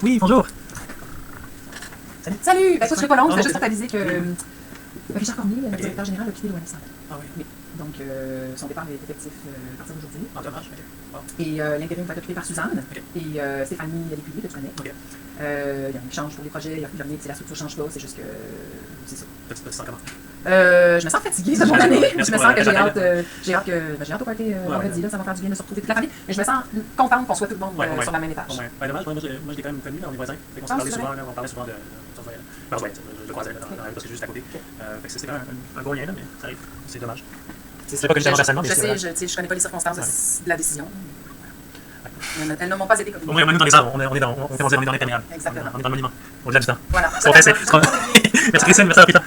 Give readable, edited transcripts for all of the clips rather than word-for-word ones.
Oui, bonjour. Salut! Ben, écoute, je serai pas long, c'est juste pour t'aviser que Richard Cormier, le directeur général, a quitté l'ONF. Ah oui. Oui. Donc, son départ est effectif à partir d'aujourd'hui. En dommage, ok. Bon. Et l'intérim va être occupé par Suzanne Ok. et Stéphanie Lécuyer, que tu connais. Ok. Il y a un échange pour les projets, il y a rien, la structure change pas, c'est juste que c'est ça. Tu te sens comment? Je me sens fatiguée de mon année. Je me Merci sens pour que j'ai la hâte, j'ai hâte au party vendredi, là, ça va faire du bien de se retrouver toute la famille. Mais je me sens contente qu'on soit tout le monde sur la même étage. Ouais, dommage, moi je l'ai quand même connu, là, on est voisins. Fait qu'on se parlait souvent, là, on parlait souvent de. Je le croisais là, dans la rue parce que c'est juste à côté. Fait que c'était quand même un gros lien, là, mais ça arrive. C'est dommage. Je l'ai pas connu tellement personnellement, mais c'est. Je connais pas les circonstances de la décision. Elles ne m'ont pas été communiquées. Au moins, nous, dans les arbres, on est dans l'imperméable. Exactement. On est dans le monument, au-delà du temps. Voilà. Merci Christine, merci à Rita.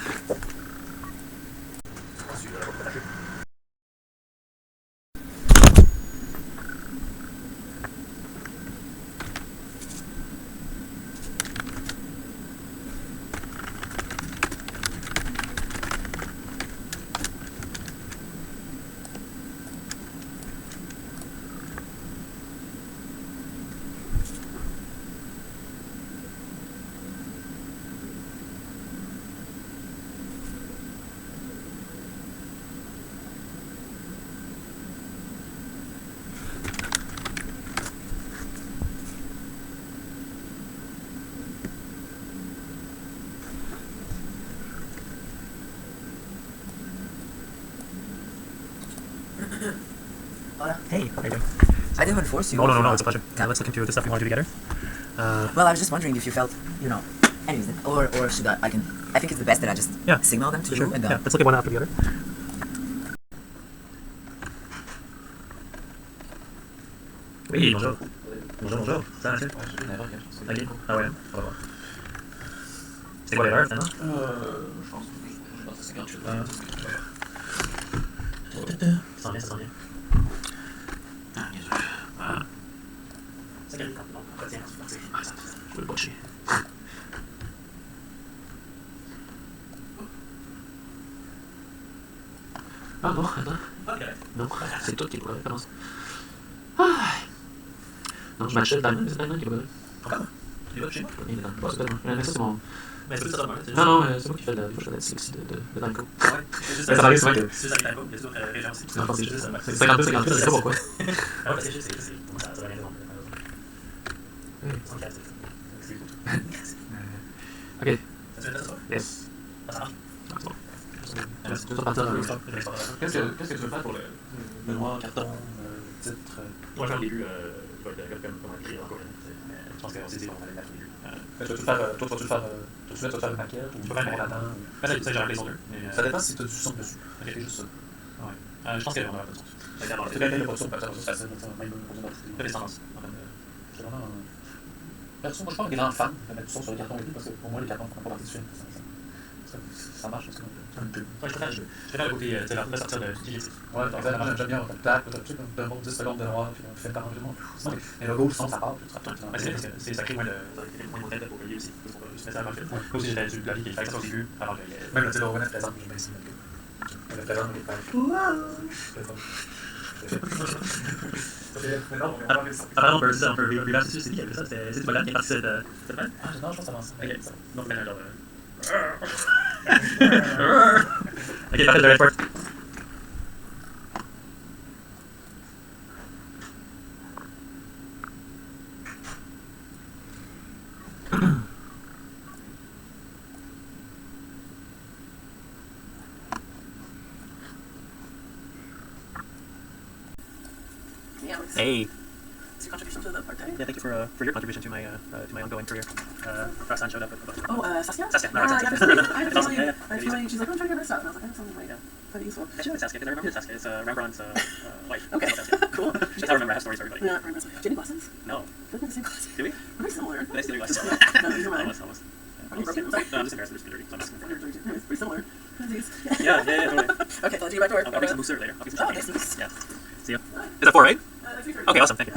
Hey, how are you doing? I didn't want to force you. No, it's a pleasure. Let's look into the stuff we want to do together. Well, I was just wondering if you felt, anyways, or should I think it's the best that I just signal them to sure. you and Yeah, let's look at one after the other. Oui, bonjour. Bonjour. Ça va, monsieur? Ok. Ah ouais, on va voir. C'est quoi l'erreur, finalement? Je pense que c'est quelque chose. Ça sent bien. Ah, bien sûr. Ça gagne quand on retient, Je veux le botcher. Ah non, attends. Non, c'est toi qui es le problème, commence. Non, je m'achète Diamond, c'est Diamond qui est le problème. Encore? Tu l'as chez moi? Il est dans le bas, c'est Diamond. Mais ça, c'est mon. Mais c'est ça, Non, c'est moi qui fais de la dyslexie de Danko. Ouais, c'est juste Ça arrive souvent que. c'est ça qui est il y a d'autres régions aussi. Non, c'est juste. C'est 52, je sais pas pourquoi. Ah ouais, c'est juste, ça va rien demander. C'est cool. Ok. Ça te fait ça? Yes. Ça marche? Ah, c'est bon. Tu vas partir dans le. Qu'est-ce que tu veux faire pour le Mémoire, carton, titre. Moi, j'en ai lu, comme écrire encore. Je pense qu'on s'est dit qu'on allait mettre les deux. Tu vas-tu le faire une maquette ou Tu peux faire une attendre. Ça, j'ai rappelé sur deux. Ça dépend si tu as du son dessus. Ok. C'est juste ça. Ouais. Je pense qu'on va avoir besoin. C'est bien, il n'y a pas de son, c'est facile. Même pour une autre. Quelle est tendance? C'est vraiment. Perso, moi, je suis pas un grand fan de mettre du son sur les cartons et tout, parce que pour moi, les cartons font pas partie du film. Ça marche parce que. Ouais, je préfère le côté, tu sais, la sortir de digétique. Ouais, j'aime bien, on fait le tac, tu sais, d'un bon 10 secondes de noir, puis on fait le arrangement. Mais le go, le son, ça part, puis tu rappelles. C'est parce que c'est sacré, moi, mon tête pour payer aussi. Pour juste mettre ça dans le film. Moi aussi, j'étais du avis qui fait ça au début, alors que. Même, tu sais, le Rowan présente, j'aime bien ça. Le présente, il est pas. Alors, on peut reverse dessus, c'est qui qui a fait ça? C'est Molan qui est parti cette semaine? Ah, non, je pense que ça avance. Ok, donc maintenant, genre. Ok, parfait, le report. Hey. Your contribution to the part-time? Yeah, thank you for your contribution to my ongoing career. Roxanne showed up with a bunch of. Oh, Saskia? Saskia, no, I Roxanne. had a feeling, she's like, I'm trying to get her stuff. And I was like, that's something like pretty useful. I should know Saskia because I remember Saskia. It's Rembrandt's wife. Okay, cool. That's how I remember. I have stories for everybody. Yeah, right, that's right. Do you have any glasses? No. We're in the same class. Do we? We're similar. Did I steal your glasses? No, you're mine. Almost. Are you broken? No, I'm just embarrassed. They're just dirty. So I'm asking for You're it. dirty. It's pretty similar. Yeah, totally. Okay, so let's get back to work. I'll get some booster later. I'll get some Oh, champagne. nice. Yeah. See ya. Is that 4, right? That's me for Okay, awesome. Thank you.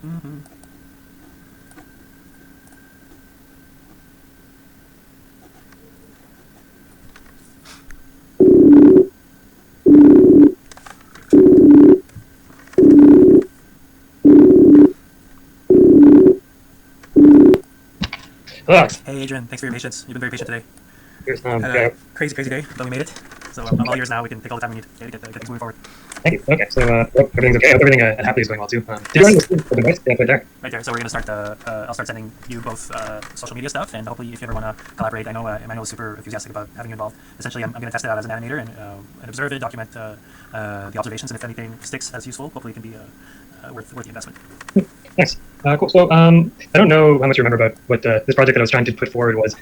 Hello. Hey, Adrian. Thanks for your patience. You've been very patient today. Here's, Had okay. a crazy day, but we made it. So I'm all yours now. We can take all the time we need to get things moving forward. Thank you. Okay, so hope everything's okay. I hope everything at Happily is going well too. Did you already receive the device? Yeah, right there. Right there. So we're gonna start I'll start sending you both social media stuff, and hopefully, if you ever want to collaborate, I know Emmanuel is super enthusiastic about having you involved. Essentially, I'm gonna test it out as an animator and observe it, document the observations, and if anything sticks as useful, hopefully it can be worth the investment. Nice. Cool. So I don't know how much you remember about what this project that I was trying to put forward was.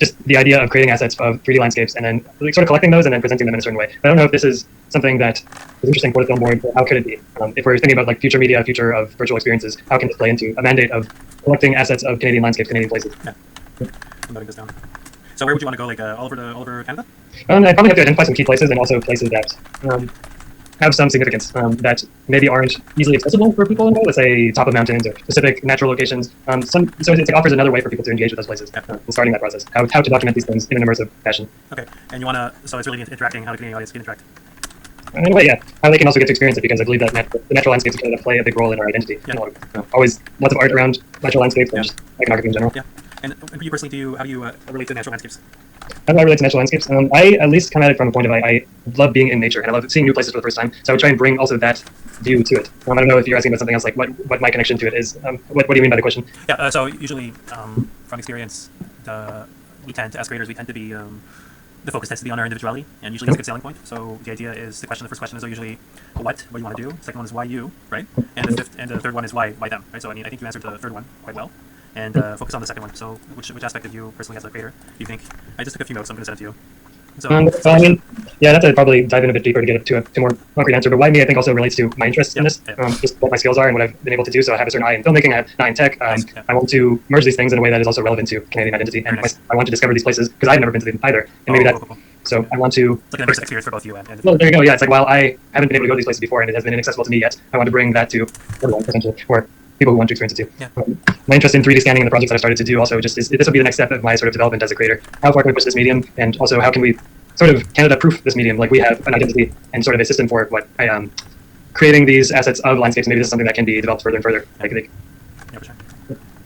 Just the idea of creating assets of 3D landscapes and then like, sort of collecting those and then presenting them in a certain way. But I don't know if this is something that is interesting for the film board. Or how could it be? If we're thinking about like future media, future of virtual experiences, how can this play into a mandate of collecting assets of Canadian landscapes, Canadian places? Yeah. I'm noting this down. So where would you want to go? Like all over Canada? I probably have to identify some key places and also places that have some significance that maybe aren't easily accessible for people in Let's say top of mountains or specific natural locations. So it offers another way for people to engage with those places in starting that process. How to document these things in an immersive fashion. Okay, and you want to, so it's really interacting, how the Canadian audience can interact. In a way, yeah. How they can also get to experience it because I believe that the natural landscapes of Canada play a big role in our identity. Yeah. Always lots of art around natural landscapes and just iconography in general. Yeah. And you personally, how do you relate to natural landscapes? How do I relate to natural landscapes? I at least come at it from a point of I love being in nature and I love seeing new places for the first time. So I would try and bring also that view to it. I don't know if you're asking about something else, like what my connection to it is. What do you mean by the question? Yeah. So usually, from experience, we tend to, as creators, we tend to be the focus tends to be on our individuality, and usually that's a good selling point. So the idea is the first question is usually what do you want to do? Second one is why you, right? And the third one is why them, right? So I mean, I think you answered the third one quite well. And focus on the second one. So, which aspect of you personally as a creator do you think? I just took a few notes. I'm going to send it to you. So, I mean, yeah, I'd have to probably dive in a bit deeper to get to a more concrete answer. But why me, I think, also relates to my interest in this, just what my skills are and what I've been able to do. So I have a certain eye in filmmaking, I have an eye in tech. I want to merge these things in a way that is also relevant to Canadian identity, and I want to discover these places because I've never been to them either. And maybe cool. So I want to. It's like an immersive experience for both you and. Well, there you go. Yeah, it's like while I haven't been able to go to these places before and it has been inaccessible to me yet, I want to bring that to everyone potentially, or people who want to experience it too. Yeah. My interest in 3D scanning and the projects that I started to do also just is this will be the next step of my sort of development as a creator. How far can we push this medium, and also how can we sort of Canada-proof this medium? Like we have an identity and sort of a system for what creating these assets of landscapes. Maybe this is something that can be developed further and further. Yeah, for sure.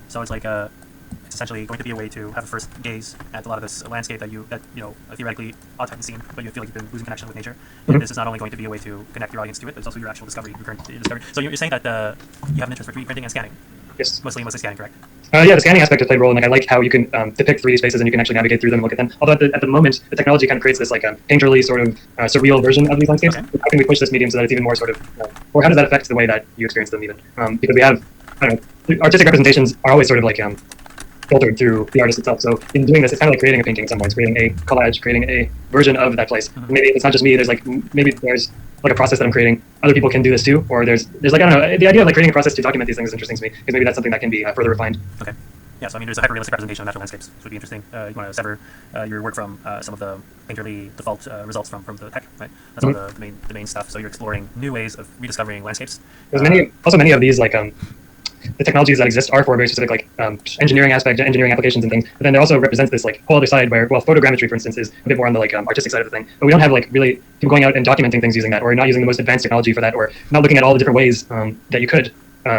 So it's like it's essentially going to be a way to have a first gaze at a lot of this landscape that you know theoretically ought to have seen, but you feel like you've been losing connection with nature. And this is not only going to be a way to connect your audience to it, but it's also your actual discovery, your current discovery. So you're saying that you have an interest for 3D printing and scanning. Yes. Mostly scanning, correct? Yeah, the scanning aspect has played a role, and like, I like how you can depict 3D spaces and you can actually navigate through them and look at them. Although at the moment, the technology kind of creates this like painterly sort of surreal version of these landscapes. Okay. How can we push this medium so that it's even more sort of, or how does that affect the way that you experience them even? Because we have, I don't know, artistic representations are always sort of like filtered through the artist itself. So in doing this, it's kind of like creating a painting in some ways, creating a collage, creating a version of that place. Mm-hmm. Maybe it's not just me. There's maybe there's like a process that I'm creating. Other people can do this too, or there's like, I don't know. The idea of like creating a process to document these things is interesting to me because maybe that's something that can be further refined. Okay. Yeah, so I mean, there's a hyper-realistic representation of natural landscapes, which would be interesting. You want to sever your work from some of the painterly default results from the tech, right? That's all the main stuff. So you're exploring new ways of rediscovering landscapes. There's many of these like the technologies that exist are for very specific like engineering aspect, engineering applications and things. But then there also represents this like whole other side where, well, photogrammetry, for instance, is a bit more on the like artistic side of the thing. But we don't have like really people going out and documenting things using that, or not using the most advanced technology for that, or not looking at all the different ways that you could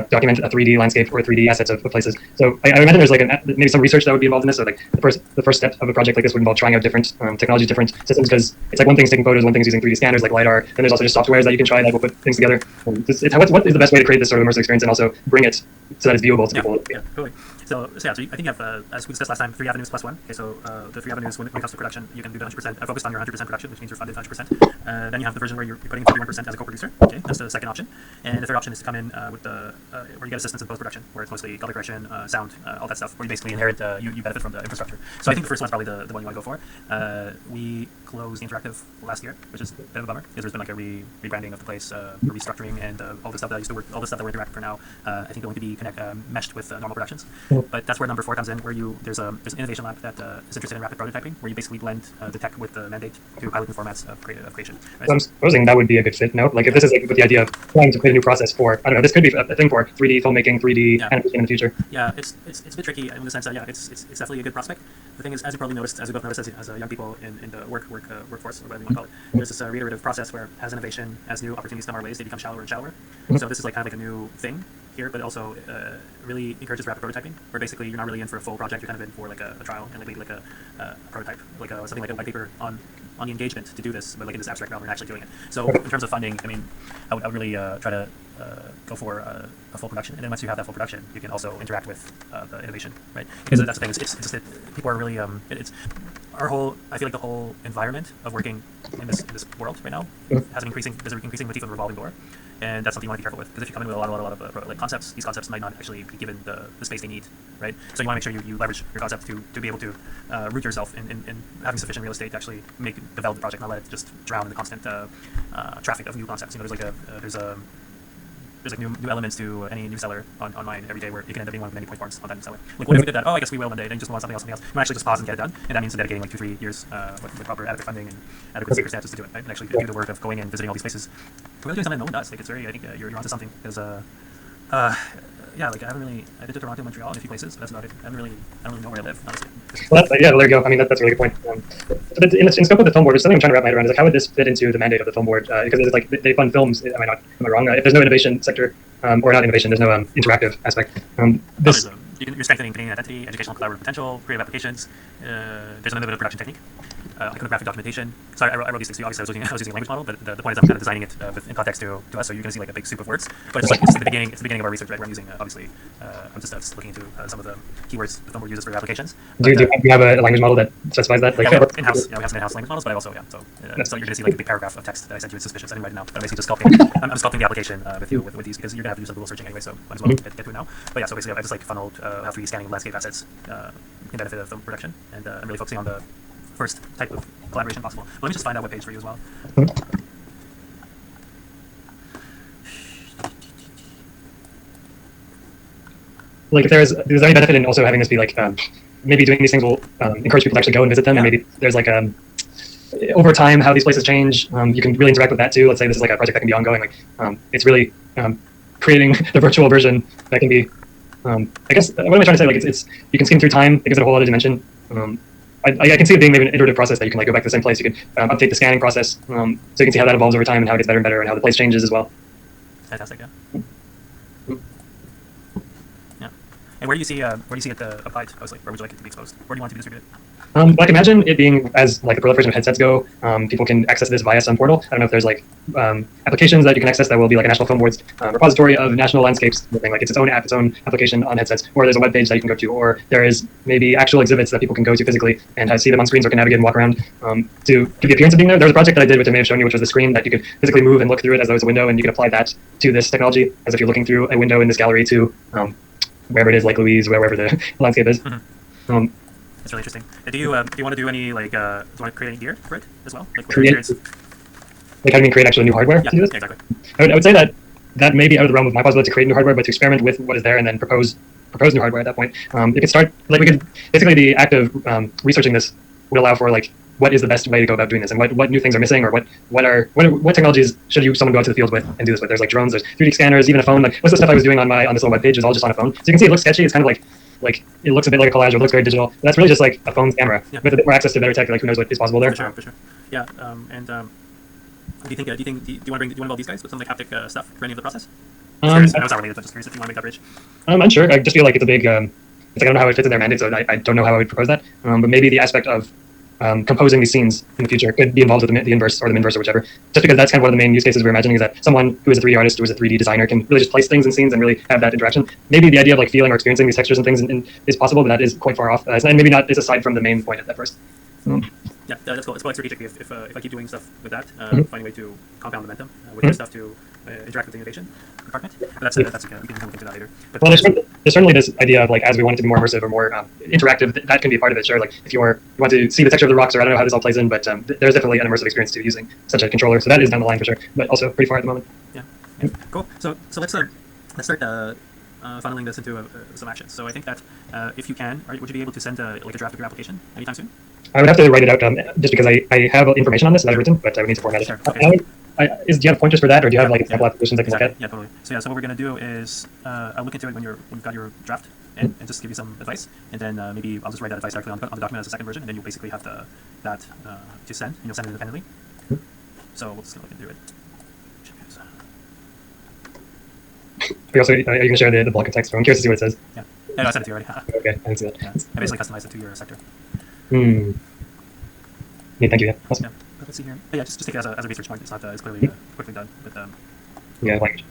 document a 3D landscape or 3D assets of places. So I imagine there's like maybe some research that would be involved in this. So like the first step of a project like this would involve trying out different technology, different systems, because it's like one thing is taking photos, one thing is using 3D scanners like LiDAR, then there's also just softwares that you can try that will put things together. What is the best way to create this sort of immersive experience and also bring it so that it's viewable to people? Yeah, totally. So I think you have, as we discussed last time, 3 avenues plus 1. Okay, so the 3 avenues when it comes to production, you can do the 100% focused on your 100% production, which means you're funded 100%. Then you have the version where you're putting 51% as a co-producer. Okay, that's the second option. And the third option is to come in with the where you get assistance in post-production, where it's mostly color correction, sound, all that stuff, where you basically inherit you benefit from the infrastructure. So I think the first one's probably the one you want to go for. We closed the interactive last year, which is a bit of a bummer because there's been like a rebranding of the place, a restructuring, and all the stuff that I used to work, all the stuff that we're interacting for now. I think going to be meshed with normal productions. But that's where number 4 comes in, where there's an innovation lab that is interested in rapid prototyping, where you basically blend the tech with the mandate to pilot new formats of creation. Right? So I'm supposing that would be a good fit. No, like if this is like with the idea of trying to create a new process for, I don't know, this could be a thing for 3D filmmaking, 3D animation in the future. Yeah, it's a bit tricky in the sense that it's definitely a good prospect. The thing is, as you probably noticed, as we both noticed as young people in the workforce, or whatever you want to call it, there's this reiterative process where as innovation, as new opportunities come our ways, they become shallower and shallower. So this is like kind of like a new thing here, but it also really encourages rapid prototyping, where basically you're not really in for a full project, you're kind of in for like a trial and maybe like a prototype, like something like a white paper on the engagement to do this, but like in this abstract realm, we're actually doing it. So in terms of funding, I mean, I would really try to go for a full production, and then once you have that full production, you can also interact with the innovation, right? Because that's the thing. It's just that people are really it's our whole. I feel like the whole environment of working in this world right now has an increasing. There's an increasing motif of a revolving door, and that's something you want to be careful with. Because if you come in with a lot of like concepts, these concepts might not actually be given the space they need, right? So you want to make sure you leverage your concept to be able to root yourself in having sufficient real estate to actually develop the project, not let it just drown in the constant traffic of new concepts. You know, there's like new elements to any new seller online every day, where you can end up being one of many point forms on that new seller. Like, what if we did that? Oh, I guess we will one day. Then you just want something else. You might actually just pause and get it done, and that means dedicating like 2-3 years with proper adequate funding and adequate circumstances to do it, right? And actually do the work of going and visiting all these places. We're really doing something no one does. Like, it's very. I think you're onto something, because yeah, like I've been to Toronto, Montreal, and a few places, but that's about it. I don't really know where I live, honestly. Well, there you go. I mean, that's a really good point. In scope of the film board, something I'm trying to wrap my head around is like, how would this fit into the mandate of the film board? Because it's like they fund films. Am I wrong? If there's no innovation sector, or not innovation, there's no interactive aspect. You're strengthening Canadian identity, educational collaborative potential, creative applications. There's a little bit of production technique. Iconographic documentation. Sorry, I wrote these things. Obviously, I was using a language model, but the point is I'm kind of designing it in context to us, so you're going to see like a big soup of words. But it's the beginning. It's the beginning of our research, right? Where I'm using obviously. I'm just looking into some of the keywords the film board uses for their applications. But, do you have a language model that specifies that? Like, in-house. Yeah, we have some in-house language models, but I also so you're going to see like a big paragraph of text that I sent you. It's suspicious. I didn't write it now, but I'm basically just sculpting. I'm sculpting the application with you with these, because you're going to have to do some Google searching anyway, so might as well get to it now. But yeah, so basically I just like funneled how 3D scanning landscape assets can benefit of film production, and I'm really focusing on the first type of collaboration possible. But let me just find that webpage for you as well. Like, if there's any benefit in also having this be like maybe doing these things will encourage people to actually go and visit them, and maybe there's like over time how these places change, you can really interact with that too. Let's say this is like a project that can be ongoing. Like it's really creating the virtual version that can be. I guess what am I trying to say? Like it's you can skim through time. It gives it a whole other dimension. I can see it being maybe an iterative process that you can like go back to the same place. You can update the scanning process, so you can see how that evolves over time and how it gets better and better, and how the place changes as well. Fantastic, yeah. Yeah. And where do you see it applied? Mostly, where would you like it to be exposed? Where do you want it to be distributed? Like imagine it being as like the proliferation of headsets go, people can access this via some portal. I don't know if there's like applications that you can access that will be like a National Film Board's repository of national landscapes, something like it's its own app, its own application on headsets, or there's a web page that you can go to, or there is maybe actual exhibits that people can go to physically and see them on screens or can navigate and walk around to give the appearance of being there. There was a project that I did, which I may have shown you, which was the screen that you could physically move and look through it as though it's a window, and you could apply that to this technology as if you're looking through a window in this gallery to wherever it is, like Louise, wherever the landscape is. Mm-hmm. That's really interesting. Do you want to do any like do you want to create any gear for it as well? Like, like how do you mean create actually new hardware to do this? Yeah, exactly. I would say that may be out of the realm of my possibility to create new hardware, but to experiment with what is there and then propose new hardware at that point. You could start like we could basically the act of researching this would allow for like what is the best way to go about doing this, and what new things are missing, or what technologies should someone go out to the field with and do this with. There's like drones, there's 3D scanners, even a phone. Like most of the stuff I was doing on this little web page is all just on a phone. So you can see it looks sketchy. It's kind of like it looks a bit like a collage, or it looks very digital. But that's really just like a phone's camera with a bit more access to better tech. Like who knows what is possible there? For sure. Yeah. Do you want to involve these guys with some like haptic stuff for any of the process? I know it's not related, but just curious if you want to make that bridge. I'm unsure. I just feel like it's a big. It's like I don't know how it fits in their mandate, so I don't know how I would propose that. But maybe the aspect of composing these scenes in the future could be involved with the inverse or the minverse or whichever. Just because that's kind of one of the main use cases we're imagining, is that someone who is a 3D artist or is a 3D designer can really just place things in scenes and really have that interaction. Maybe the idea of like feeling or experiencing these textures and things is possible, but that is quite far off. And maybe not is aside from the main point at first. Yeah, that's cool. It's quite strategic if I keep doing stuff with that, finding a way to compound momentum with your stuff to interact with the innovation department. But that's we can look into that later. But well, there's certainly this idea of like as we want it to be more immersive or more interactive, that can be a part of it. Sure, like if you want to see the texture of the rocks, or I don't know how this all plays in, but there's definitely an immersive experience to using such a controller. So that is down the line for sure, but also pretty far at the moment. Yeah. Cool. So let's start funneling this into some actions. So I think that if you can, would you be able to send like a draft of your application anytime soon? I would have to write it out just because I have information on this that I've written, but I would need to format it. Sure. Okay. Do you have pointers for that, or do you have like example applications I can Exactly. look at? Yeah, totally. So yeah, so what we're gonna do is I'll look into it when you've got your draft and just give you some advice, and then maybe I'll just write that advice directly on the document as a second version, and then you'll basically have that to send, and you'll send it independently. So we'll just look into it. Are you going to share the block of text? I'm curious to see what it says. Yeah. No, I sent it to you already. Okay, I didn't see that. Yeah. I basically customized it to your sector. Yeah, thank you. Yeah, awesome. Yeah. Let's see here. But yeah, just take it as a research point. It's not. It's clearly quickly done. But Yeah, language.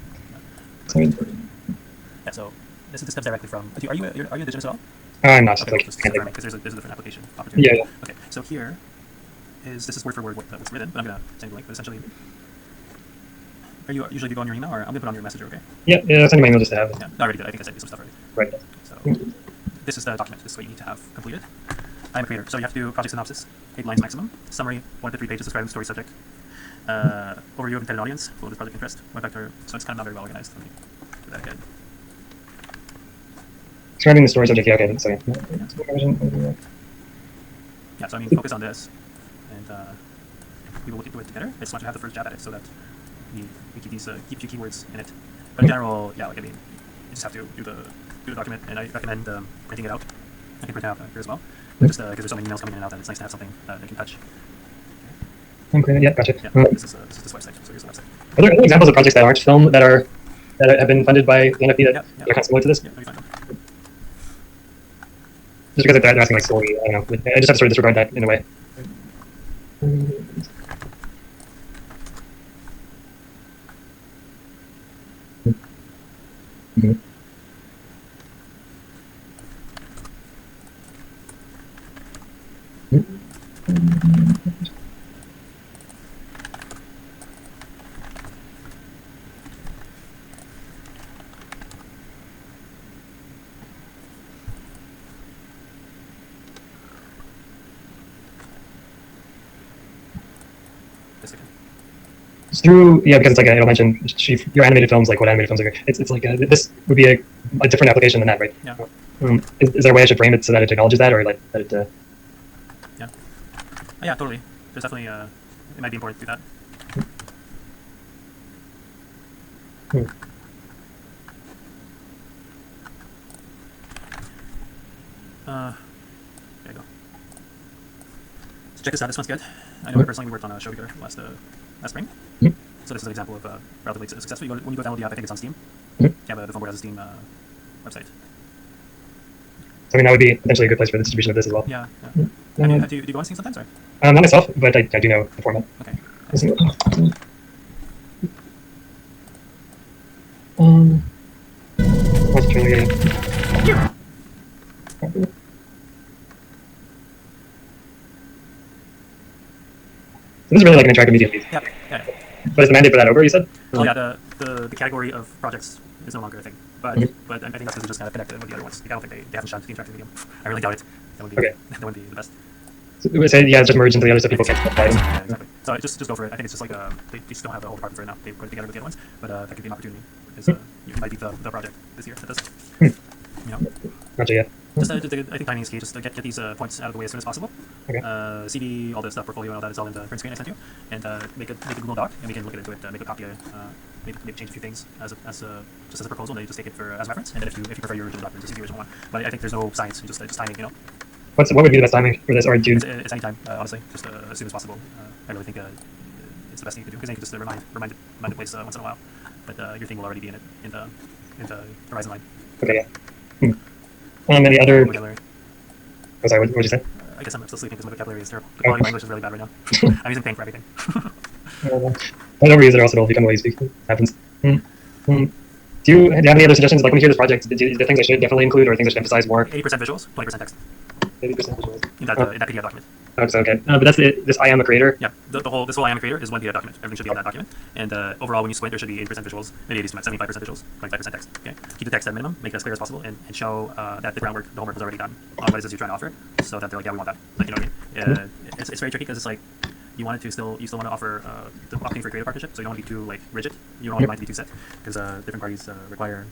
yeah. So this steps directly from. Are you Indigenous at all? I'm not. Okay, Like, just can't confirming because there's a different application opportunity. Yeah, yeah. Okay. So here this is word for word what's written, but I'm gonna send you a link. But essentially, are you usually do you go on your email, or I'm gonna put on your messenger? Okay. Yeah, send me my email just to have it. Yeah. No, I already did. I think I sent you some stuff already. Right. So this is the document. This is what you need to have completed. I'm a creator, so you have to do project synopsis, 8 lines maximum, summary, 1 to 3 pages describing the story subject, overview of intended audience, full of this project interest, one factor. So it's kind of not very well organized. Let me do that again. Describing the story subject. Yeah, okay. So yeah. Yeah. So I mean, focus on this, and we will look into it together. I just want you to have the first jab at it, so that we keep these keep a few keywords in it. But in general, yeah, like I mean, you just have to do the document, and I recommend printing it out. I can print it out here as well. Just because there's so many emails coming in and out, that it's nice to have something that you can touch. Okay, yeah, gotcha. Yeah, this is this website. So here's the website. Are there examples of projects that aren't film that have been funded by the NFP that Yeah. are kind of similar to this? Yeah, let me find them. Just because they're asking like story, I don't know. I just have to sort of disregard that in a way. This again. It's through, yeah, because it's like it'll mention your animated films, like what animated films are. It's like this would be a different application than that, right? Yeah. Is there a way I should frame it so that it acknowledges that, or like that it? Yeah. Oh, yeah, totally. There's definitely it might be important to do that. There you go. So check this out. This one's good. I know personally we worked on a show together last spring. So this is an example of relatively successful. When you go download the app, I think it's on Steam. Yeah, the phone board has a Steam website. So I mean, that would be potentially a good place for the distribution of this as well. Yeah. Yeah. Do you go on Steam sometimes, or? Not myself, but I do know the format. Okay. What's it really? This is really like an interactive media piece. Yeah. Yeah. But is the mandate for that over, you said? Oh yeah, the category of projects is no longer a thing. But I think that's because they're just kind of connected with the other ones. I don't think they haven't shunned the interactive medium. I really doubt it. That would be that would be the best. So, yeah, it's just merged into the other so people can't apply them. Yeah, exactly. So just go for it. I think it's just like they just don't have the whole department for it now. They put it together with the other ones, but that could be an opportunity. Because you might be the project this year that does it. You know. Gotcha, yeah. Just I think timing is key. Just get these points out of the way as soon as possible. Okay. CV, all the stuff, portfolio, and all that is all in the print screen I sent you, and make a Google Doc, and we can look into it, make a copy, maybe change a few things just as a proposal, and then you just take it for as reference. And then if you prefer your original document, just use the original one. But I think there's no science, just timing, you know. What would be the best timing for this, or do you? It's any time, honestly, just as soon as possible. I really think it's the best thing you can do because then you can just remind it place once in a while. But your thing will already be in the horizon line. Okay, yeah. Any other? Vocabulary. Oh, sorry, what did you say? I guess I'm still sleeping because my vocabulary is terrible. The quality of my English is really bad right now. I'm using Paint for everything. I don't use it, or else it'll become the way you speak. It happens. Do you have any other suggestions? Like when you hear this project, the things I should definitely include, or things I should emphasize more? 80% visuals, 20% text 80% visuals. in that PDF document. Oh, so okay. But that's it. This I am a creator. Yeah, this whole I am a creator is one PDF document. Everything should be on that document. And overall, when you squint, there should be 80% visuals, maybe 75% visuals, 25% text. Okay, keep the text at minimum, make it as clear as possible, and show that the groundwork, the homework was already done on what it is you're trying to offer, so that they're like, yeah, we want that. Like, you know what I mean? It's very tricky because it's like you want to still want to offer the opportunity for creative partnership, so you don't want to be too like rigid. You don't want the mind to be too set because different parties require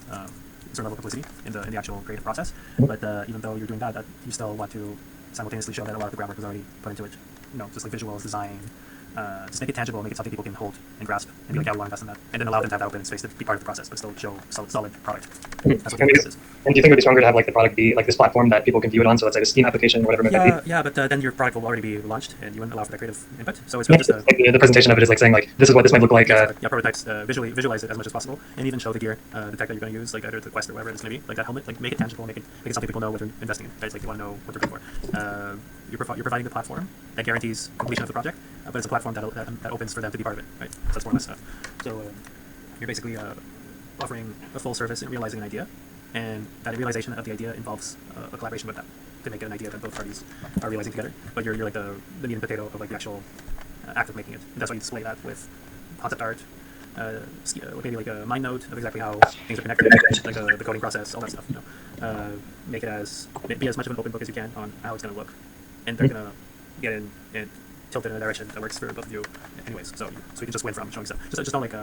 certain level of publicity in the actual creative process. But even though you're doing that, you still want to simultaneously show that a lot of the groundwork was already put into it. Just like visuals, design, just make it tangible, make it something people can hold and grasp, and be like, yeah, we want to invest in that, and then allow them to have that open space to be part of the process, but still show solid product. That's what the is. And do you think it would be stronger to have like the product be like this platform that people can view it on? So let's say a Steam application or whatever it might be. Yeah, but then your product will already be launched, and you wouldn't allow for that creative input. So it's really just like the presentation of it is like saying like this is what this might look like. Prototypes, visualize it as much as possible, and even show the gear, the tech that you're going to use, like either the Quest or whatever it's going to be, like that helmet, like make it tangible, make it something people know what they're investing in. Right? It's like you want to know what they're paying for. You're providing the platform that guarantees completion of the project, but it's a platform that opens for them to be part of it. Right? So that's more or less stuff. So you're basically offering a full service in realizing an idea, and that realization of the idea involves a collaboration with them to make it an idea that both parties are realizing together. But you're like the meat and potato of like the actual act of making it. And that's why you display that with concept art, maybe like a mind note of exactly how things are connected, like the coding process, all that stuff. Make it be as much of an open book as you can on how it's going to look, and they're going to get in and tilt it in a direction that works for both of you, anyways. So you can just win from showing stuff. Just don't like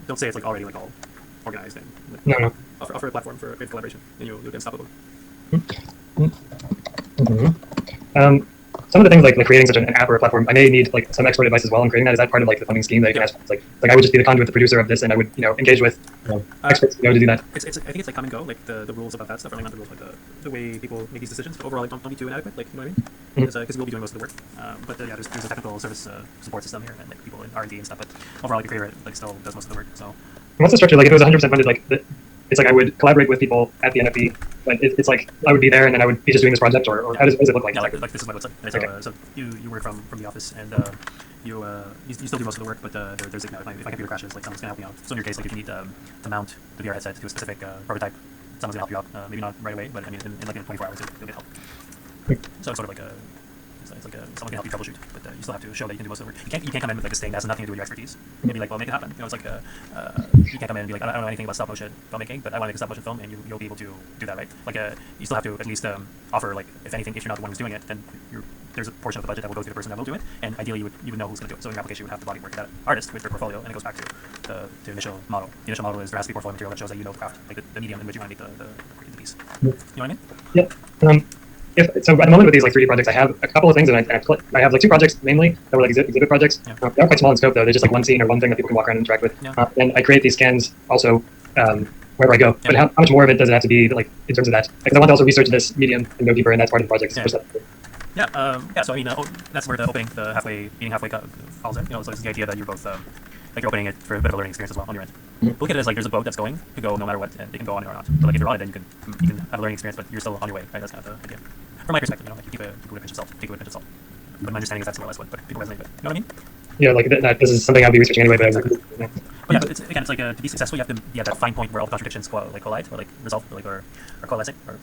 don't say it's like already like all organized and No. Offer a platform for creative collaboration, and you'll get unstoppable. Some of the things like creating such an app or a platform, I may need like some expert advice as well in creating that. Is that part of like the funding scheme that you can ask? It's like I would just be the conduit, the producer of this, and I would engage with experts to do that. I think it's like come and go, like the rules about that stuff are like not the rules, like the way people make these decisions. But overall, like, don't be too inadequate, like you know what I mean? Because we'll be doing most of the work. But yeah, there's a technical service support system here, and like people in R&D and stuff. But overall, like, the creator like still does most of the work. So what's the structure like? If it was 100% funded, like it's like I would collaborate with people at the NFB, but it's like I would be there, and then I would be just doing this project, or how does it look like? Yeah, like this is my website. Right? Okay. So you work from the office, and you still do most of the work, but there's if my computer crashes, like someone's gonna help me out. So in your case, like if you need to mount the VR headset to a specific prototype, someone's gonna help you out. Maybe not right away, but I mean in like 24 hours you'll get help. So it's sort of like someone can help you troubleshoot, but you still have to show that you can do most of the work. You can't come in with like this thing that has nothing to do with your expertise and be like, well, make it happen. It's like you can't come in and be like, I don't know anything about stop motion filmmaking, but I want to make a stop motion film, and you'll be able to do that, right? Like you still have to at least offer, like, if anything, if you're not the one who's doing it, then there's a portion of the budget that will go to the person that will do it, and ideally you would know who's going to do it. So in your application, you would have the body work of that artist with their portfolio, and it goes back to the initial model. The initial model is there has to be portfolio material that shows that you know the craft, like the medium in which you want to make the piece. You know what I mean? Yep. So at the moment with these like 3D projects, I have a couple of things, and I have like 2 projects mainly that were like exhibit projects. Yeah. They're quite small in scope though. They're just like one scene or one thing that people can walk around and interact with. Yeah. And I create these scans also wherever I go. Yeah. But how much more of it does it have to be like in terms of that? Because I want to also research this medium and go deeper, and that's part of the project. Yeah. So I mean, that's where the opening, the meeting halfway falls in. So it's the idea that you're both like you're opening it for a bit of a learning experience as well on your end. Look at it as like there's a boat that's going to go no matter what, and it can go on it or not. But like if you're on it, then you can have a learning experience, but you're still on your way, right? That's kind of the idea. From my perspective, like you keep it with a pinch of salt. Take it with a pinch of salt. But my understanding is that's more or less what people resonate with. You know what I mean? Yeah, like that. This is something I'll be researching anyway. But exactly. But it's like to be successful, you have to be at that fine point where all the contradictions collide, or like resolve, or coalescing, or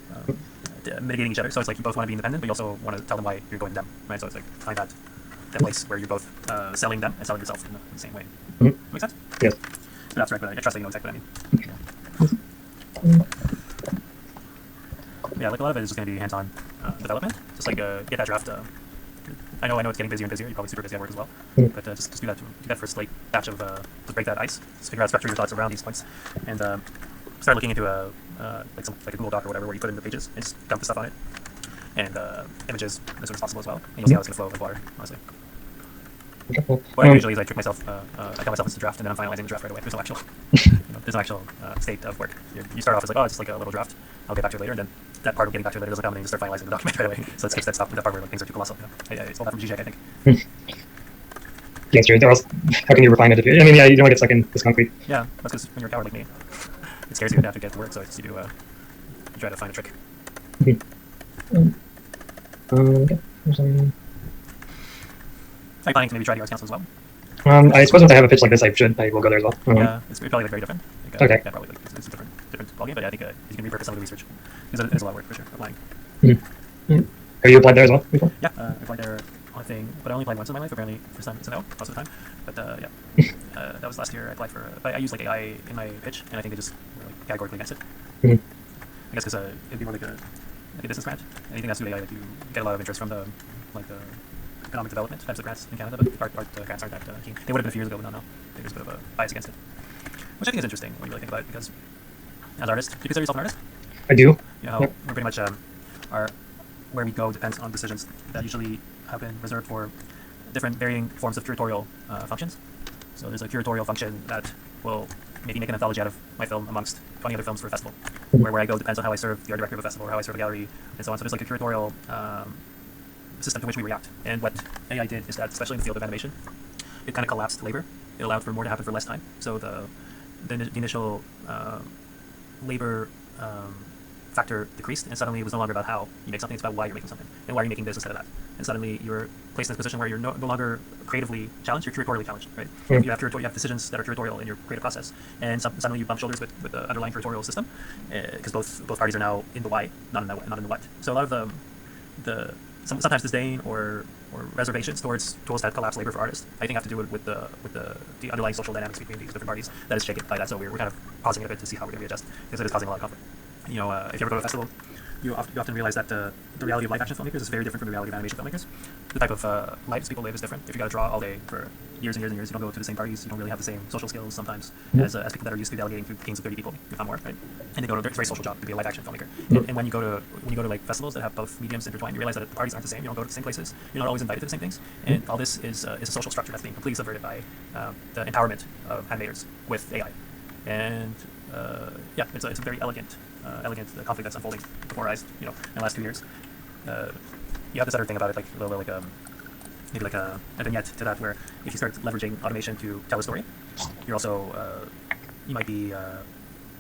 mitigating each other. So it's like you both want to be independent, but you also want to tell them why you're going to them, right? So it's like find that place where you're both selling them and selling yourself in the same way. Make sense? Yes. That's right, but I trust that you know exactly what I mean. Yeah, like a lot of it is just going to be hands-on development. Just like get that draft. I know it's getting busier and busier. You're probably super busy at work as well. But just do that first like batch of just break that ice. Just figure out structure your thoughts around these points, and start looking into like a Google Doc or whatever where you put in the pages and just dump the stuff on it, and images as soon as possible as well. And you'll see how it's going to flow like water, honestly. What I usually is I trick myself. I tell myself it's a draft, and then I'm finalizing the draft right away. There's no actual state of work. You start off as like, oh, it's just like a little draft. I'll get back to it later, and then that part of getting back to it later doesn't come, and you start finalizing the document right away. So it skips that stuff, that part where like, things are too colossal. I stole that from GJEC, I think. Yes, true. How can you refine it? You don't want to get stuck in this concrete. Yeah, that's because when you're a coward like me, it scares you to have to get to work, so you try to find a trick. Okay. Are you planning to maybe try the Arts Council as well? I suppose once I have a pitch like this, I will go there as well. Yeah, it's probably like very different. Like, okay. Yeah, probably like it's a different ballgame, but I think you can repurpose some of the research. It's a lot of work for sure. Applying. Have you applied there as well before? Yeah, I applied there on a thing, but I only applied once in my life. Apparently, first time it's a no most of the time. But that was last year. I applied for. I used like AI in my pitch, and I think they just were like categorically against it. I guess because it'd be more like a business grant. Anything that's with AI, like you get a lot of interest from the economic development types of grants in Canada, but art grants aren't that keen. They would have been a few years ago, but not now. There's a bit of a bias against it, which I think is interesting when you really think about it, because as artists. Do you consider yourself an artist? I do. You know, Yep. we're pretty much our where we go depends on decisions that usually have been reserved for different varying forms of curatorial functions. So there's a curatorial function that will maybe make an anthology out of my film amongst 20 other films for a festival. Where I go depends on how I serve the art director of a festival or how I serve a gallery and so on. So there's like a curatorial system to which we react. And what AI did is that, especially in the field of animation, it kind of collapsed labor. It allowed for more to happen for less time. So the initial labor factor decreased, and suddenly it was no longer about how you make something, it's about why you're making something, and why are you making this instead of that. And suddenly you're placed in a position where you're no longer creatively challenged, you're curatorially challenged, right? You have decisions that are curatorial in your creative process, and suddenly you bump shoulders with the underlying curatorial system, because both parties are now in the why, not in the what. So a lot of sometimes disdain or reservations towards tools that collapse labor for artists, I think have to do with the underlying social dynamics between these different parties that is shaken by that. So we're kind of pausing it a bit to see how we're going to readjust, because it is causing a lot of conflict. You know, if you ever go to a festival, you often realize that the reality of live action filmmakers is very different from the reality of animation filmmakers. The type of lives people live is different. If you got to draw all day for years and years and years, you don't go to the same parties, you don't really have the same social skills sometimes as people that are used to delegating to teams of 30 people, if not more, right? And they go to it's a very social job to be a live action filmmaker. And when you go to like festivals that have both mediums intertwined, you realize that the parties aren't the same. You don't go to the same places. You're not always invited to the same things. And all this is a social structure that's being completely subverted by the empowerment of animators with AI. And yeah, it's a very elegant conflict that's unfolding before our eyes. You know, in the last 2 years, you have this other thing about it, like a little maybe like a vignette to that, where if you start leveraging automation to tell a story, you're also you might be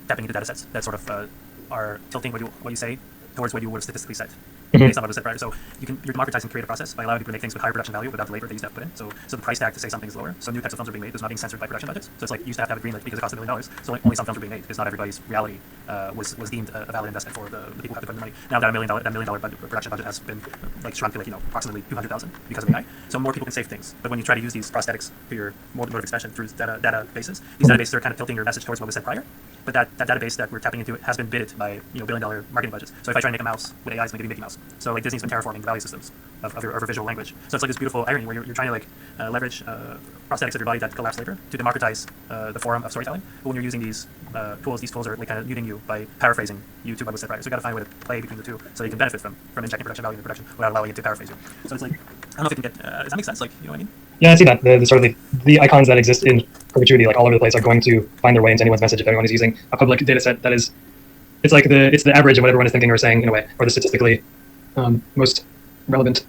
tapping into data sets that sort of are tilting what you say towards what you would have statistically said. Based on what was said prior. So you're democratizing the creative process by allowing people to make things with higher production value without the labor they used to have to put in. So the price tag to say something is lower. So new types of films are being made. There's not being censored by production budgets. So it's like you used to have a greenlit because it cost $1 million. So only some films are being made because not everybody's reality was deemed a valid investment for the people who have to put the money. Now that $1 million production budget has been like shrunk to like approximately 200,000 because of AI. So more people can save things. But when you try to use these prosthetics for your mode of expression through databases, these databases are kind of tilting your message towards what was said prior. But that database that we're tapping into has been bidded by billion-dollar marketing budgets. So if I try to make a mouse with AI, it's making Mickey Mouse. So like Disney's been terraforming the value systems of your visual language. So it's like this beautiful irony where you're trying to like leverage prosthetics of your body that collapse labor to democratize the forum of storytelling. But when you're using these tools are like kind of muting you by paraphrasing you to what was said prior. So you got to find a way to play between the two so you can benefit from injecting production value into production without allowing it to paraphrase you. So it's like, I don't know if you can get, does that make sense? Like, you know what I mean? Yeah, I see that. The sort of the icons that exist in perpetuity, like all over the place, are going to find their way into anyone's message if anyone is using a public data set that is, it's like it's the average of what everyone is thinking or saying in a way, or the statistically most relevant.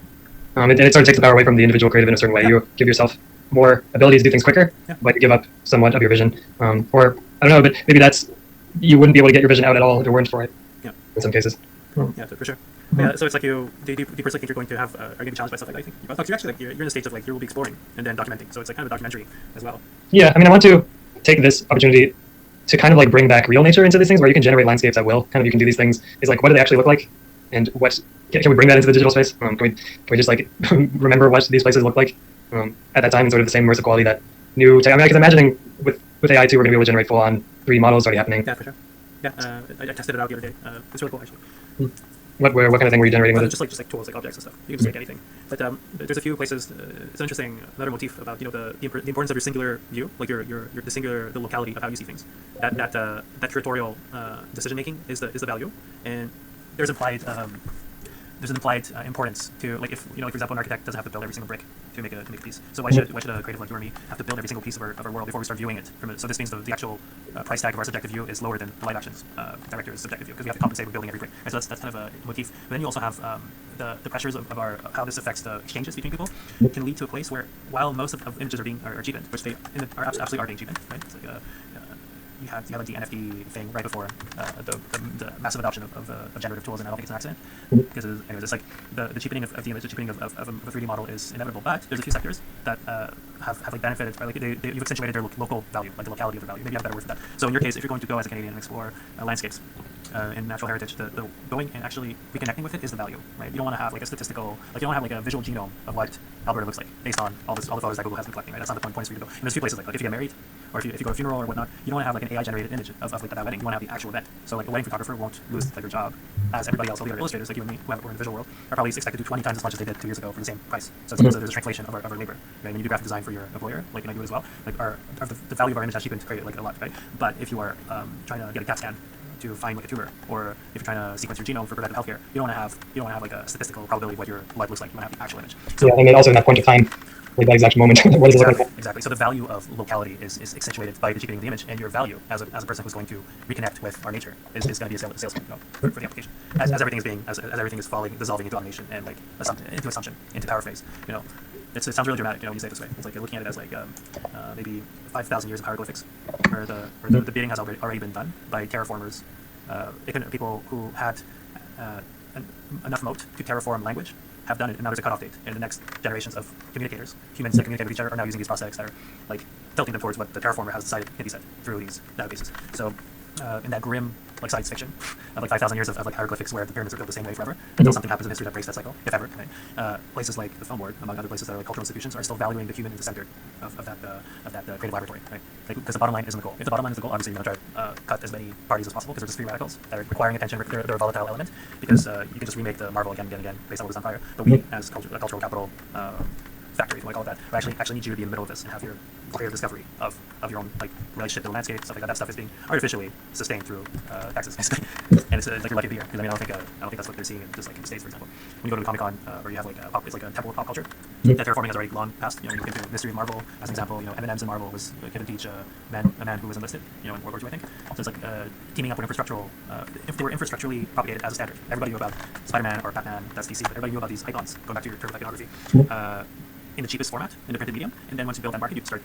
And it sort of takes the power away from the individual creative in a certain way. You give yourself more ability to do things quicker, but you give up somewhat of your vision. Or I don't know, but maybe you wouldn't be able to get your vision out at all if it weren't for it. Yeah. In some cases. Yeah, for sure. Yeah, so it's like the deeper think you're going to have are going to be challenged by stuff like that. I think. But you're actually like you're in a stage of like you will be exploring and then documenting. So it's like kind of a documentary as well. Yeah, I mean, I want to take this opportunity to kind of like bring back real nature into these things, where you can generate landscapes at will. Kind of you can do these things. Is like, what do they actually look like, and what can we bring that into the digital space? Can we just like remember what these places look like at that time, and sort of the same immersive quality that new tech? I mean, because I'm imagining with AI too, we're going to be able to generate full-on 3D models already happening. Yeah, for sure. Yeah, I tested it out the other day. It's really cool actually. What kind of thing were you generating with it? Just like tools, like objects and stuff. You can just make anything. But there's a few places. It's interesting. Another motif about the importance of your singular view, like the locality of how you see things. That curatorial decision making is the value, and there's an implied importance to, like, if for example, an architect doesn't have to build every single brick to make a piece. So why should a creative like you or me have to build every single piece of our world before we start viewing it from it? So this means the actual price tag of our subjective view is lower than the live action's director's subjective view, because we have to compensate with building every brick. And so that's kind of a motif. But then you also have the pressures of how this affects the exchanges between people can lead to a place where, while most of images are cheapened, which they absolutely are being cheapened, right? It's like you have the NFT thing right before the massive adoption of generative tools, and I don't think it's an accident, because anyways, it's like the cheapening of the image, the cheapening of a 3D model is inevitable. But there's a few sectors that have like benefited by, like, you've accentuated their local value, like the locality of the value. Maybe you have a better word for that. So in your case, if you're going to go as a Canadian and explore landscapes in natural heritage, the going and actually reconnecting with it is the value, right? You don't want to have like a statistical, like you don't want to have like a visual genome of what Alberta looks like based on all the photos that Google has been collecting, right? That's not the point. Point is for you to go. And there's a few places like if you get married, or if you go to a funeral or whatnot, you don't want to have like an AI generated image of like that wedding. You want to have the actual event. So like a wedding photographer won't lose like their job, as everybody else, all the other illustrators like you and me who are in the visual world are probably expected to do 20 times as much as they did 2 years ago for the same price. So there's a shrinkflation of our labor. Right? When you do graphic design for your employer, like, and I do as well, like the value of our image has cheapened like a lot, right? But if you are trying to get a CAT scan to find like a tumor, or if you're trying to sequence your genome for preventive healthcare, you don't want to have like a statistical probability of what your blood looks like. You want to have the actual image. So, yeah, and then also in that point of time, like that exact moment, what is it looking for? Exactly. So the value of locality is accentuated by the cheapening of the image, and your value as a person who's going to reconnect with our nature is going to be a sales for the application. As everything is being as everything is dissolving into automation and like assumption, into power phase. You know, it sounds really dramatic. You know, when you say it this way, it's like you're looking at it as like maybe 5,000 years of hieroglyphics, where the bidding has already been done by terraformers, people who had enough moat to terraform language. Have done it, and now there's a cutoff date, and the next generations of communicators, humans that communicate with each other, are now using these prosthetics that are like tilting them towards what the terraformer has decided can be said through these databases. So, in that grim like science fiction of like 5,000 years of like hieroglyphics where the pyramids are built the same way forever until something happens in history that breaks that cycle, if ever. Right? Places like the film board, among other places that are like cultural institutions, are still valuing the human in the center of that creative laboratory, right? Because the bottom line isn't the goal. If the bottom line is the goal, obviously you're going to try to cut as many parties as possible because they're just free radicals that are requiring attention. They're a volatile element because you can just remake the Marvel again and again based on what was on fire. But we, as a cultural capital factory, if you want to call it that, we actually need you to be in the middle of this and have your clear discovery of your own like relationship to the landscape, stuff like that. That stuff is being artificially sustained through taxes, basically. And it's like you're lucky to be here because I mean I don't think that's what they're seeing in just like in the States, for example. When you go to a Comic-Con where you have like it's like a temple of pop culture, that terraforming has already long passed. You know, you look into Mystery of Marvel as an example. You know, M&M's in Marvel was given to each a man who was enlisted. You know, in World War II, I think. So it's like teaming up with infrastructural. If they were infrastructurally propagated as a standard, everybody knew about Spider-Man or Batman. That's DC. But everybody knew about these icons. Going back to your term of iconography. In the cheapest format, in the printed medium, and then once you build that market, you can start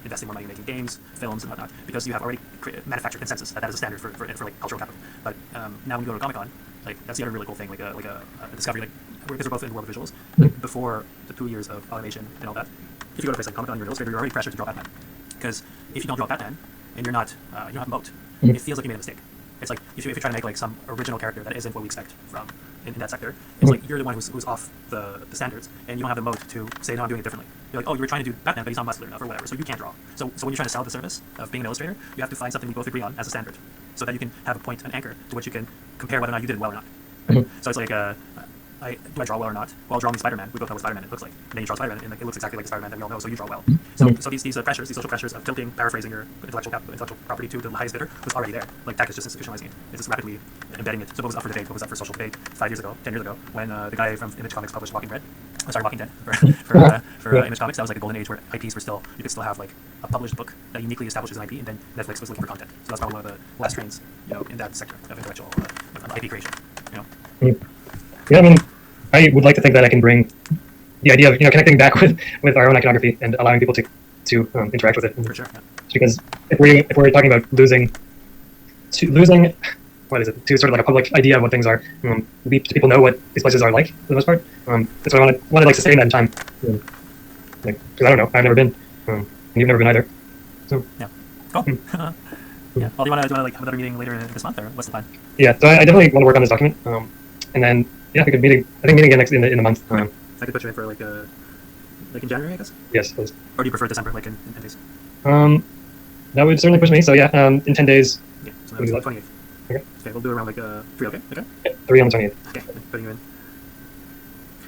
investing more money in making games, films, and whatnot, because you have already manufactured consensus that is a standard for like cultural capital. But now when you go to a Comic-Con, like that's the other really cool thing, like a discovery, like because we're both in the world of visuals, like before the 2 years of automation and all that. If you go to a place like Comic-Con, you're an illustrator, you're already pressured to draw Batman, because if you don't draw Batman and you don't have moat, it feels like you made a mistake. It's like if you're trying to make like some original character that isn't what we expect from in that sector, it's like you're the one who's off the standards, and you don't have the moat to say no, I'm doing it differently. You're like, oh, you were trying to do Batman, but he's not muscular enough or whatever, so you can't draw. So when you're trying to sell the service of being an illustrator, you have to find something we both agree on as a standard, so that you can have a point, an anchor to which you can compare whether or not you did it well or not. Right? So it's like do I draw well or not? Well, drawing Spider-Man, we both know what Spider-Man it looks like. And then you draw Spider-Man, and it looks exactly like the Spider-Man that we all know, so you draw well. So these pressures, these social pressures of tilting, paraphrasing your intellectual property to the highest bidder was already there. Like tech is just institutionalizing it. It's just rapidly embedding it. So what was up for debate, what was up for social debate 5 years ago, 10 years ago, when the guy from Image Comics published Walking Dead for Image Comics, that was like a golden age where IPs were still, you could still have like a published book that uniquely establishes an IP, and then Netflix was looking for content. So that's probably one of the last trains, you know, in that sector of intellectual IP creation, you know. Yeah, I mean, I would like to think that I can bring the idea of connecting back with our own iconography and allowing people to interact with it. For sure. Yeah. Because if we're talking about losing what is it, to sort of like a public idea of what things are, people know what these places are like for the most part. That's what I wanted like sustain that in time. Like, because I don't know, I've never been, and you've never been either. So yeah, cool. Yeah. Well, do you want to like have another meeting later this month, or what's the plan? Yeah, so I definitely want to work on this document, and then yeah, we could meeting again next in the month. I could put you in for like in January, I guess. Yes, please. Or do you prefer December, like in 10 days? That would certainly push me. So yeah, in 10 days. Yeah, so that's the 28th. Okay. Okay, we'll do around like 3. Okay. Okay. Yeah, 3 on the 28th. Okay, putting you in. Yeah,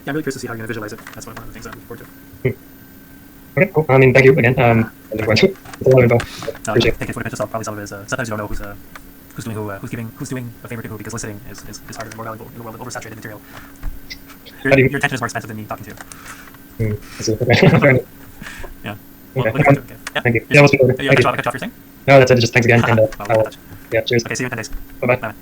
I'm really curious to see how you're gonna visualize it. That's one of the things I'm looking forward to. Okay, cool. I mean, thank you again. It's a lot of info. Appreciate it. Thank you for the mention. Probably some of it is sometimes you don't know who's doing who, who's doing a favor to who, because listening is harder and more valuable in the world of oversaturated material. Your attention is more expensive than me talking to you. I see. Okay. Yeah. Okay. Looking forward to it. Okay. Yeah. Thank you. Yeah, we'll speak later. Yeah, Thank you. cut you off your thing? No, that's it. Just thanks again. And Well, yeah, cheers. okay, see you in 10 days. Bye-bye. Bye.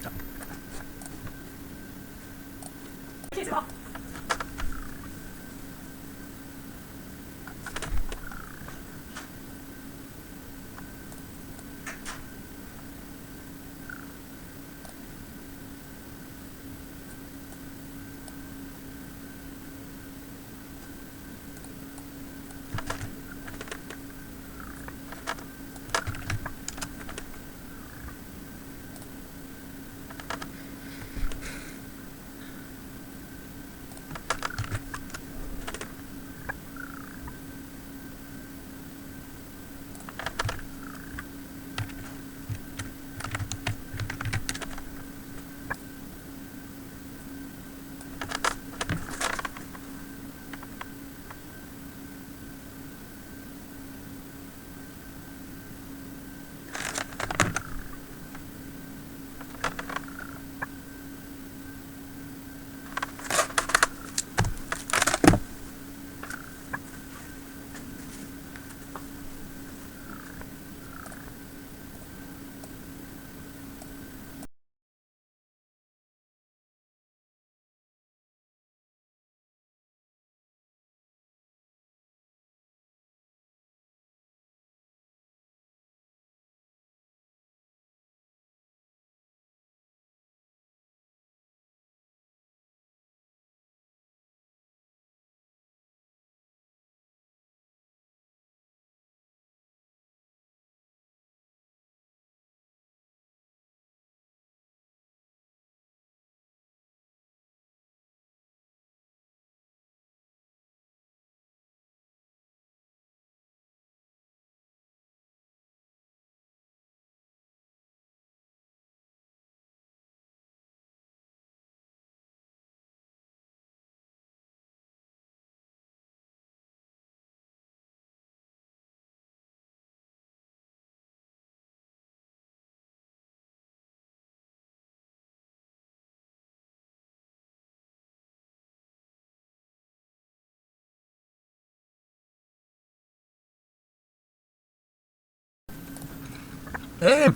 Hey!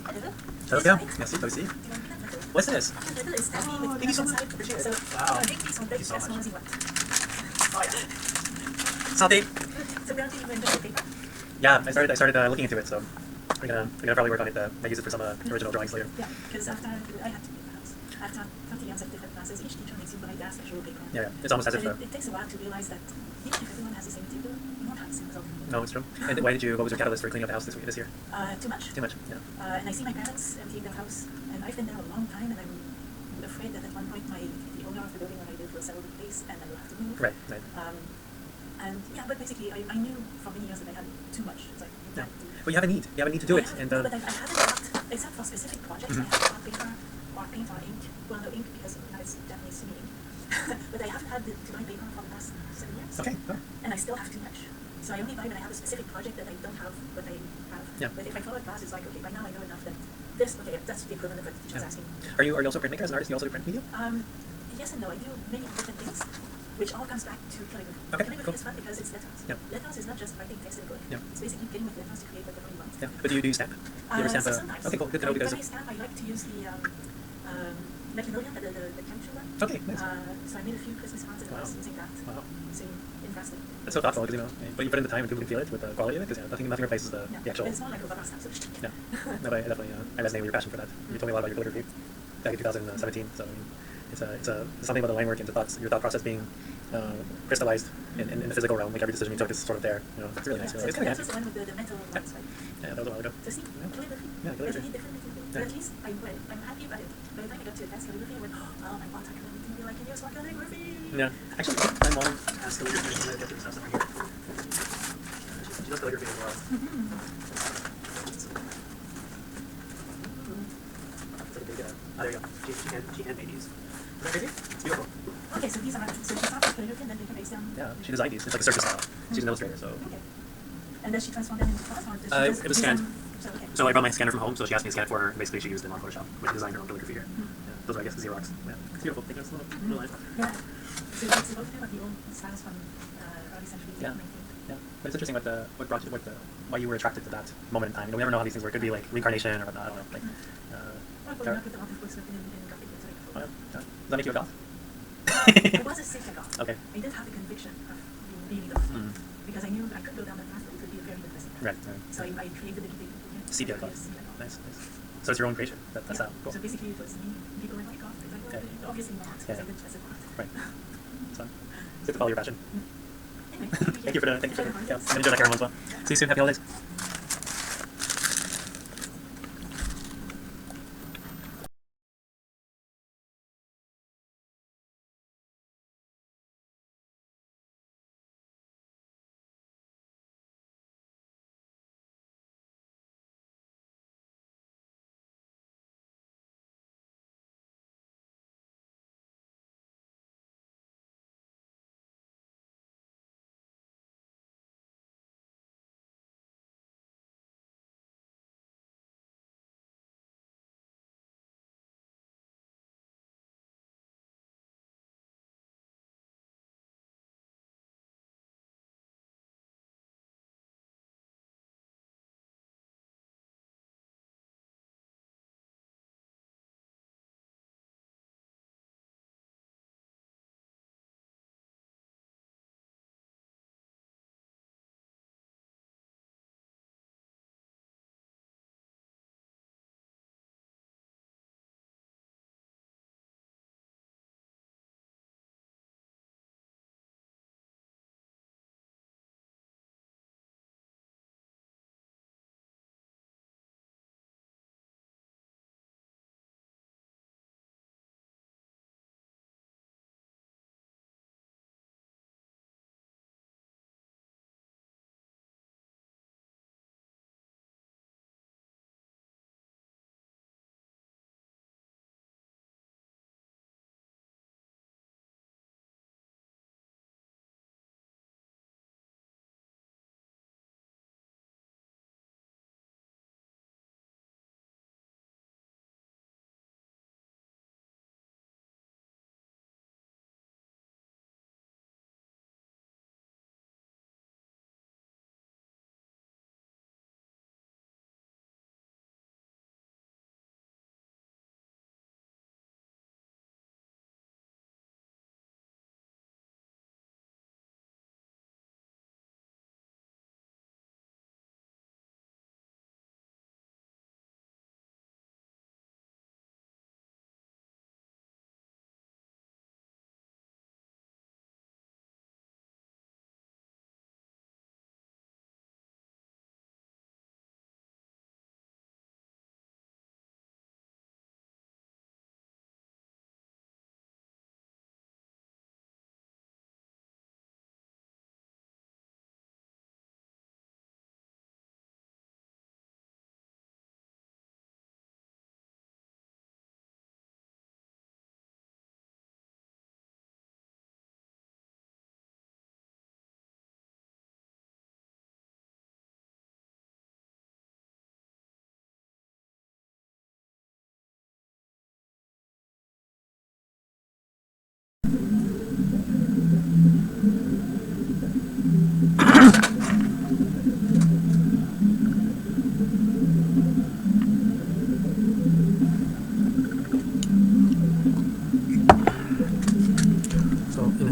Hello, bien. Merci, toi aussi. What's this? Thank you so much. Appreciate it. Wow. Thank you so much. Oh, yeah. Santé! Yeah, I started looking into it, so we're gonna probably work on it. Might use it for some original drawings later. Yeah, because after I had to do the house, after 20 years of different classes, each teacher makes you write their special paper. Yeah, it's almost as if. It takes a while to realize that even if everyone has the same table, you won't have the same result. No, it's true. And why did you? What was your catalyst for cleaning up the house this year? Too much. Too much. Yeah. And I see my parents emptying their house, and I've been there a long time, and I'm afraid that at one point the owner of the building where I live will sell the place, and I will have to move. Right. Right. And yeah, but basically, I knew for many years that I had too much. It's like, you Yeah. can't do Well, you have a need. You have a need to do it. And but I haven't got, except for specific projects, I have got paper or paint or ink. Well, no ink because now it's Japanese to me ink. But I haven't had to buy paper for the past 7 years. okay. Oh. And I still have too much. So I only buy when I have a specific project that I don't have what I have. Yeah. But if I follow a class, it's like, okay, by now I know enough that this, okay, that's the equivalent of what the teacher's Yeah. asking. Are you also a printmaker as an artist? You also do print media? Yes and no. I do many different things, which all comes back to calligraphy. Okay, Calligraphy cool. is fun because it's letters. Yeah. Letters is not just writing text in a book. Yeah. It's basically getting with letters to create whatever you want. Yeah. But do you stamp? You ever stamp So a? sometimes. Okay, cool. Good to know because. When I stamp, I like to use the Macmillan, the chemistry one. Okay, nice. So I made a few Christmas cards and I was using that. Wow. Same interesting. That's so thoughtful because but you put in the time and people can feel it with the quality of it because nothing replaces the Yeah. actual. But it's not like a rubber stamp. So Yeah. No, but I definitely I resonate with your passion for that. You told me a lot about your calligraphy back in 2017. So I mean, it's something about the line work and your thought process being crystallized in the physical realm. Like every decision you took is sort of there. You know, it's really nice. Yeah, It's kind that of was the one with the metal ones, right? yeah, that was a while ago. So see, calligraphy. Yeah, calligraphy. There's many different materials. Yeah. But at least I'm happy about it. By the time I got to advanced calligraphy, I went, oh, my water calligraphy, I can use for calligraphy. Yeah, actually, my mom has calligraphy and I get to stuff right here. She does calligraphy as well. It's like a big. There you go. She handmade these. Is that crazy? It's beautiful. Okay, so these are so she started calligraphy and then they can base them. Yeah, she designed these. It's like a circus style. She's an illustrator, so. Okay. And does she transform them into fonts or does she just It was use scanned. them- So, okay. So I brought my scanner from home, so she asked me to scan it for her. And basically, she used it on Photoshop, which designed her own calligraphy here. Yeah, those are, I guess, Xerox. Yeah, it's beautiful. Take a little line. Yeah. So it's about kind of the old styles from early century Yeah. 19th. Yeah, but it's interesting what brought you, why you were attracted to that moment in time. You know, we never know how these things work. It could be like reincarnation or whatnot. I don't know. Like, Well, growing up with a lot of books written in Gothic, it's like, oh, yeah. Does that make you a goth? it was a safe goth. Okay. I did have the conviction of being goth Mm. because I knew I could go down that path, but it would be very depressing. Right. Right. So I created the Sepia goth. Nice. Nice. So it's your own creation. That's yeah. how. Cool. So basically, it was me. People were like, goth. It's like, well, Yeah. obviously not, because Yeah. I did just art. Right. It's fun. It's good to follow your passion. Anyway, Thank you for the. Yeah, and enjoy that Karen as well. See you soon. Happy holidays.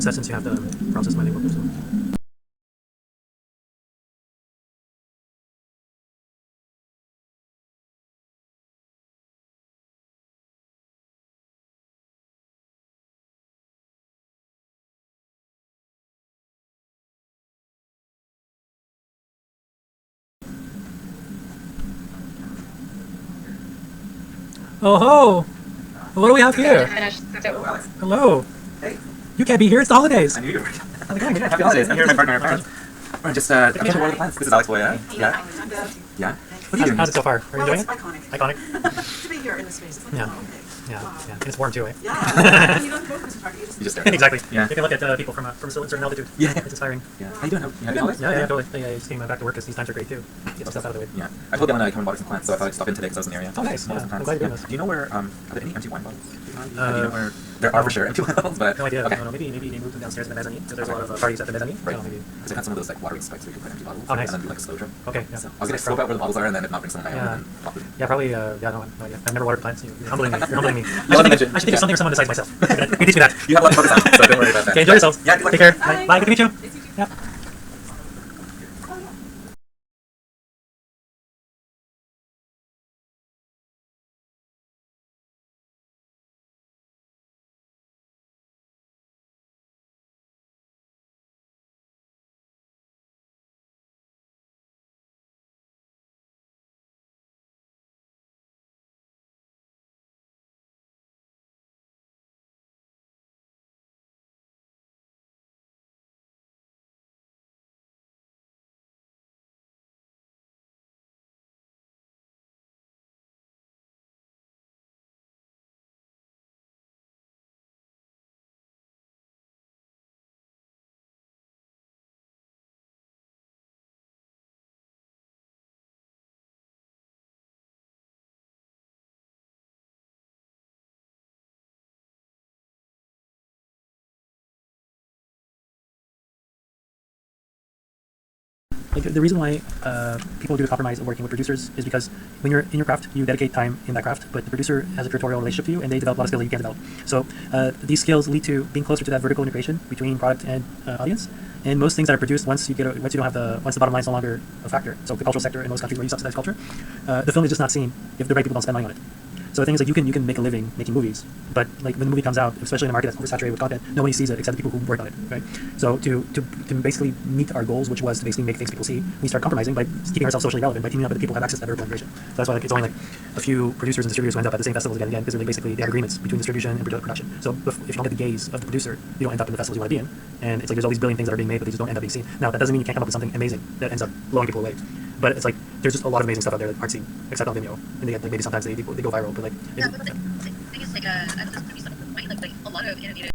set since you have the process mining workers. Oh ho! What do we have here? Hello. Hey. You can't be here. It's the holidays. I knew you were. How's it going? Happy holidays. I'm here with my partner. We're just I'm just one of the plants. This is Alex Boya. Yeah. Yeah. How's it so far? Are you enjoying it? Iconic. Iconic. To be here in this space. It's like, Yeah. oh, okay. Yeah. Wow. Yeah. And it's warm too, eh? Yeah. You don't go to Christmas party. You just You just Exactly. Yeah. You can look at people from a certain altitude. Yeah. It's inspiring. Yeah. How you doing? You happy holidays? Yeah, totally. Yeah, just came back to work because these times are great too. Get some stuff out of the way. Yeah. I told them I come and bought some plants, so I thought I'd stop in today because I was in the area. Oh, nice. Bought Yeah. some I'm plants. glad you're doing Yeah. this. Do you know where are there any empty wine bottles? Do you know where there no. are for sure empty wine bottles, but No idea. Okay. I don't know. Maybe they moved them downstairs in the mezzanine because there's a lot of parties at the mezzanine. Right. So maybe. Because I had some of those like watering spikes where you can put empty bottles Oh, nice. and then do like a slow drip. Okay. Yeah. So I was gonna scope out where the bottles are and then if not bring some of my own Yeah. and then pop them. Yeah, probably. Yeah, no idea. I've never watered plants. You're humbling me. You're humbling me. You'll have to mention. I should think of something for someone besides myself. You teach me that. You have a lot to focus on, so don't worry about that. Okay, enjoy yourselves. Yeah, good luck. Take care. Bye. Bye. Good to meet you. Yeah. Like the reason why people do the compromise of working with producers is because when you're in your craft, you dedicate time in that craft, but the producer has a curatorial relationship to you, and they develop a lot of skills that you can't develop. So these skills lead to being closer to that vertical integration between product and audience. And most things that are produced once you don't have once the bottom line is no longer a factor. So the cultural sector in most countries where you subsidize culture, the film is just not seen if the right people don't spend money on it. So the thing is, like, you can make a living making movies, but like when the movie comes out, especially in a market that's oversaturated with content, nobody sees it except the people who work on it, right? So to basically meet our goals, which was to basically make things people see, we start compromising by keeping ourselves socially relevant, by teaming up with the people who have access to that vertical integration. So that's why like it's only like a few producers and distributors who end up at the same festivals again and again because they basically have agreements between distribution and production. So if you don't get the gaze of the producer, you don't end up in the festivals you want to be in. And it's like there's all these billion things that are being made, but they just don't end up being seen. Now that doesn't mean you can't come up with something amazing that ends up blowing people away. But it's like there's just a lot of amazing stuff out there that aren't seen, except on Vimeo. And they get like maybe sometimes they go viral, but like Yeah, but the thing is, like, I was just gonna be something to the point, like a lot of innovative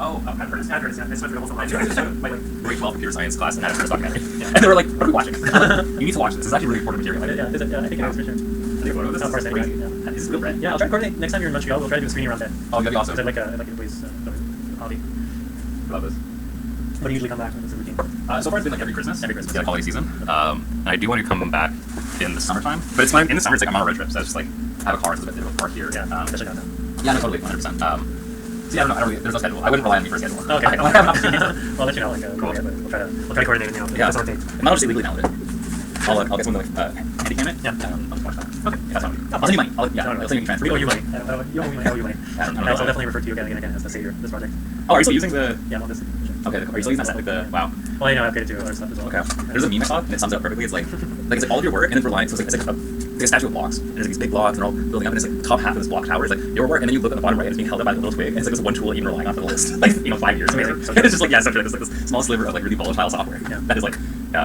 Oh, I've heard it. Yeah, I just went through the whole film. I just took my grade 12 computer science class and had a first documentary. And they were like, what are we watching? You need to watch this. This is actually really important material. Yeah, I think it is for sure. Take a photo of this. Of course, Crazy. yeah. Is this real red? Yeah, I'll try to coordinate next time you're in Montreal. We'll try to do a screening around there. Oh, that'd be awesome. So like a place hobby. I love this. But you usually come back when it's a routine. So far it's been like every Christmas. Every Christmas. Yeah, like holiday season. And I do want to come back in the summertime. But it's fine. In the summer, it's like I'm on a road trip, so it's just like I have a car, so it's a bit of a park here. Yeah, especially downtown. Yeah, no, totally, 100%. So yeah, I don't really, there's no schedule. I wouldn't rely on me for a schedule. Okay. I don't have an opportunity. Well, I'll let you know. Like, Cool. yeah, but we'll try to coordinate. You know, Yeah. facilitate. I'm not just illegally talented. I'll get someone to like handy cam it. Yeah. I'll just watch that. Okay. Yeah, that's fine. I'll send you money. I'll send you transfer. We owe you money. You owe me money. I owe you money. I don't know. I'll definitely refer to you again and again as the savior of this project. Oh, are you still using the? Yeah, well, this. Okay, are you still using that like the? Wow. Well, I know I've upgraded to other stuff as well. Okay. There's a meme I saw and it sums it up perfectly. It's like all of your work and then relying. So it's like a statue of blocks. And there's like these big blocks and they're all building up and it's like the top half of this block tower is like your work and then you look at the bottom right and it's being held up by the little twig and it's like this one tool you've been relying on for the last like 5 years. Amazing. So it's just like essentially like this small sliver of like really volatile software that is like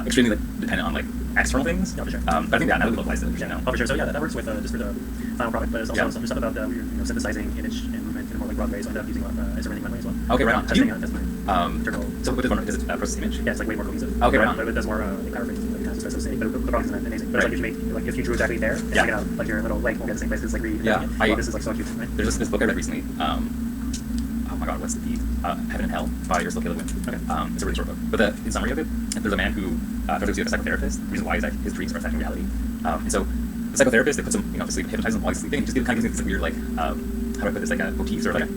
extremely like dependent on like external things. Yeah, for sure. But I think that now we localize it. Yeah, no, for sure. So yeah, that works with just for the final product, but it's also some stuff about synthesizing image and movement in a more like broad way. So I ended up using Isometric memory as well. Okay, right on. Testing out that's my internal. So what does it process image? Yeah, it's like way more cohesive. Okay, right on. But it does more like power rates, like kind of specific. But the product is amazing. But it's like if you make like if you drew exactly there, and take it out, like your little leg won't get the same place. It's like this is like so cute, right? There's this book I read recently. Oh my god, what's the Heaven and Hell by Ursula K. Le Guin. Okay. It's a really short book. But in summary of it, there's a man who turns out to be a psychotherapist. The reason why is that his dreams are affecting reality. And so the psychotherapist, they puts him, to sleep, hypnotize him while he's sleeping, and just kind of gives him this weird, like, how do I put this, like, motifs or like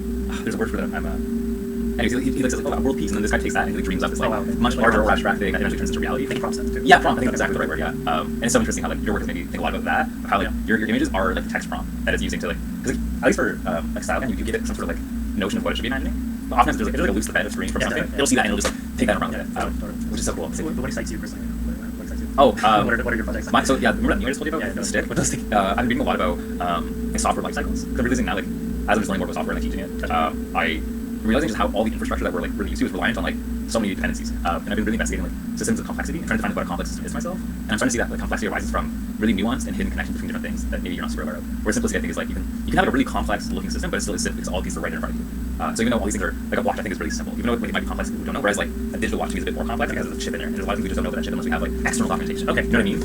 there's a word for that. Anyways, he like says, like, world peace, and then this guy takes that and he dreams up this like much larger or abstract thing that eventually turns into reality. I think prompts too. Yeah, prompt. I think that's exactly the right word. Yeah. And it's so interesting how like your work has made me think a lot about that. Of how like your images are like text prompt that it's using to like, because like, at least for like style, you give it some sort of like notion of what it should be imagining. But often there's like a loose thread of screen from something. It'll see that and it'll just like take that and run with it, which is so cool. So what excites you personally? What excites you? Oh, what are your projects? So yeah, remember that new I just told you about? The stick. What does the I've been reading a lot about like software life cycles. Because I'm realizing now, like, as I'm just learning more about software and like, teaching it, I'm realizing just how all the infrastructure that we're like really used to is reliant on like so many dependencies. And I've been really investigating like systems of complexity and trying to find what a complex system is myself. And I'm starting to see that like complexity arises from really nuanced and hidden connections between different things that maybe you're not super aware of. Where simplicity I think is like you can have like, a really complex looking system, but it still is simple because all pieces are right in front of you. So even though all these things are like a watch, I think is really simple. Even though it might be complex, people don't know. Whereas like a digital watch to me is a bit more complex because there's a chip in there, and there's a lot of things we just don't know that chip unless we have like external documentation. Okay, you know what I mean?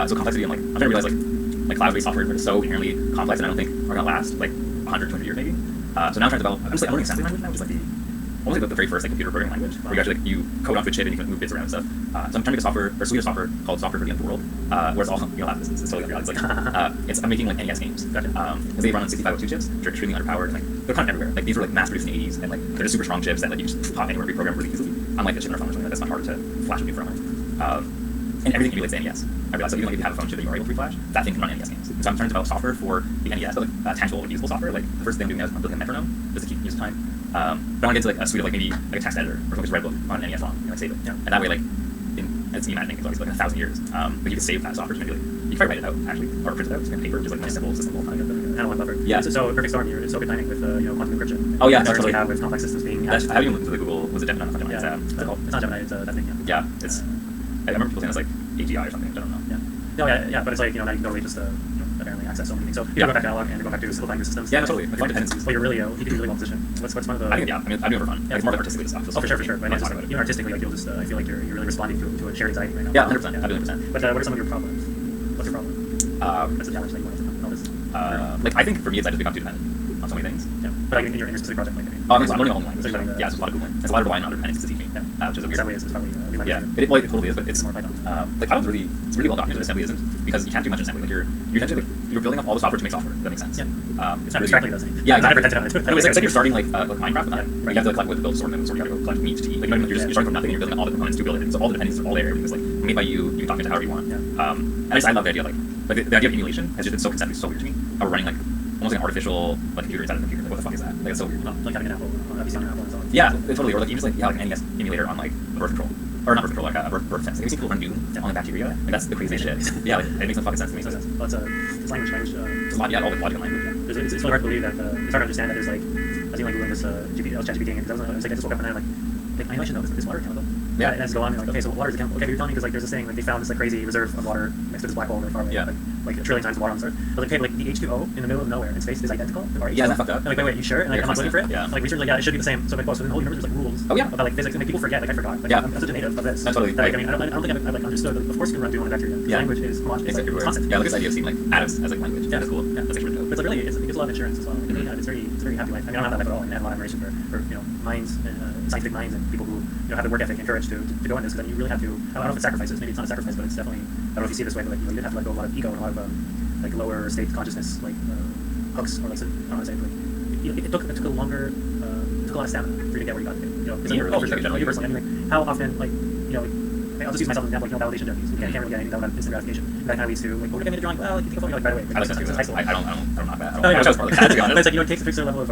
So complexity, I'm trying to realize like cloud-based software is so inherently complex, and I don't think are gonna last like 100, 200 years maybe. So now I'm trying to develop. I'm learning assembly language now, which is like almost like the very first like computer programming language, where you actually like you code onto a chip and you can move bits around and stuff. So I'm trying to make a software or a suite of software called Software for the End of the World, where it's all it's totally unreal. It's like I'm making like NES games. Because they run on 6502 chips, which are extremely underpowered, and like they're kind of everywhere. Like these were like mass produced in the 80s, and like they're just super strong chips that like you just pop anywhere and reprogram really easily. Unlike a chip in our phone or something that's much harder to flash a new firmware. And everything emulates the NES. I realized that even if you have a phone chip that you are able to flash, that thing can run NES games. And so I'm trying to develop software for the NES, but like tangible and usable software. Like the first thing I'm doing now is I'm building a metronome just to keep music time. But I want to get into like a suite of like maybe like a text editor or something Redbook on an NES ROM and like save it. Yeah. And that way like it's imagining it's always like 1,000 years. But you can save that software to maybe like you can probably write it out actually or print it out on paper, just like a simple system all time. Analog buffer. Yeah. So perfect storm. It's so good timing with quantum encryption. Oh yeah, that's totally. We have with complex systems being. I haven't even looked into the Google. Was it Gemini? Yeah. It's not Gemini. It's that thing. Yeah. It's. I remember people saying it's like AGI or something. I don't know. Yeah. No, yeah, but it's like now you can totally just apparently access so many things. So you go back to analog and go back to simplifying your systems. Yeah, totally. Like dependencies. Well, you're really you can be really well positioned. What's one of the? I think I'm doing it for fun. Yeah, it's more like artistically stuff. Oh, for sure. But even artistically, like you'll just I feel like you're really responding to a shared anxiety right now. Yeah, 100%. Yeah, 100%. But what are some of your problems? What's your problem? That's a challenge that you want to overcome in all this. Like I think for me, it's I just become too dependent on so many things. Yeah, but in your specific project, like I'm learning all languages. Yeah, it's a lot of Googling. It's a lot of relying on other dependencies to teach me. Yeah, which is a weird. Assembly is probably yeah, it totally is, but it's more Python. Like Python's it's really well documented. Assembly isn't because you can't do much assembly. Like you're building up all the software to make software. That makes sense. Yeah. It's not really, abstractly those things. Yeah, exactly. Anyway, it's like you're starting like Minecraft with that. You have to collect wood to build sword, and then you have to go collect meat to eat. Like you're starting from nothing, and you're building all the components to build it. So all the dependencies are all there. Everything is like made by you. You can document it however you want. Yeah. And I love the idea of the idea of emulation has just been so conceptually so weird to me. We're running like almost like an artificial like computer inside of a computer. Like what the fuck is that? Like it's so weird. Like having an Apple, a PC on an Apple and so on. Yeah, totally. Or like even just like like an NES emulator on like a birth control. Or not birth control, like a birth test. Like, have you seen people run Doom on like bacteria? Like that's the craziest shit. Yeah, like it makes no fucking sense to me. Well, it's language. It's a lot, yeah, all the logic and language. Yeah. It's really hard to believe that it's hard to understand that there's like I was like Googling this ChatGPT thing because I was like I just woke up and I'm like I know I should know this water chemical. Yeah, and I just go on and like okay, so water is a chemical. Okay, but you're telling me because like there's this thing like they found this like crazy reserve of water next to this black hole really far away. Yeah. Like, like a trillion times the water on this earth. I was like, okay, like the H2O in the middle of nowhere in space is identical to our H2O. Yeah, isn't that fucked up? I'm like, wait, you sure? And like, Yeah, I'm looking for it. yeah. Like research, like, yeah, it should be the same. So I'm like, well, so in the whole universe there's like rules. Oh, yeah. About like physics, and like people forget. Like I forgot. Like, Yeah. I'm such a native of this. No, totally. That, like, I mean, I don't think I've like understood. Like, of course, you can run through one bacteria. Yeah. Language is homogeneous. It's Like, everywhere. constant. Yeah, like this idea of seeing like atoms as like language. Yeah. That's cool. Yeah. That's actually really But dope. it's like really, it gives a lot of assurance as well. Like, it's very happy life. I mean, I don't have that life at all. I mean, I have a lot of admiration for minds, scientific minds, and people who have the work ethic and courage to go in this. Because then you really have to. I don't know if it's sacrifices. Maybe it's not a sacrifice, but it's definitely. I don't know if you see it this way, but like you did have to let go of a lot of ego and a lot of like lower state consciousness, like hooks, or like I don't want to say like it took a longer, it took a lot of stamina for you to get where you got to. Because Yeah, oh, for sure. definitely. You personally, I mean, like how often, like I'll just use myself as an example. Like validation junkies. You can't really get anything without instant gratification. And that kind of leads to like, oh, look at me drawing. Well, like, you think of like right away. I like that too. It's I don't knock that. Oh, I wish I was more like that, to be But honest. it's like, it takes a fixed level of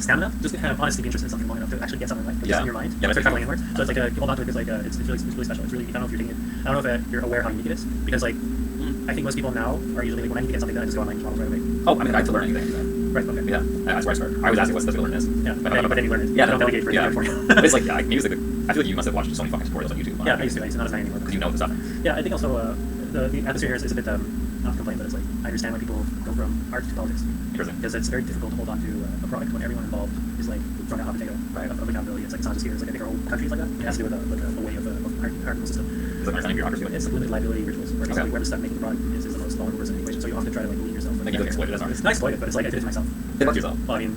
stamina, just to kind of honestly be interested in something long enough to actually get something like just Yeah. in your mind. Yeah, Start that's traveling inwards. So it's like you hold on to it because like it's really special. It's really, I don't know if you're taking it. I don't know if you're aware how unique it is, because like I think most people now are usually like, when I need to get something done, I just go online and model right away. Oh, I mean, I have to learn anything. Right. Okay. Yeah, that's where I started. I was asking what's the learn is. Yeah. But But then you learn it. Yeah, Don't delegate for yeah. it for you. But it's like, yeah, music. I feel like you must have watched so many fucking tutorials on YouTube. Yeah, I used to. Not as many anymore. Because you know the stuff. Yeah, I think also the atmosphere here is a bit not to complain, but it's like I understand why people go from art to politics. Interesting. Because it's very difficult to hold on to a product when everyone involved is like throwing out hot potato of accountability. It's like it's not just here. It's like I think our whole country is like that. It has to do with a way of hierarchical system. Is that understanding bureaucracy? It's like limited liability rituals, where Okay. whoever stuck making the product is the most vulnerable person in the equation. So you often try to like lead yourself. Like you like exploit it as an artist. Not exploit it, but it's like I did it to myself. It left yourself. Well, I mean,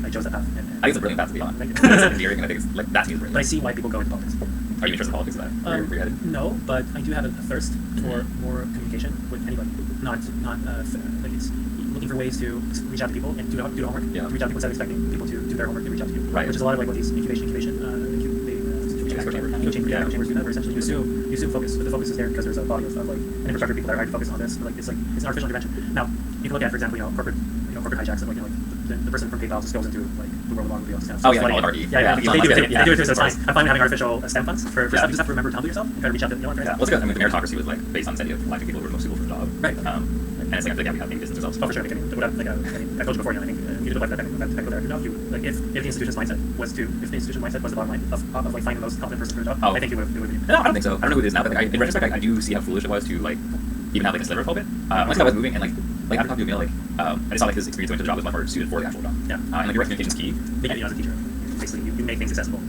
I chose that path. And I think it's a brilliant path to be on. Thank you. It's endearing, and I think it's like that to me is But I brilliant. see why people go into politics. Are you interested in politics? Is that where you're headed? No, but I do have a thirst for more communication with anybody. Not like it's looking for ways to reach out to people and do the homework. Yeah. Reach out to people instead of expecting people to do their homework and reach out to you. Right. Which is a lot of like what these incubation Echo chambers. chambers do that. Where essentially you assume focus, but the focus is there because there's a body of like an infrastructure of people that are hired to focus on this. But like it's an artificial intervention. Now you can look at, for example, corporate hijacks of like the person from PayPal just goes into like the world of automobiles. Oh yeah, oligarchy. Yeah, they do it. Yeah. They do it too, so it's fine. I'm fine having artificial STEM funds for stuff. You just have to remember to humble yourself and try to reach out to the Yeah, well, it's good. I mean, the meritocracy was like based on the idea of electing people who were most suitable for the job. Right. And it's like I feel like we have maybe business results. Oh, for sure. I told you before. I think you did that technical there. If the institution's mindset was the bottom line of like finding the most competent person for the job, I think it would be. No, I don't think so. I don't know who it is now, but like, in retrospect, I do see how foolish it was to like even have like a sliver of hope. Once I was moving and like after talking to Emil, I just saw like his experience going to the job was much more suited for the actual job. Yeah. And like direct communication is key. They get you as a teacher. Basically, you make things accessible.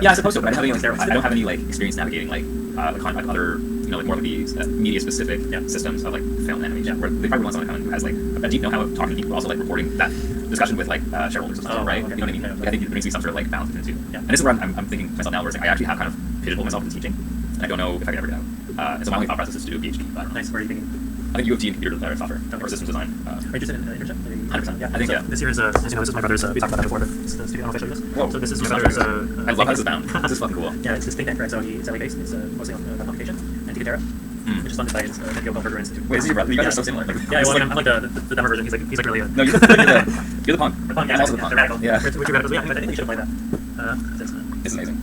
Yeah, I suppose so. But I don't have any like experience navigating like other like more of these media specific systems of like film and animation. Where they probably want someone who has like a deep know-how of talking to people, but also like reporting that discussion with like shareholders or something, right? Okay. You know what I mean? Yeah, Like, I think there needs to be some sort of like balance between the two. Yeah. And this is where I'm thinking to myself now, where it's like I actually have kind of pigeonholed myself into teaching, and I don't know if I can ever get out. And so my only thought process is to do a PhD. But I don't know. Nice. Where are you thinking? I think U of T in computer software or systems design. Are you interested in internship? 100%. Yeah. I think, so yeah. This year is as you know, this is my brother's. We talked about that before, but it's the studio. I don't know if I showed you this. Whoa. So this is my brother's. I love how this is bound. This is fucking cool. Yeah, it's think tank, right? So he's LA based. It's mostly on communication and Ticketerra, which is funded by his Neil Burger Institute. Wait, is he your brother? You guys are so similar. Like, Yeah, it's well, like, I'm like the dumber version. He's like really a. no, you're the punk. punk. I'm also the Yeah, punk. they're radical. Yeah. We're two radicals. Yeah, I think we should play that. It's amazing.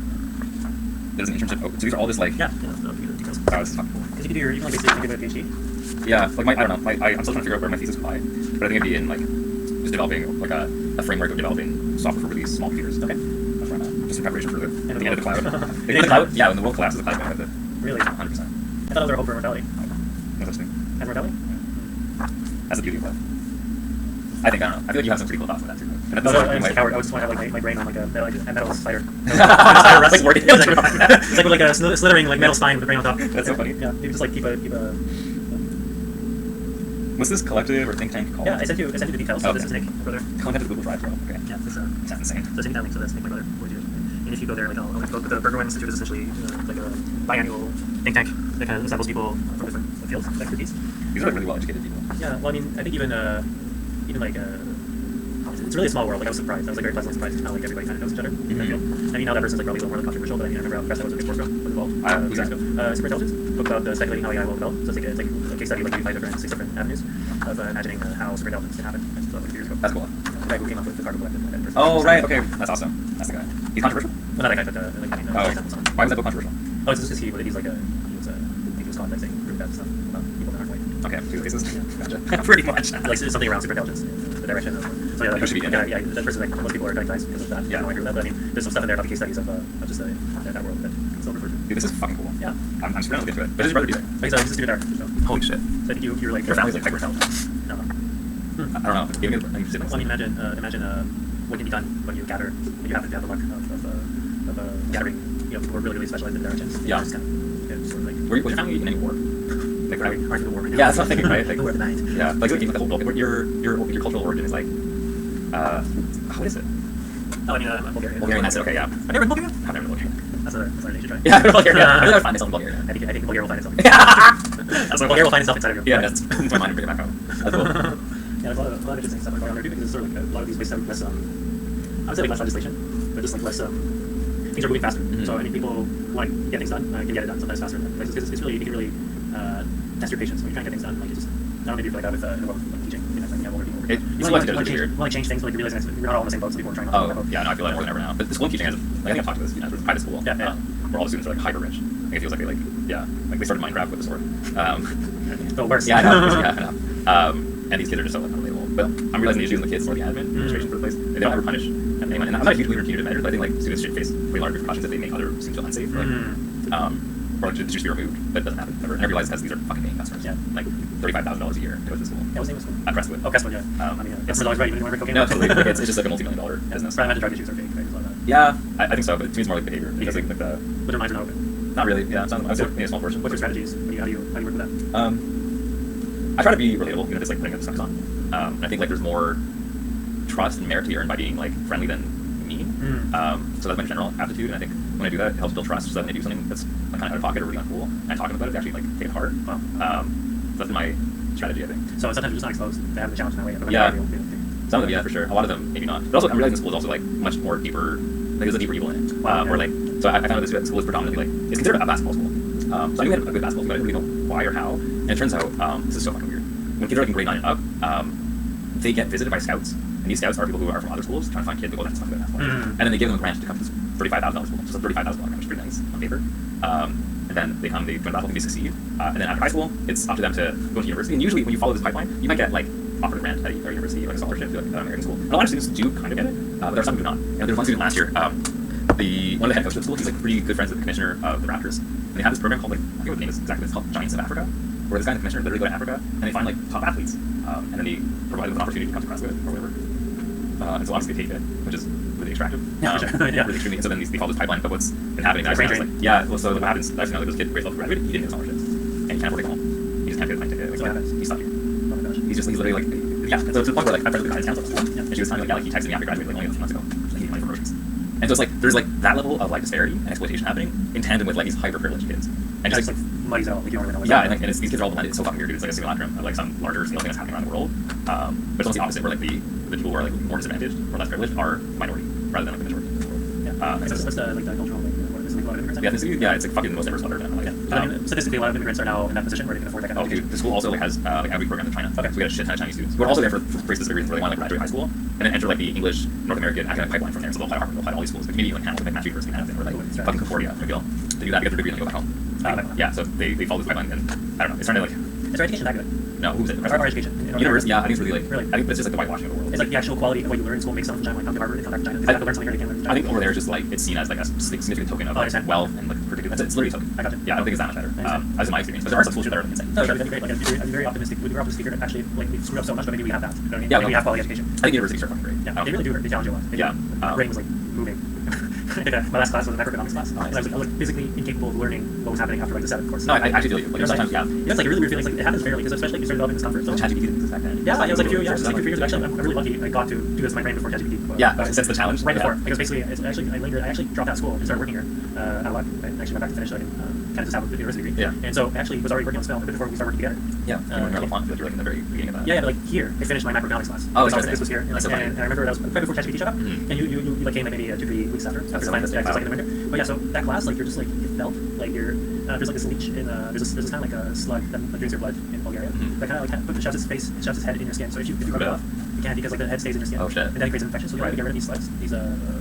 There's an internship. So these are all just like. Yeah. So give you the details. Oh, this is fucking cool. Because you can do you can like basically give it a PhD. Yeah, like I don't know. I'm still trying to figure out where my thesis would lie, but I think it'd be in like just developing like a framework of developing software for really small computers. Okay. That's right now. Just in preparation for the end of the cloud. The the cloud. Yeah, when the world collapses, the cloud's gonna have Really? 100%. I thought there was a hope for immortality. No such thing. Immortality? That's the beauty of life. I think I don't know. I feel like you have some pretty cool thoughts on that too. And No, that's I'm like, just Howard. I just want to have like my brain on like a metal spider. It's like working. It's like with like a slithering like metal spine with the brain on top. That's so funny. Yeah, you just like keep a. What's this collective or think tank called? Yeah, I sent you the details. So Okay. this is Nick, my brother. Content of the Google Drive, bro. Okay. Yeah, this Sounds insane. So send me that link. So that's Nick, my brother. Would you? And if you go there, like I'll go. But the Bergman Institute is essentially like a biannual think tank that kind of assembles people from different fields of expertise. These are like really well educated people. Yeah, well, I mean, I think even like it's really a small world. Like I was surprised. I was like very pleasantly surprised how like everybody kind of knows each other in that field. I mean, now that person's like probably a little more controversial, but I mean, I remember how impressed I was with Nick Borsko was involved. Who's that? Superintelligence, book about speculating how AI will develop. So it's like a case study, like 6 different avenues of imagining how superintelligence can happen. That's like a few years ago. That's cool. The guy who came up with the Cargo Collective. That person. Oh, right. Okay. That's awesome. That's the guy. He's controversial? Well, not that guy, but like I mean, Oh. example. Why was that book controversial? Oh, it's just because he's like he was caught by saying really bad stuff about people that aren't white. Okay. Two cases. Gotcha. Pretty much. Like something around superintelligence, the direction of. So yeah, like, That should be, yeah, that person like most people are radicalized because of that. Yeah. I don't agree with that, but I mean, there's some stuff in there about the case studies of just that world that silver version. Dude, this is fucking cool. Yeah. I'm super down to look into it. But does your brother do that? Like, he's a student there. So Holy shit. I think you're like Your family's like hyper intelligent. No. I don't know. Giving it any siblings. Well, I mean, imagine what can be done when you gather, when you have the luck of gathering, people who are really specialized in their actions. Yeah. Just kind of, sort of like. Was your family in any war? Like, Hard for the war right now. yeah, that's what I'm thinking, right? Like, The war of the night. yeah, like the whole your cultural origin is like, what is it? Oh, I mean, Bulgaria. Bulgarian. That's it. Okay, yeah. I've never been Bulgaria. I've never been Bulgarian. That's a nation, right? Yeah, Bulgaria. I think I would find myself in Bulgaria. I think Bulgaria will find itself. That's what Bulgaria will find itself inside of you. Yeah, that's my mind to bring it back home. That's cool. Yeah, there's a lot of interesting stuff going on there too, because there's sort of like a lot of these ways less, I would say like less legislation, but just like less, things are moving faster. Mhm. So I think people want to get things done, can get it done sometimes faster. Like, it's really, you can really test your patience when you're trying to get things done. Like, you just, I don't know, maybe you feel like that with the world of like, teaching. You know, like, you have older people. It's You like want weird. to change things, but like, you're realizing we're not all in the same boat, so people are trying to Oh, yeah, no, I feel that more than ever now. But the school teaching is, like, I think I've talked to this, with private school, Yeah, yeah. where all the students are like hyper rich. I think it feels like they like they started Minecraft with a sword. the worst. Yeah, I know. Yeah, I know. And these kids are just so unrelatable. But I'm realizing the issue with the kids more the admin administration for the place. They don't ever punish anyone. And I'm not a huge believer in punitive measures, but I think like students should face pretty large repercussions if they make other students feel unsafe. Or like, just be removed. But it doesn't happen ever. And I realize because these are fucking paying customers. Yeah. Like $35,000 a year to go to school. Yeah, what's the name of school? At Crestwood. Oh, Crestwood, yeah. I mean, it's always right. You want to cocaine? No, totally. It's just like a multi-million-dollar business. But I imagine drug issues are fake, right? There's a lot of that. Yeah, I think so. But to me, it's more like behavior. Because like the But their minds are not open. not really. Yeah, it's not. I'd say maybe a small portion. What's your strategies? How do you work with that? I try to be relatable, even if it's like putting the sucks on. And I think like there's more trust and merit to be earned by being like friendly than mean. So that's my general aptitude, and I think when I do that, it helps build trust. So that when they do something that's like kind of out of pocket or really uncool, and I talk to them about it, they actually like take it to heart. So that's been my strategy, I think. So sometimes you're just not exposed to having the challenge in that way. But Yeah. you'll be able to- Some of them, yeah, for sure. A lot of them, maybe not. But also, I'm realizing school is also like much more deeper. Like there's a deeper evil in it. Wow, Or like, so I found that this school is predominantly like it's considered a basketball school. So I knew we had a good basketball team, but I didn't really know why or how. And it turns out this is so fucking weird. When kids are like in grade 9 and up, they get visited by scouts, and these scouts are people who are from other schools trying to find kids who go that's not good basketball. And then they give them a grant to come to this $35,000 school. So it's a $35,000 grant, which is pretty nice on paper. And then they come, they join basketball, they succeed. And then after high school, it's up to them to go to university. And usually, when you follow this pipeline, you might get like offered a grant at a university, like a scholarship to like an American school. And a lot of students do kind of get it, but there are some who do not. And there's one student last year. One of the head coaches of the school, he's like pretty good friends with the commissioner of the Raptors, and they have this program called like I forget what the name is exactly. It's called Giants of Africa, where this guy and the commissioner literally go to Africa and they find like top athletes, and then they provide them with an opportunity to come to Crestwood or whatever. And so obviously they take it, which is really extractive. Yeah, for sure. Yeah. Really extremely. And so then they follow this pipeline. But what's been happening? Like I've brain seen, like, yeah. Well, so what happens? I've seen like this kid, grade 12 graduated. He didn't get scholarships, and he can't afford to go home. He just can't get a plane ticket. Like, So what happens? he's stuck here. Oh my gosh. He's literally like, yeah. So to the point where like I'm friends with the guy in town at school, and she was telling me like, yeah, like he texted me after graduating like only a few months ago, like he needed money for groceries. And so it's like there's like that level of like disparity and exploitation happening in tandem with like these hyper privileged kids. And It's just like muddies out. Like you don't really know what's yeah, happening. and these kids are all blended. It's so fucking weird. Dude. It's like a simulacrum of like some larger scale thing that's happening around the world. But it's almost the opposite, where like the people who are like more disadvantaged or less privileged are minority rather than like the majority of the world. Yeah. What's the like the cultural like what is it, like a lot of immigrants? The ethnicity, yeah, it's like fucking the most diverse color. Like, But I mean, statistically, a lot of immigrants are now in that position where they can afford that kind of dude, education. the school also like has like outreach programs in China. Okay. So we get a shit ton of Chinese students who are also there for very specific reasons, where they want to like graduate high school and then enter like the English North American academic pipeline from there. So they'll apply to Harvard, they'll apply to all these schools, like maybe like Hamilton, like Mass University, Hamilton, or like fucking Concordia, McGill. They do that to get their degree and then go back home. Yeah, so they follow this pipeline, and I don't know. It's trying to like. Is our education that good? No, who's it? Our education. in North University, yeah, I America? think it's really like. Really? I think it's just like the whitewashing of the world. It's like the actual quality of what you learn in school makes someone from China like come to Harvard and come back to China. They have to learn something here they can't learn from I China. think over there is just like it's seen as like a significant token of Oh, I like, understand. wealth and like particular. It's literally a token. I gotcha. Yeah, I don't think it's that much better. That's my experience. But there are some schools that are insane. No, that'd be great. Like, I'd be very optimistic. We're optimistic here. Actually, like we screwed up so much, but maybe we have that. You know what I mean? Yeah, maybe we have quality education. I think universities are fucking great. Yeah, they really do. They challenge you a lot. Yeah. My brain was like moving. I think my last class was a macroeconomics class. Oh, And I was like physically incapable of learning what was happening after like the 7th course. No, I actually feel you. Like, sometimes, yeah. You know, it's like a really weird feeling. Like it happens rarely, because especially if you start developing discomfort. So ChatGPT didn't exist back then. yeah, it was like a few years. Just Like a few years. Actually, I'm really lucky. I got to do this in my brain before ChatGPT. Yeah, since the challenge. Right before, Yeah. because basically, it's actually I actually dropped out of school and started working here. Out of luck, I actually went back to finish so I can kind of just have a university degree. Yeah. And so actually, was already working on this film a bit before we started working together. Yeah. You remember the font? You're like in the very beginning of that. Yeah, but like here, I finished my macroeconomics class. Oh, so interesting. this was here, and, That's so funny. and I remember that was right before ChatGPT shut up, Mhm. and you like came like maybe 2-3 weeks after. So That's yeah, so just like in funny. the winter. But yeah, so that class, like you're just like it felt like you're there's like this leech in there's this kind of like a slug that drinks your blood in Bulgaria Mhm. that kind of like shoves its head in your skin. So if you rub it Yeah. off, you can't, because like the head stays in your skin. Oh, shit. And then it creates an infection. So the only way to get rid of these slugs, these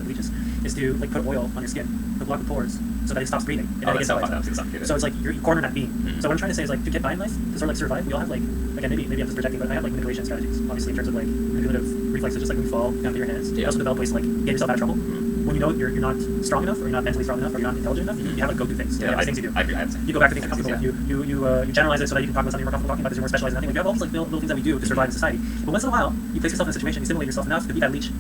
leeches, is to like put oil on your skin to block the pores so that it stops breathing. And then it that's gets so always fucked up. It's suffocated. So it's like you're cornered that beam. Mhm. So what I'm trying to say is like to get by in life, to sort of like survive, we all have like again maybe I'm just projecting, but I have like manipulation strategies. Obviously in terms of like manipulative reflexes, just like when you fall down to your hands. You Yeah. also develop ways to like get yourself out of trouble. when you know you're not strong enough, or you're not mentally strong enough, or you're not intelligent enough, you have like go-to things. Yeah, you have things you do. I agree. I have the same. You go back to things you're comfortable Yeah. with. You generalize it so that you can talk about something you're more comfortable talking about because you're more specialized in that thing. Like, you have all these like little things that we do to survive in society. But once in a while, you place yourself in a situation, you stimulate yourself enough to be that leech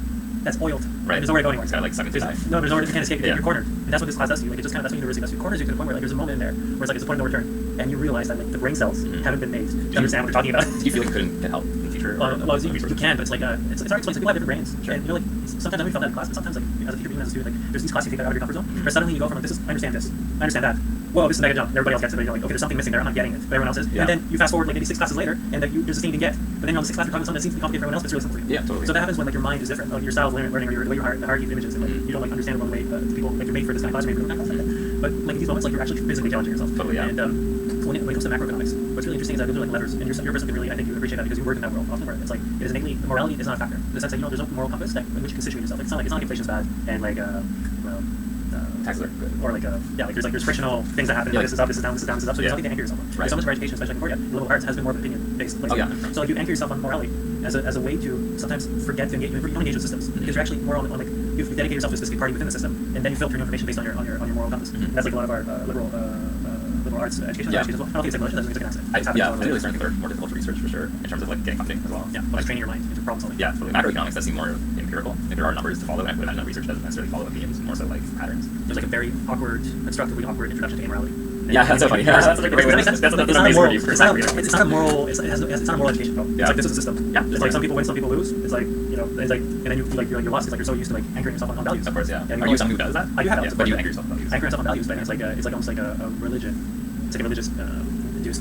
that's oiled. Right. There's nowhere to go anymore. It's gotta like suck into There's, time. no, there's nowhere to, you can't escape. Yeah. You're cornered. And that's what this class does to you. Like, it just kind of, that's what university does to you. It corners you to the point where like there's a moment in there where it's like it's a point of no return, and you realize that like the brain cells haven't been made to understand what they're talking about. Do you feel like you couldn't get help in the future? Well, you can, but it's like it's hard to explain. People have different brains, Sure. and you know, like sometimes I felt that in class, but sometimes like as a teacher, even as a student, like there's these classes you take out of your comfort zone, where suddenly you go from like I understand this, I understand that. Whoa, this is a mega jump. And everybody else gets it, but you're like, okay, there's something missing there. I'm not getting it, but everyone else is. Yeah. And then you fast forward like maybe 6 classes later, and there's this thing you get. But then you're on the 6th class, you're talking about something that seems to be complicated for everyone else, but it's really simple for you. Yeah, totally. So that happens when like your mind is different, like your style of learning, or the way your hierarchy of images, and like you don't like understand the way people like you're made for this kind of class, you're made for this kind of class. But like these moments, like you're actually physically challenging yourself. Totally, yeah. And when it comes to macroeconomics, what's really interesting is that those are like levers, and your person can really, I think, you appreciate that because you work in that world often where it's like it is innately morality is not a factor in the sense that you know there's no moral compass that in which you can situate yourself. Like, it's not like inflation's bad and like Taxes are good. or like there's frictional things that happen. Yeah. Like, this is up, this is down, this is down, this is up. So Yeah. there's something to anchor yourself on. Right. There's so much of our education, especially in Korea, liberal arts has been more of an opinion based. Like, Oh, yeah. So like you anchor yourself on morality as a way to sometimes forget to engage. You don't engage with systems because you're actually more on like you dedicate yourself to a specific party within the system, and then you filter your information based on your moral compass. And that's like a lot of our liberal arts education. Yeah. As well. I don't think it's like that's an accident. I It's happened think to really starting to think they're more difficult to research for sure in terms of like getting funding as well. yeah, but like training your mind into problem solving. Yeah, totally. Macroeconomics does seem more empirical. Like there are numbers to follow, and I would imagine that research doesn't necessarily follow opinions, more so like patterns. There's like a very constructively awkward introduction to amorality. Yeah, that's so funny. Yeah, that's like a great way to- It's that's not an a amazing moral. review for It's not macroeconomics. it's not a moral. It's not a moral education problem. Yeah. It's like this is a system. Yeah, It's like some people win, some people lose. It's like it's like and then you're lost. It's like you're so used to like anchoring yourself on values. Of course, yeah. And Are you someone who does that? I do have that. Yeah, but you anchor yourself on values. Anchor yourself on values, but it's like almost like a religion. It's like a religious induced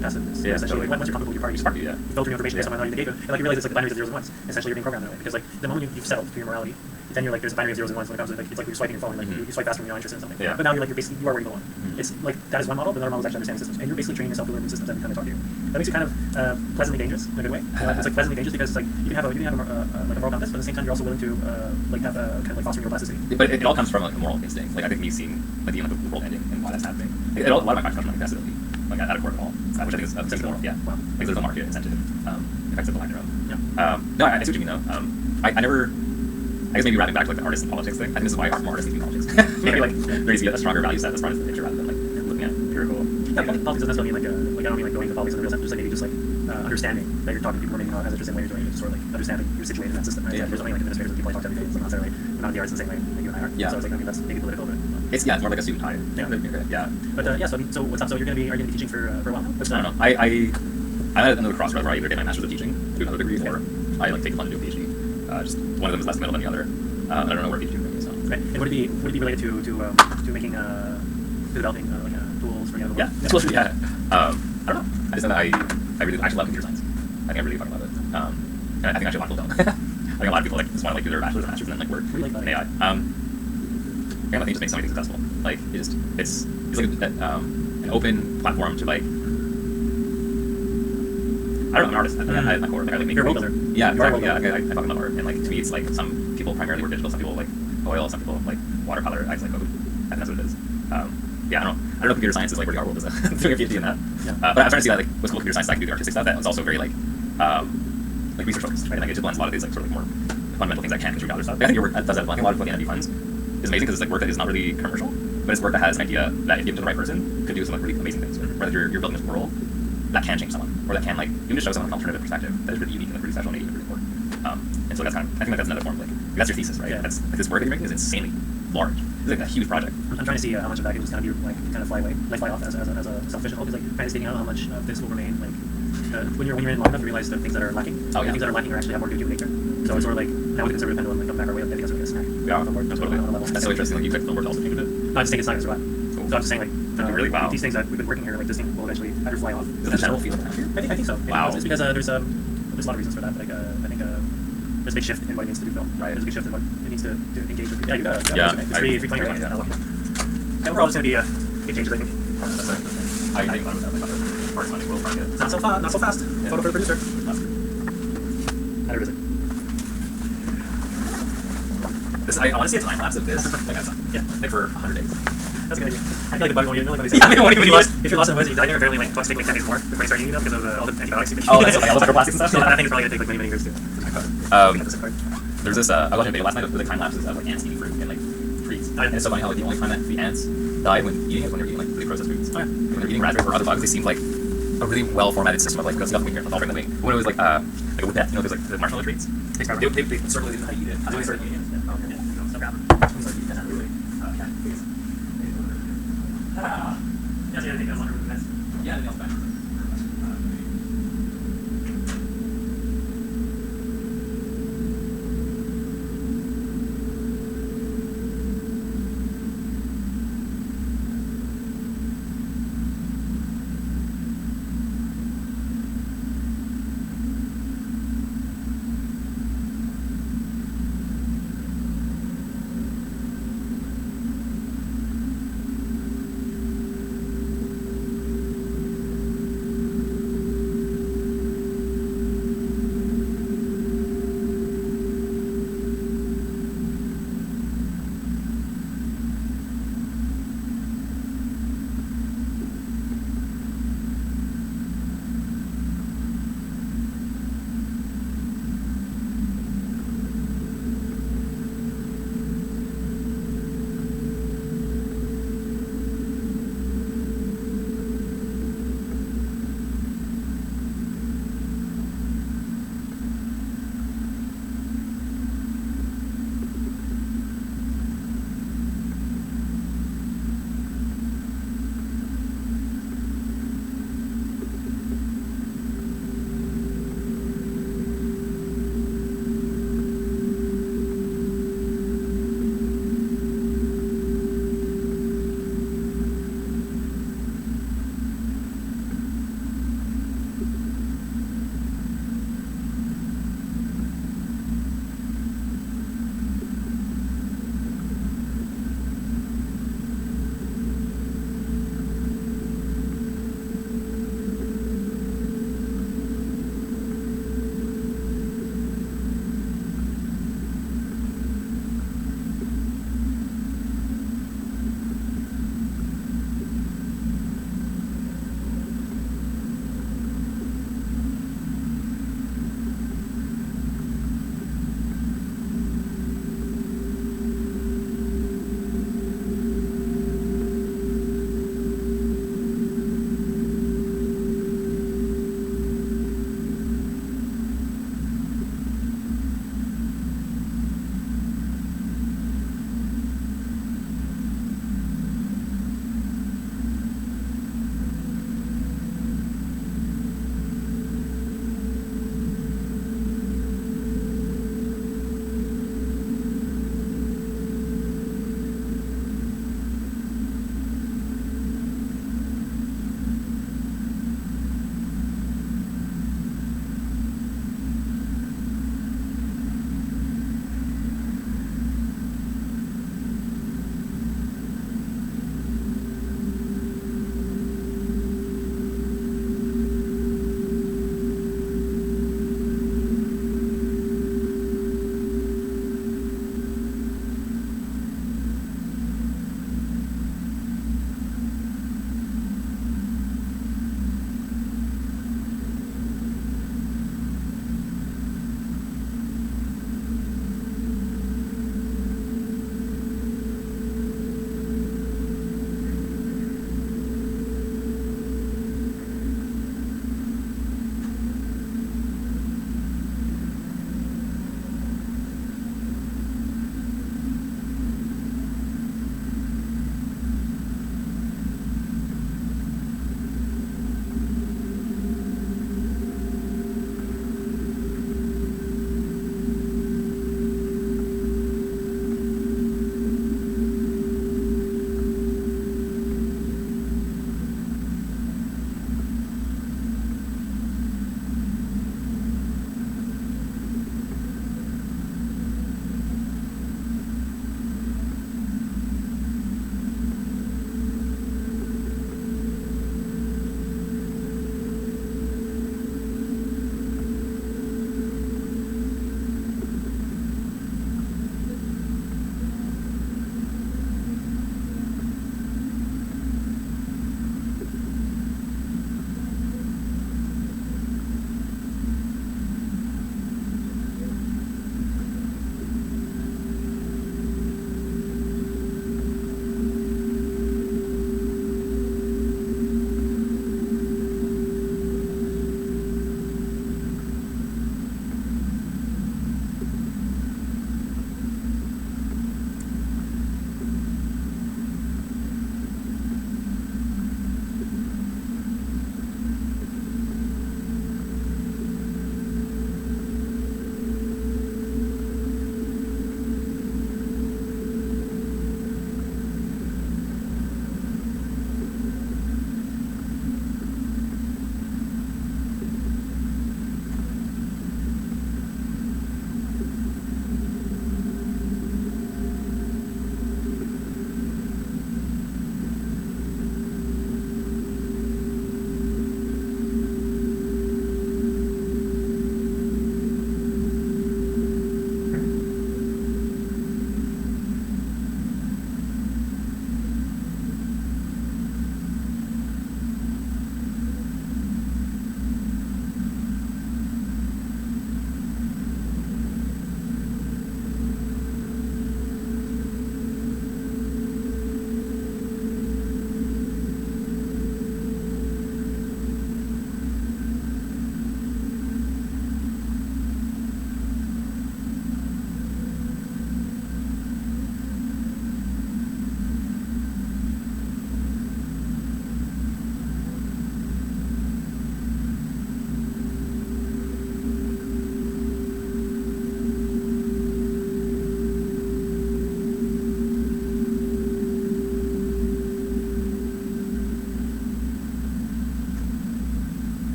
passiveness. Yeah, Essentially, totally. once you're comfortable with your party, Spark you, yeah. you filter your information based on how you behave, and like you realize it's like the binaries of zeros and ones. Essentially, you're being programmed that way because like the moment you've settled to your morality, then you're like there's a binary of zeros and ones when it comes to like it's like you're swiping your phone, like you swipe faster when you're not interested in something. Yeah. But now you're basically you are where you belong. It's like that is one model, but another model is actually understanding systems, and you're basically training yourself to learn new systems every time they talk to you. That makes you kind of pleasantly dangerous in a good way. It's like pleasantly dangerous because it's like you can have like a moral compass, but at the same time you're also willing to like have a kind of like fostering neuroplasticity. But it all comes from like a moral instinct. Like I think me seeing like the world ending and why that's happening. A lot of my questions come from like passivity, like at a core of it all, which I think is a moral. Yeah. Wow. Like there's no market incentive effects of the line their own. Yeah. No, I see what you mean though. I never. I guess maybe wrapping back to like the artist and politics thing. I think this is why art more artists than politics. Maybe like there needs to be a stronger value set that's part of the picture rather than like looking at empirical. Yeah, politics doesn't necessarily mean like I don't mean like going to politics in the real sense, just like maybe just like understanding that you're talking to people, or maybe not as interested in way you're doing it, just sort of like understanding you're situated in that system. Right? Yeah. There's only like administrators and people I talk to every day, it's not necessarily we're not in the arts in the same way like you and I are. Yeah. So it's like maybe that's maybe political, but It's more like a student tie. Yeah. Yeah. But yeah, so what's up? So are you gonna be teaching for a while now? What's I don't know. I'm at another crossroads where I either get my master's of teaching, do another degree, or I like take the fun to do a PhD. Just one of them is less committal than the other. I don't know where PhD would be. So. Okay. And would it be related to making to developing like tools for Yeah. Yeah. I don't know. I just know that I really actually love computer science. I think I really fucking love it. And I think actually a lot of people don't. I think a lot of people like just want to like do their bachelor's or master's and then like work Really like in AI. And I think it just makes something successful. Like it's like an open platform to like. I don't know, I'm an artist at my core. Like, I like making You're a things. world builder. Yeah, You are a exactly. world Yeah, I fucking love art. And like to me, it's like some people primarily work digital, some people like oil, some people like watercolor. I just like code, and that's what it is. Yeah, I don't know. Computer science is like where the art world is doing a PhD in that. Yeah. But I'm trying to see that like what's cool with computer science, I can do the artistic stuff that was also very like research focused, right? Like it just blends a lot of these like sort of like more fundamental things I can't contribute to other stuff. I think your work does that. I think a lot of looking at NB funds is amazing because it's like work that is not really commercial, but it's work that has an idea that if given to the right person could do some like really amazing things. Whether you're building this world that can change someone, or that can like even just show someone an alternative perspective that is really unique and like, really special and maybe really important. And so that's kind of, I think like that's another form of like that's your thesis, right? Yeah. That's like this work that you're making is insanely large. It's like a huge project. I'm trying to see how much of that can just kind of be like kind of fly away, like fly off as a selfish goal. Because like kind of stating out how much of this will remain like when you're in long enough, you realize the things that are lacking. Oh, yeah. The things that are lacking are actually have more to do with human nature. So it's sort of like now we consider dependent on like a macro way of getting us a snack. Yeah, on board. totally. On a level. That's so interesting. Like you picked the word also think of it. No, I just think it's not going to survive. Cool. So I'm just saying like Really? Wow. these things that we've been working here, like this thing will eventually either fly off. Is it a general feel around here? I think so. Wow. It's because there's a lot of reasons for that. Like I think there's a big shift in what it means to do film. Right. There's a big shift in what it needs to engage with. Yeah, you got it. Yeah, It's I- free playing. yeah. Yeah, overall, it's going to be big changes, I think. That's right. I think that was like other parts money will find it. It's not so fast. Yeah. Photo for the producer. How is it? This I want to see a time lapse of this. Like that's Yeah. like for 100 days. That's a good idea. I feel like the bug when you say if you're lost in the woods and you die there, apparently like twice take like 10 days more before you start eating them because of all the antibiotics you take. Oh, that's like all the microplastics and stuff. So that thing is probably going to take like many years too. We got Um, this card. there's this. I was watching a video last night of like time lapses of like ants eating fruit and like trees. And it's so funny how like the only time that the ants died when eating is when they're eating like really processed foods. Oh, yeah. When they're eating raspberries or other bugs, they seem like a really well formatted system of like stuff we can all bring the wing. When it was like a whippet, you know, there's like the marshmallow treats. Takes forever. They circulated how to eat it. That's when they started eating it. Oh, okay. Yeah. So grab them. Yeah, so I think that's longer than this. Yeah, the nails back.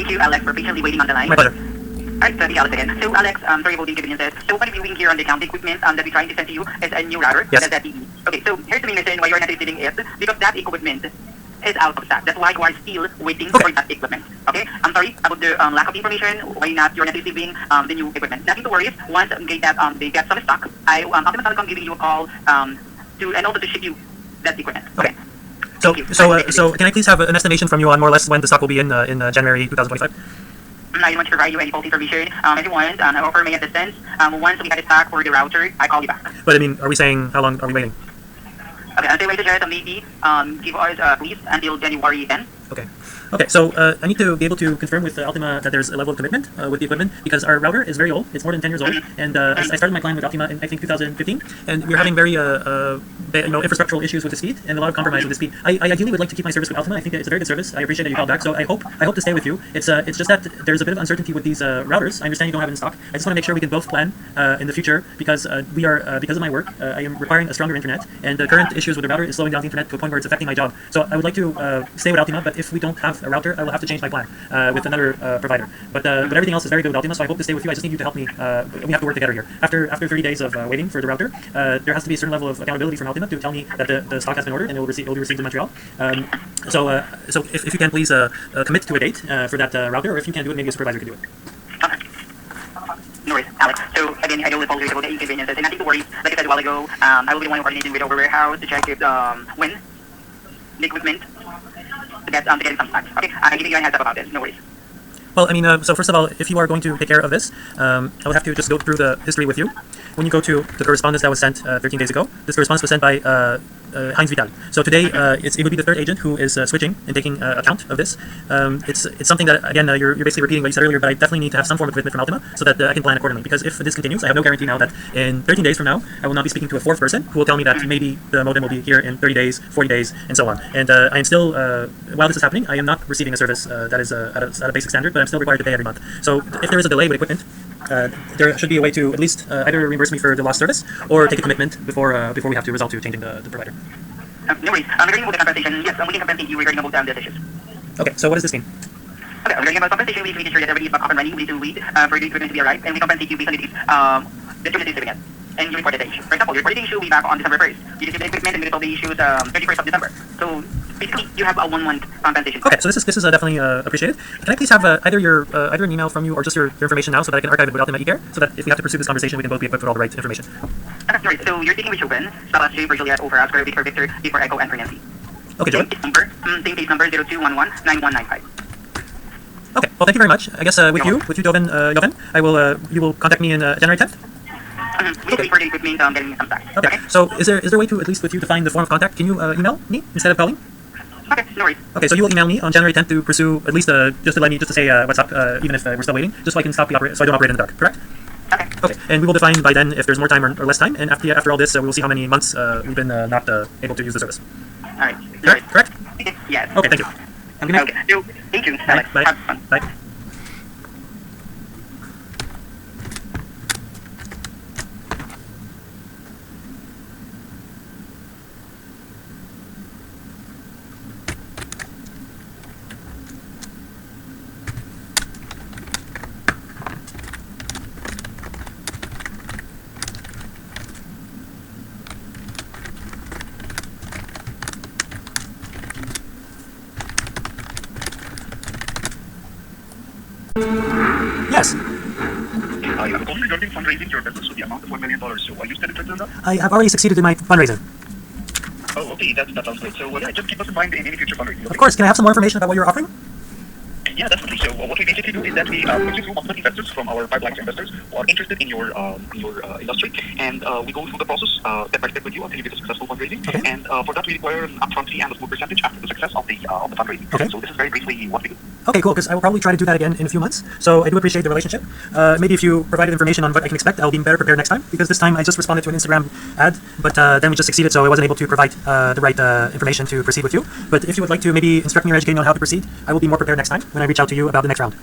Thank you, Alex, for patiently waiting on the line. My pleasure. Alright, so Alex again. So Alex, sorry about the inconveniences. So what viewing here on the account equipment that we're trying to send to you is a new router. Yes. That's ZTE. Okay, so here's the main reason why you're not receiving it, because that equipment is out of stock. That's why you are still waiting for that equipment. Okay? I'm sorry about the lack of information, why you're not receiving the new equipment. Nothing to worry. Once they get some stock, Optima Telecom giving you a call and also to ship you that equipment. Okay. Thank you. So can I please have an estimation from you on more or less when the stock will be in January 2025? I don't want to provide you any faulty information. If you want, I offer my assistance. Once we get it back for the router, I call you back. But I mean, are we saying how long are we waiting? Okay, until we suggest maybe give us please until January 10. Okay. Okay, so I need to be able to confirm with Optima that there's a level of commitment with the equipment, because our router is very old. It's more than 10 years old, and I started my plan with Optima in I think 2015, and we're having very infrastructural issues with the speed and a lot of compromise with the speed. I ideally would like to keep my service with Optima. I think that it's a very good service. I appreciate that you called back, so I hope to stay with you. It's just that there's a bit of uncertainty with these routers. I understand you don't have it in stock. I just want to make sure we can both plan in the future, because because of my work, I am requiring a stronger internet, and the current issues with the router is slowing down the internet to a point where it's affecting my job. So I would like to stay with Optima, but if we don't have a router, I will have to change my plan with another provider. But everything else is very good with Optima, so I hope to stay with you. I just need you to help me. We have to work together here. After 30 days of waiting for the router, there has to be a certain level of accountability from Optima to tell me that the stock has been ordered and it will be received in Montreal. So if you can please commit to a date for that router, or if you can do it, maybe a supervisor can do it. Okay. No worries, Alex. So again, I do apologize about the inconveniences, and nothing to worry. Like I said a while ago, I will be the one coordinating with our warehouse to check if when the equipment to get some stock. Okay, I'm giving you a heads up about this. No worries. Well, I mean, so first of all, if you are going to take care of this, I would have to just go through the history with you. When you go to the correspondence that was sent 13 days ago, this correspondence was sent by Heinz Vital. So today, it would be the third agent who is switching and taking account of this. It's something that, again, you're basically repeating what you said earlier, but I definitely need to have some form of commitment from Optima so that I can plan accordingly. Because if this continues, I have no guarantee now that in 13 days from now, I will not be speaking to a fourth person who will tell me that maybe the modem will be here in 30 days, 40 days, and so on. And I am still, while this is happening, I am not receiving a service that is at a basic standard, but I'm still required to pay every month. So if there is a delay with equipment, there should be a way to at least either reimburse me for the lost service or take a commitment before we have to resort to changing the provider. No worries. Regarding about the compensation, yes, we can compensate you regarding about these issues. Okay, so what does this mean? Okay, regarding about compensation, we need to ensure that everything is up and running. We need to wait for the equipment to be arrived, and we compensate you based on the service is doing it. And you reported the issue. For example, you reported the issue way back on December 1st. You received the equipment and we resolved the issues 31st of December. So basically, you have a 1 month compensation. Okay, so this is definitely appreciated. Can I please have either an email from you or just your information now so that I can archive it with Ultima eCare, so that if we have to pursue this conversation, we can both be equipped with all the right information. Okay, sorry. So you're taking with Chauvin, spell as J for Juliet, O for Oscar, V for Victor, D for Echo, N for Nancy. Okay, Joe. Same case number 02119195. Okay, well, thank you very much. I guess with you, Joven, you will contact me in January 10th. We wait for the equipment getting some back. Okay. So is there a way to at least with you to find the form of contact? Can you email me instead of calling? Okay, no worries. Okay, so you will email me on January 10th to pursue at least just to say what's up, even if we're still waiting, just so I can stop so I don't operate in the dark. Correct? Okay. Okay, and we will define by then if there's more time or less time, and after all this, we will see how many months we've been not able to use the service. All right. Correct? Yes. Okay, thank you. Have a good night. Okay. So, thank you, Alex. Bye. Have fun. Bye. Yes. I have a call regarding fundraising your business with the amount of $1 million. So are you still interested in that? I have already succeeded in my fundraising. Oh, okay, that sounds great. So yeah, just keep us in mind in any future fundraising. Okay? Of course, can I have some more information about what you're offering? Yeah, definitely. So what we basically do is that we put you through multiple investors from our pipeline of investors who are interested in your industry, and we go through the process step by step with you until you get a successful fundraising. Okay. And for that, we require an upfront fee and a small percentage after the success of the fundraising. Okay. So this is very briefly what we do. Okay, cool, because I will probably try to do that again in a few months. So I do appreciate the relationship. Maybe if you provided information on what I can expect, I'll be better prepared next time, because this time I just responded to an Instagram ad, but then we just succeeded, so I wasn't able to provide the right information to proceed with you. But if you would like to maybe instruct me or educate me on how to proceed, I will be more prepared next time when I reach out to you about the next round.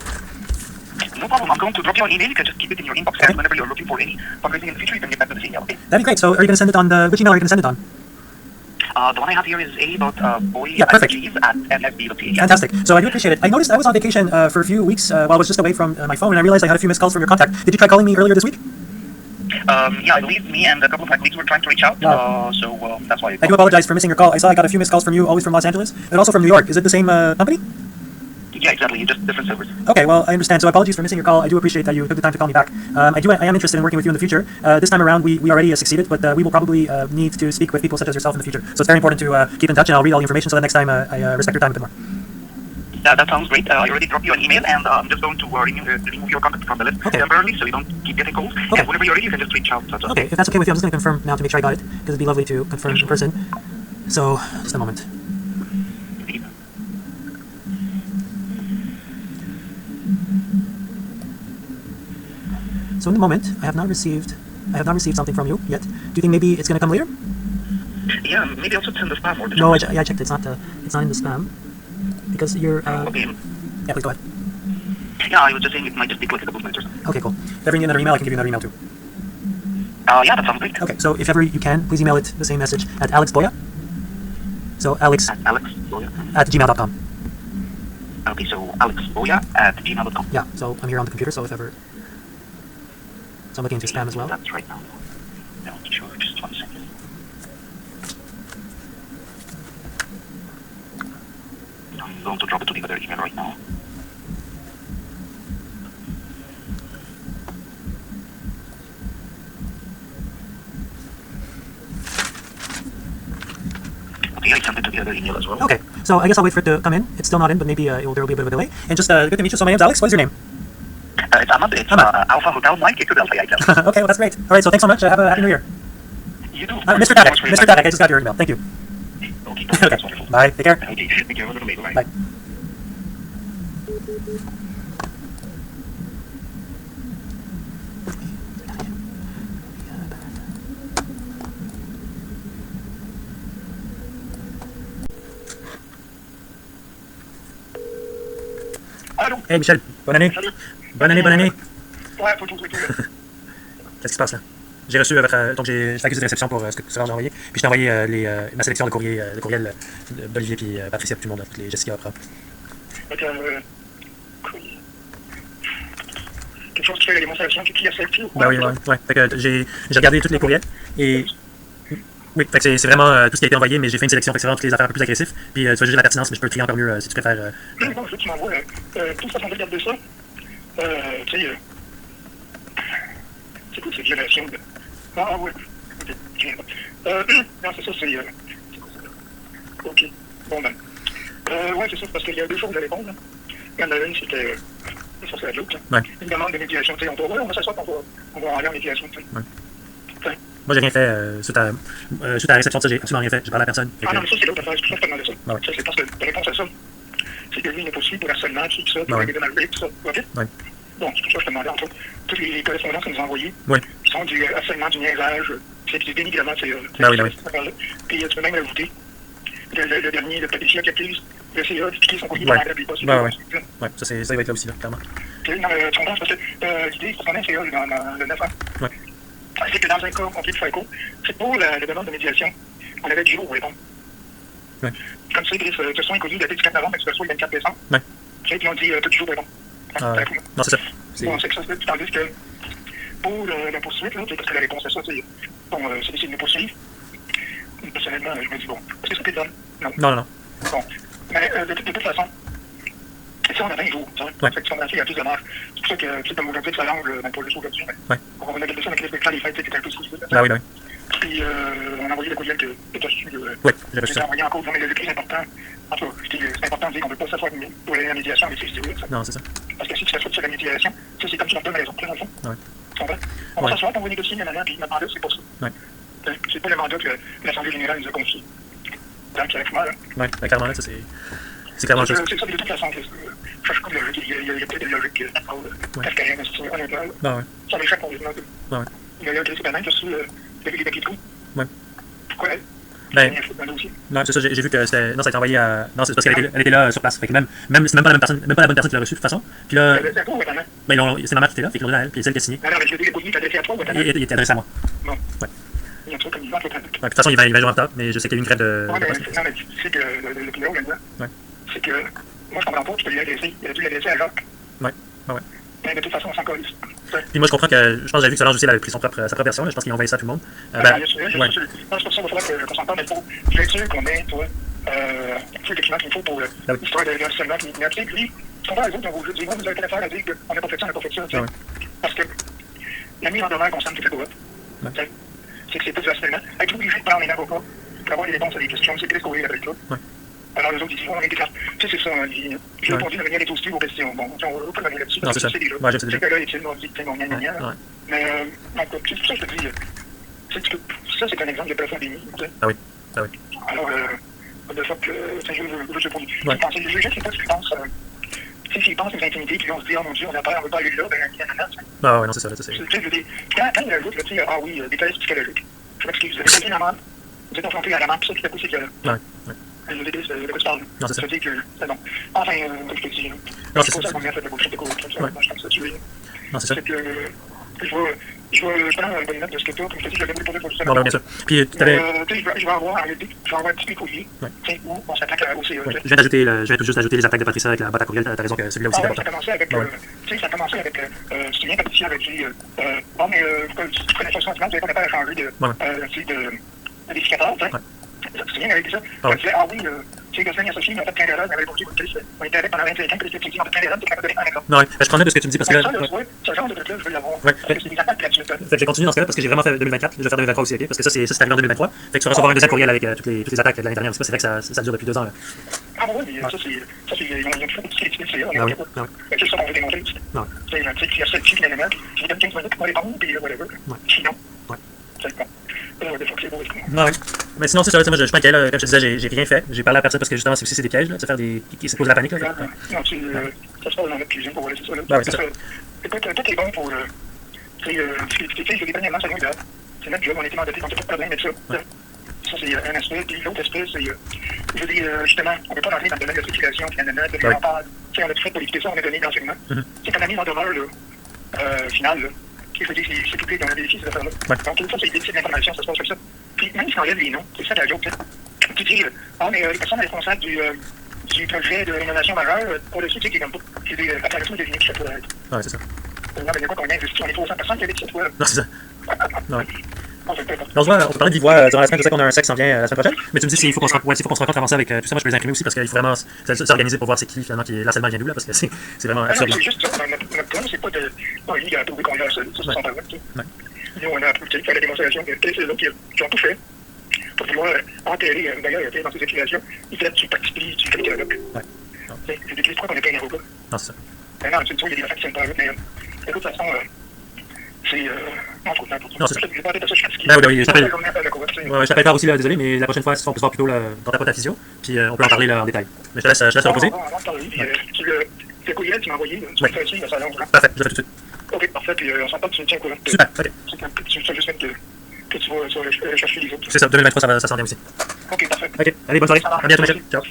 No problem. I'm going to drop you an email. You can just keep it in your inbox, and whenever you're looking for any fundraising in the future, you can get back to this email. Okay? That'd be great. So are you going to send it on which email are you going to send it on? The one I have here is Yeah, perfect. boy@nsb.ca. Fantastic. So I do appreciate it. I noticed I was on vacation for a few weeks while I was just away from my phone, and I realized I had a few missed calls from your contact. Did you try calling me earlier this week? Yeah, I believe me and a couple of my colleagues were trying to reach out, so that's why. I do apologize for missing your call. I saw I got a few missed calls from you, always from Los Angeles, and also from New York. Is it the same company? Yeah, exactly. Just different servers. Okay, well, I understand. So apologies for missing your call. I do appreciate that you took the time to call me back. I am interested in working with you in the future. This time around, we already succeeded, but we will probably need to speak with people such as yourself in the future. So it's very important to keep in touch, and I'll read all the information so that next time I respect your time a bit more. That sounds great. I already dropped you an email, and I'm just going to remove your contact from the list temporarily, so you don't keep getting calls. Okay. And whenever you're ready, you can just reach out. Okay, if that's okay with you, I'm just going to confirm now to make sure I got it, because it'd be lovely to confirm in person. So, just a moment. So in the moment, I have not received something from you yet. Do you think maybe it's going to come later? Yeah, maybe also it's in the spam or the No, I checked. It's not in the spam. Because you're... okay. Yeah, please go ahead. Yeah, I was just saying it might just be like a couple of minutes or something. Okay, cool. If ever you need another email, I can give you another email too. Yeah, that sounds great. Okay, so if ever you can, please email it the same message at Alex Boya. So Alex Boya. at gmail.com. Okay, so alexboya@gmail.com. Yeah, so I'm here on the computer, so if ever... So I'm looking into spam as well. That's right now. No, sure, just 1 second. I'm going to drop it to the other email right now. Okay, I sent it to the other email as well. Okay, so I guess I'll wait for it to come in. It's still not in, but maybe there will be a bit of a delay. And just good to meet you. So my name's Alex. What is your name? It's Ahmad. It's Alpha Hotel Mike Echo Delta Yankee. Okay, well that's great. All right, so thanks so much. Have a happy New Year. You too. Mr. Tadak. Mr. Tadak, I just got your email. Thank you. Okay, Okay. that's wonderful. Bye. Take care. Okay, thank you. Have a good day. Bye. Bye. Allô? Hey Michel, bonne année. Salut. Bonne année, bonne année. Ouais, faut tout. Qu'est-ce qui se passe là? J'ai reçu donc j'ai fait accusé de réception pour ce que j'ai envoyé. Puis je t'ai envoyé ma sélection de courriel d'Olivier puis Patricia puis tout le monde, là, toutes les Jessica Oprah. Quelque chose qui fait la démonstration qui a celle-ci ou quoi? Ben oui, ouais. Fait que j'ai regardé tous les courriels et oui, fait que c'est vraiment tout ce qui a été envoyé, mais j'ai fait une sélection, fait que c'est vraiment toutes les affaires un peu plus agressives. Puis tu vas juger la pertinence, mais je peux le trier encore mieux si tu préfères. Non, je veux que tu m'envoies tout ça sans regarder ça. Tu sais, c'est quoi cette génération de... Ah ouais, ok, je viens pas. Non, c'est ça, c'est quoi ça? Ok, bon ben. Ouais, c'est ça, parce qu'il y a 2 choses à répondre. Là. Il y en a une, c'était... ça, c'est l'autre. Ouais. Une demande de médiation, tu sais, on va s'asseoir, on va aller en médiation, tu sais. Ouais. Moi, j'ai rien fait suite à la réception de ça, j'ai absolument rien fait. J'ai parlé à personne. Ah non, mais ça, c'est l'autre affaire, c'est pour ça que je te demandais ça. Ah ouais. Ça, c'est parce que ta réponse à ça, c'est que lui, il n'est pas suivi pour harcèlement, tout ça, pour ouais. les dénarrer, tout ça. OK? Ouais. Bon, c'est pour ça que je te demandais, entre autres, toutes les correspondances qu'ils nous ont envoyées, Ouais. qui sont du harcèlement, du niaisage, c'est du dénigrement, c'est Ben oui, ben oui. Puis tu peux même rajouter le dernier, le Patricia qui a pris le CA, qui son courrier Ouais. dans la pas sur Ben ouais. Ouais, ça va être là aussi, là, clairement. Non, mais tu comprends, parce que l'idée, c'est qu'on a un CA dans le 9 ans. Ouais. C'est que dans un cas complet de FICO, c'est pour la demande de médiation, on avait 10 jours pour répondre. Ouais. Comme ça, Chris, te soins connu daté du 4 novembre, mais tu te sois le 24 décembre. Ouais. Puis ils ont dit, t'as 10 jours pour répondre. Non, c'est ça. Bon, c'est que ça se fait, tandis que pour la poursuite, là, parce que la réponse à ça, c'est bon, c'est d'essayer de me poursuivre. Personnellement, je me dis, bon, est-ce que ça te donne? Non. Bon, mais de toute façon, si on a 20 jours, tu sais, ouais. fait que si on a fait, il y a plus de marge. C'est pour ça que, tu sais, comme aujourd'hui, ça longe, même pas juste aujourd'hui, mais on a gardé ça dans le plan des fêtes, c'était un peu sous. Ah oui, oui. Puis, on a envoyé le courriel que tu as reçu. Oui, j'ai reçu ça. On a envoyé encore, mais le plus important, en tout cas, c'est important de dire qu'on ne peut pas s'asseoir pour aller à la médiation avec ces vidéos. Non, c'est ça. Parce que si tu t'assois sur la médiation, ça, c'est comme si on te donne raison, dans le fond. Ouais. Tu comprends? On va s'asseoir, on va négocier, puis notre mandat, c'est pas ça. Ouais. C'est pas le mandat que l'Assemblée générale nous a confié. Donc, directement, là. Oui, clairement, là, ça, c'est clairement juste. C'est ça, de toute façon, je cherche comme logique. Il y a peut-être une logique cascarienne, honnêtement. Ben ouais. Ça m'échappe complètement. Ben ouais. Il y a Chris Banane qui a reçu les papiers de coup. Ouais. Pourquoi elle? Ben, non, c'est ça, j'ai vu que c'était. Non, ça a été envoyé à. Non, c'est parce qu'elle était là sur place. Fait que même c'est même pas la même personne, même pas la bonne personne qui l'a reçu de toute façon. Puis là. Ben, c'est ma mère qui était là, fait que l'on a elle, puis c'est elle qui a signé. Non, mais je l'ai dit, les courriers, t'as adressé à toi ou à ta mère? Il était adressé à moi. Bon. Ouais. Il y a un truc comme il va, de toute façon, il va jouer en retard, mais je sais qu'il y a eu une grève de. Ouais, mais non, mais tu sais que le PO là-dedans, Ouais. c'est que moi je comprends pas, tu peux lui adresser. Il a dû l'adresser à Jacques. Ouais. Mais de toute façon, on s'en colle. Puis moi, je comprends que. Je pense que j'avais vu que Solange aussi, elle avait pris sa propre version. Là. Je pense qu'ils ont envoyé ça à tout le monde. Ouais. Non, c'est pour ça qu'il va falloir qu'on s'entende, mais il faut être sûr qu'on ait, toi, tous les documents qu'il faut pour l'histoire de l'harcèlement qui est appliqué. Puis, tu comprends, les autres, on vous dit, vous avez quelle affaire à dire qu'on n'a pas fait ça, on n'a pas fait ça. Ouais. Parce que la mise en demeure concerne toute la boîte. C'est que c'est pas du harcèlement. Être obligé de prendre un avocat pour avoir les réponses à des questions, c'est qu'est-ce qu'on est avec ça. Ouais. Alors, les autres, ils disent, on a été clairs. Tu sais, c'est ça, j'ai répondu de venir être aussi aux questions. Bon, on va pas revenir là-dessus. Non, c'est ça. Déjà. Ouais, je sais déjà. C'est que là, est-il, on dit, bon, gna. Mais, en tout cas, c'est pour ça que je te dis, ça, c'est un exemple de profondémie. Ah oui. Alors, de fait que, je sais pas. Ouais. Les juges, c'est pas ce qu'ils pensent. Tu sais, s'ils pensent aux intimités, puis on se dit, oh mon Dieu, on a peur, on veut pas aller là, ben, il y en a. Ah ouais, non, c'est ça. Tu sais, quand il y a un doute, tu sais, ah oui, des tests psychologiques. Je m'excuse, vous avez quelqu'un à la mort, vous êtes confronté à la mort, puis ça, tout à coup, c'est que. Ouais. Je déteste de quoi tu parles. Non, c'est ça. Je dis que c'est bon. Enfin, comme je te dis, Non, c'est ça. pour ça qu'on vient faire de bullshit de cours, comme ça, moi, je pense que tu es. Non, c'est ça. C'est que. Je prends une bonne note de ce que tu as, comme je te dis, je vais vous poser pour ça. Non, ben, bien sûr. Puis, tu avais. Je vais avoir un petit courrier, où on s'attaque au CE. Ouais. Je viens tout juste d'ajouter les attaques de Patricia avec la boîte à courriel. T'as raison que celui-là aussi est important. Ça a commencé avec, tu sais, ça a commencé avec, tu te souviens, Patricia avait dit, bon, mais tu connais ça, vous n'avez pas capable de changer de vérificateur, tu sais. Tu te souviens, elle avait dit ça. Elle disait, ah oui, tu sais, Gosselin associé, ils ont fait plein d'erreurs, ils avaient répondu, on était avec pendant 25 ans, puis ils ont fait plein d'erreurs, tu es capable de donner un exemple. Non, ouais. Je prenais de ce que tu me dis parce que là. Ce genre de truc-là, je veux l'avoir. Ouais. Parce que c'est des attaques gratuites. Fait que j'ai continué dans ce cas-là parce que j'ai vraiment fait 2024. Je vais faire 2023 aussi, ok? Parce que ça, c'est arrivé en 2023. Fait que tu vas recevoir un deuxième courriel avec toutes les attaques de l'année dernière. C'est vrai que ça dure depuis 2 ans. Là. Ah oui, mais ça, c'est. Ils ont fait des critiques, Ah oui. C'est ça qu'on veut démontrer. Non. Tu sais, il y a 7 types d'éléments. Je vous donne 15 minutes pour répondre, puis whatever. Sinon. Ouais. C'est bon. Non, oui. Mais sinon, c'est ça, moi je suis pas inquiet, là. Comme je te disais, j'ai rien fait. J'ai parlé à personne parce que justement, c'est des pièges, là. Faire des. Ça cause de la panique, là. Non, ça se passe dans notre cuisine pour voir, c'est ça, là. Ah oui, c'est ça. Écoute, tout est bon pour. Tu sais, je dernièrement, ça nous aide. C'est notre job, on est mandaté, on n'a pas de problème avec ça. Ça, c'est un aspect. Puis l'autre aspect, c'est. Je veux dire, justement, on ne peut pas rentrer dans le domaine de circulation, puis de l'emploi. Tu sais, on a tout fait pour éviter ça, on a donné d'enseignement. C'est comme la mise en demeure, là, finale, là. Je veux dire, c'est public, on a vérifié ces affaires-là. Donc, une fois, c'est de l'information, ça se passe comme ça. Puis, même si on enlève les noms, c'est ça la joke, tu dis, ah, mais les personnes responsables du projet de rénovation majeure, au-dessus, tu sais, qui n'ont pas. C'est des apparitions désignées qui se pourraient être. Ouais, c'est ça. Non, mais il y a quoi qu'on a investi, on est 300 personnes qui avaient dit ça, toi. Non, c'est ça. Ouais. Non, c'est pas on peut parler d'y voir durant la semaine. Je sais qu'on a un sexe qui s'en vient la semaine prochaine. Mais tu me dis s'il faut qu'on se rencontre avant ça avec tout ça. Moi, je peux les imprimer aussi parce qu'il faut vraiment s'organiser pour voir c'est qui finalement qui l'harcèlement vient d'où là parce que c'est vraiment absurde. C'est juste ça. Notre plan, c'est pas de. Non, lui, il a approuvé qu'on gère ça. Ça, c'est son problème. Nous, on a approuvé la démonstration que c'est eux qui ont tout fait pour pouvoir enterrer. D'ailleurs, dans ces accusations, il fait du parti, du catalogue. Ouais. C'est des questions qu'on a pas un avocat. Non, c'est ça. Maintenant, tu vois, il y a des affaires qui sont pas mais de toute façon, c'est. Non, c'est ça. Ben oui, je t'appelle pas aussi, là, désolé, mais la prochaine fois, on peut se voir plutôt dans ta pote à physio, puis on peut en parler là, en détail. Mais je te laisse te reposer. Le courriel, tu m'as envoyé, tu m'as fait ici, ça allonge. Parfait, je le fais tout de suite. Ok, parfait, puis on s'entend, tu me tiens au courant. Super, ok. Tu veux juste mettre que tu vas chercher les autres. C'est ça, 2023, ça s'en vient aussi. Ok, parfait. Ok, allez, bonne soirée. À bientôt, Michel. Ciao.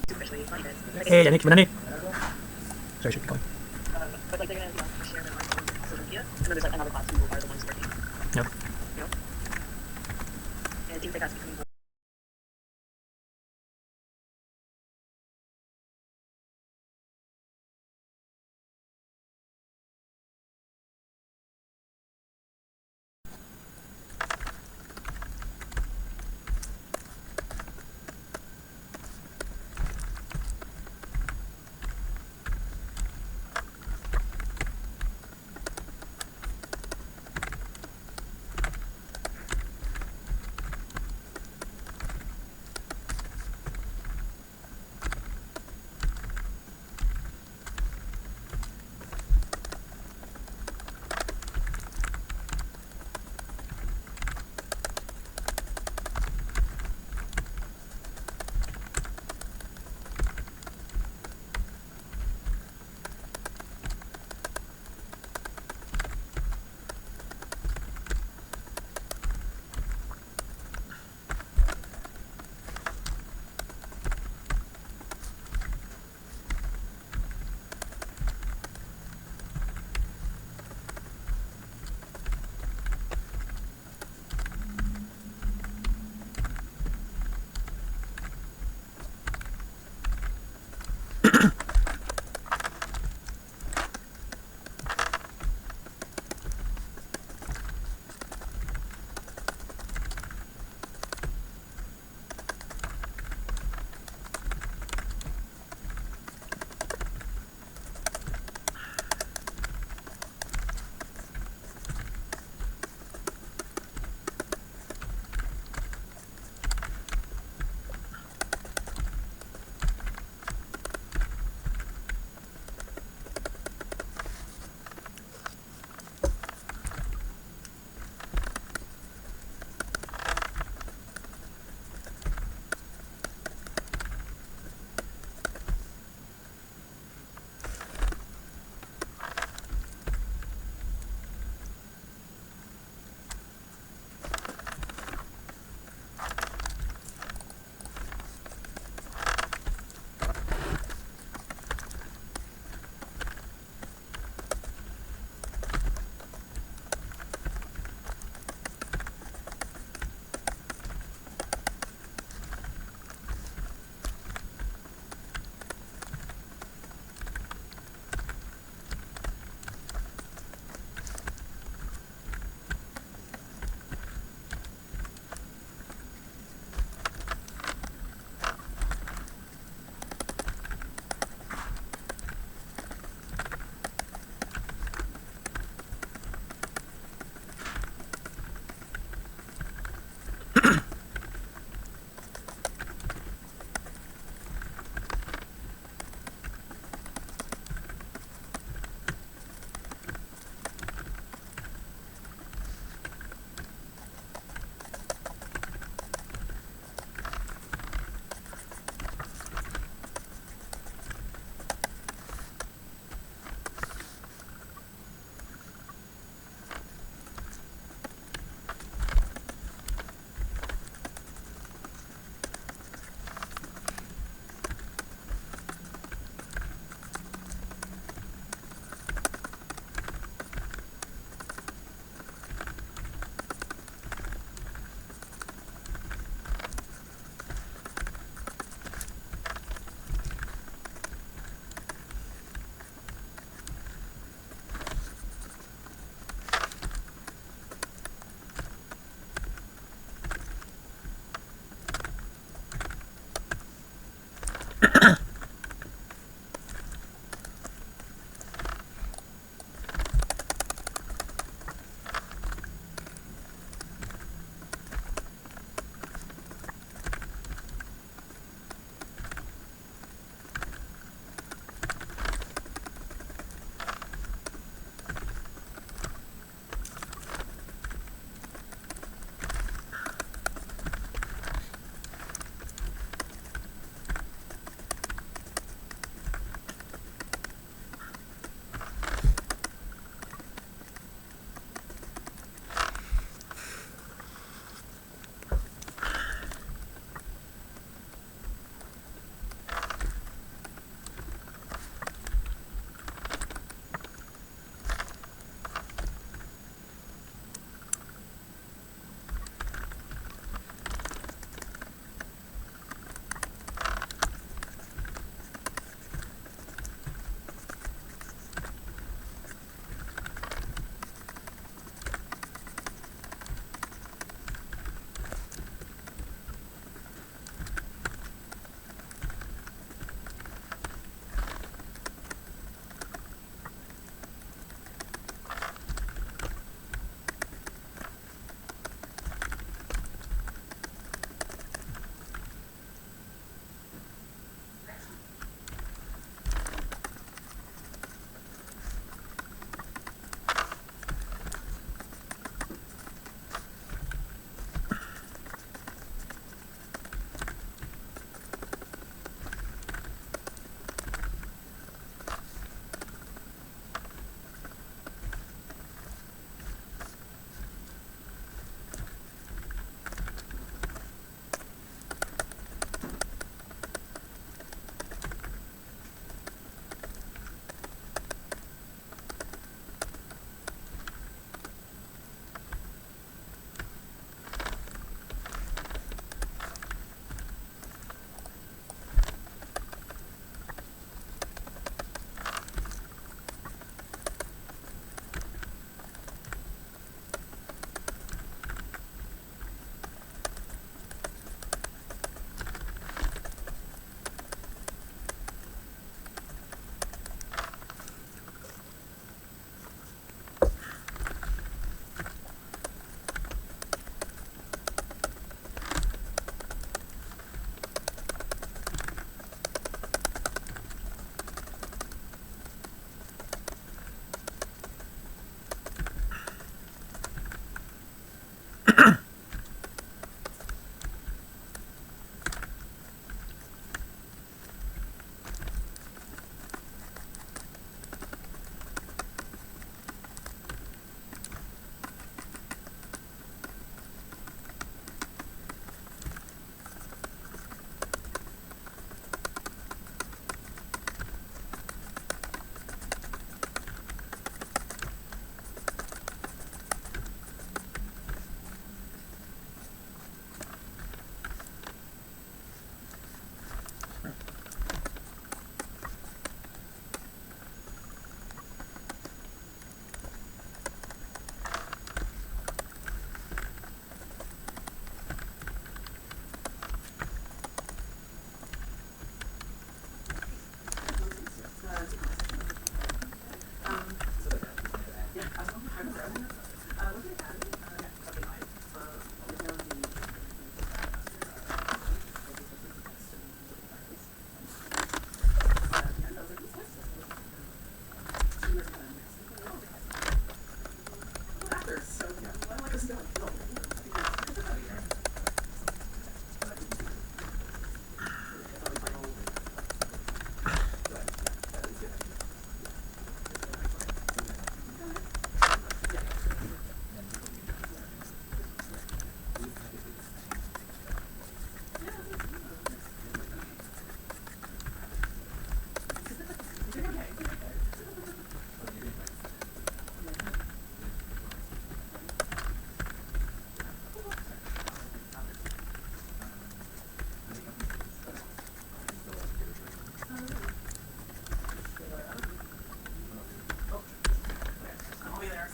superficially fun bits. Hey, Yannick, bonne année. Sorry, should be going. But like they're gonna share their marks on social media, and then there's like another class who are the ones working. Yep. You know? And it seems like that's becoming more.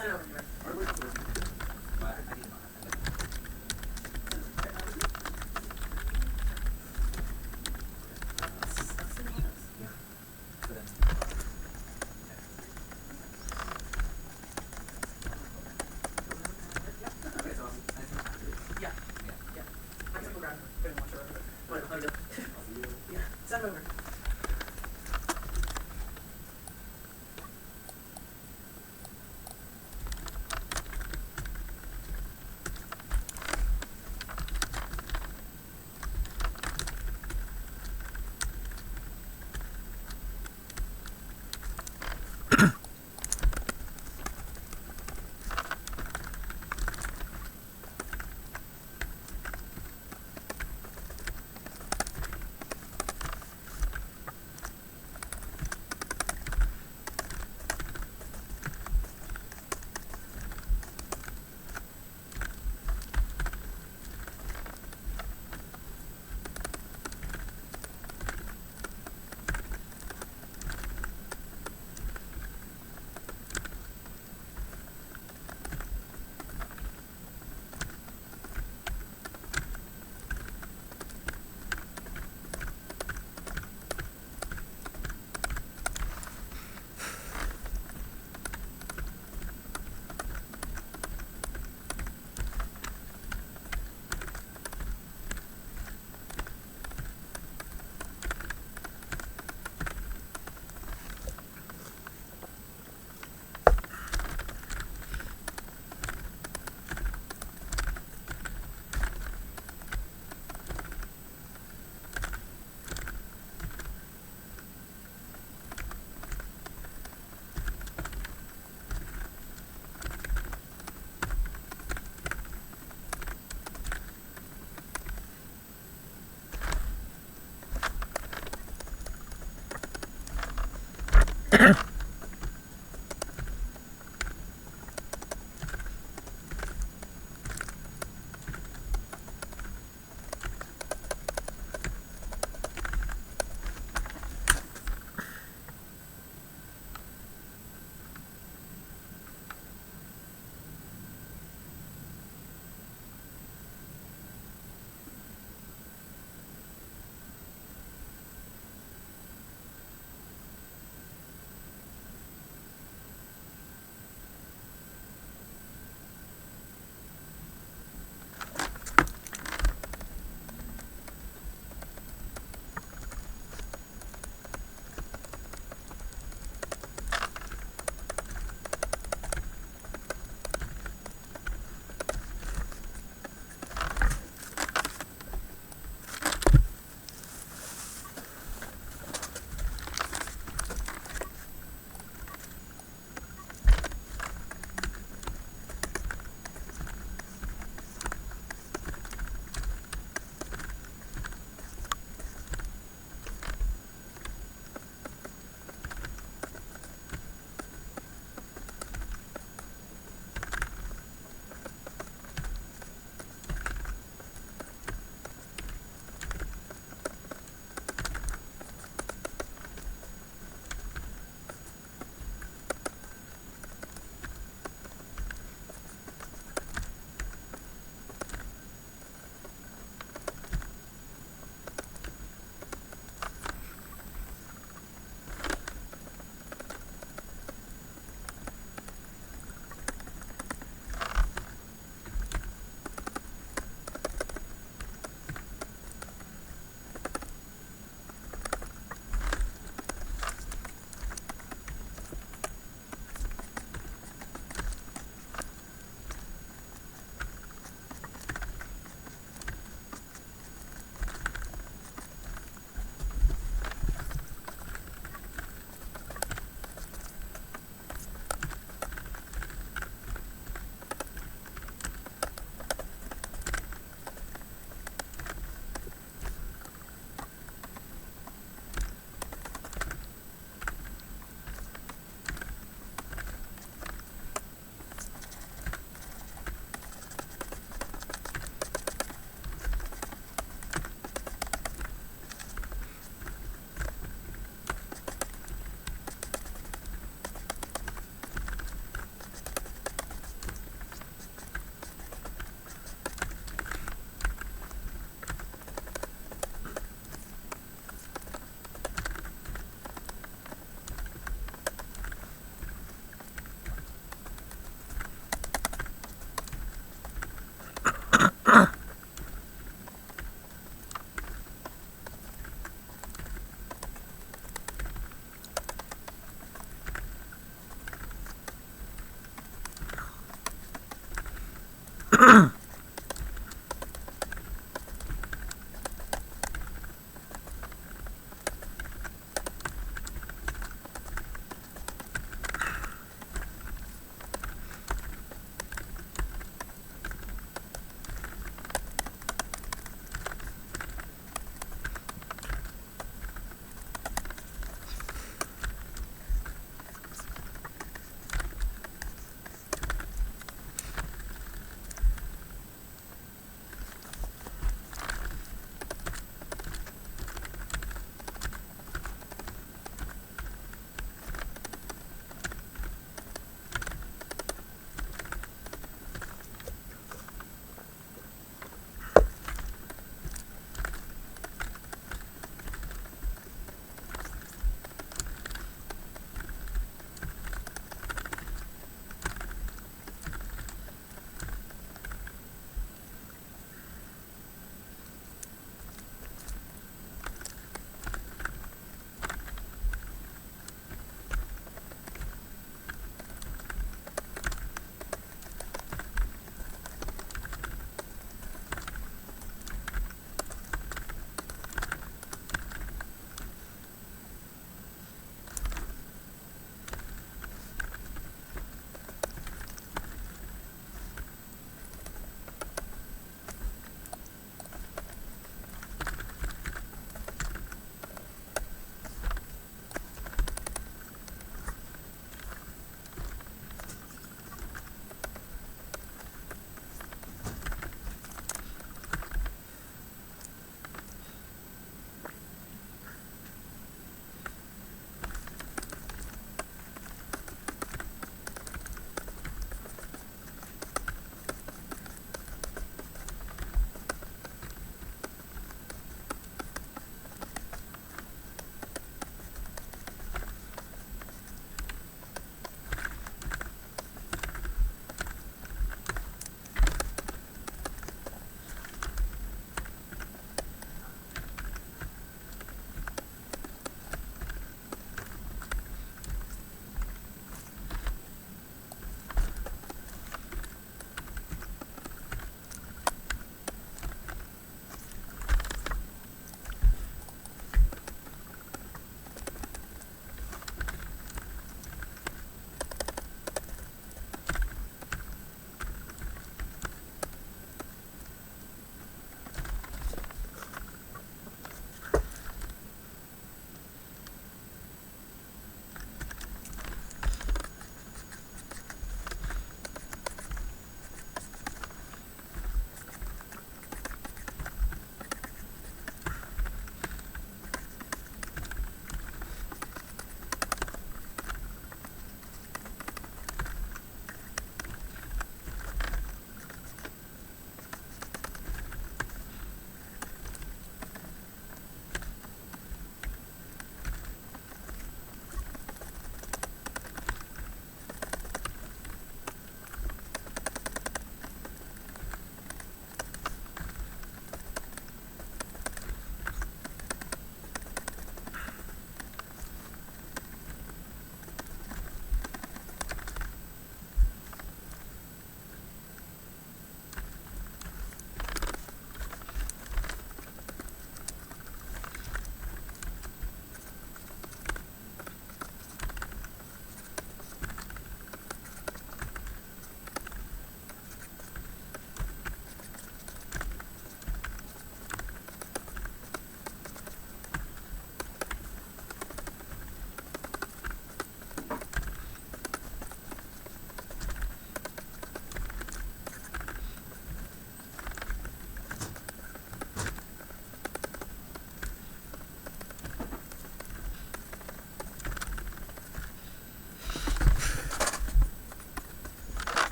Send it over here. Yeah. I can go grab it. Go and watch it. Whatever. Let me go. Yeah. Send it over.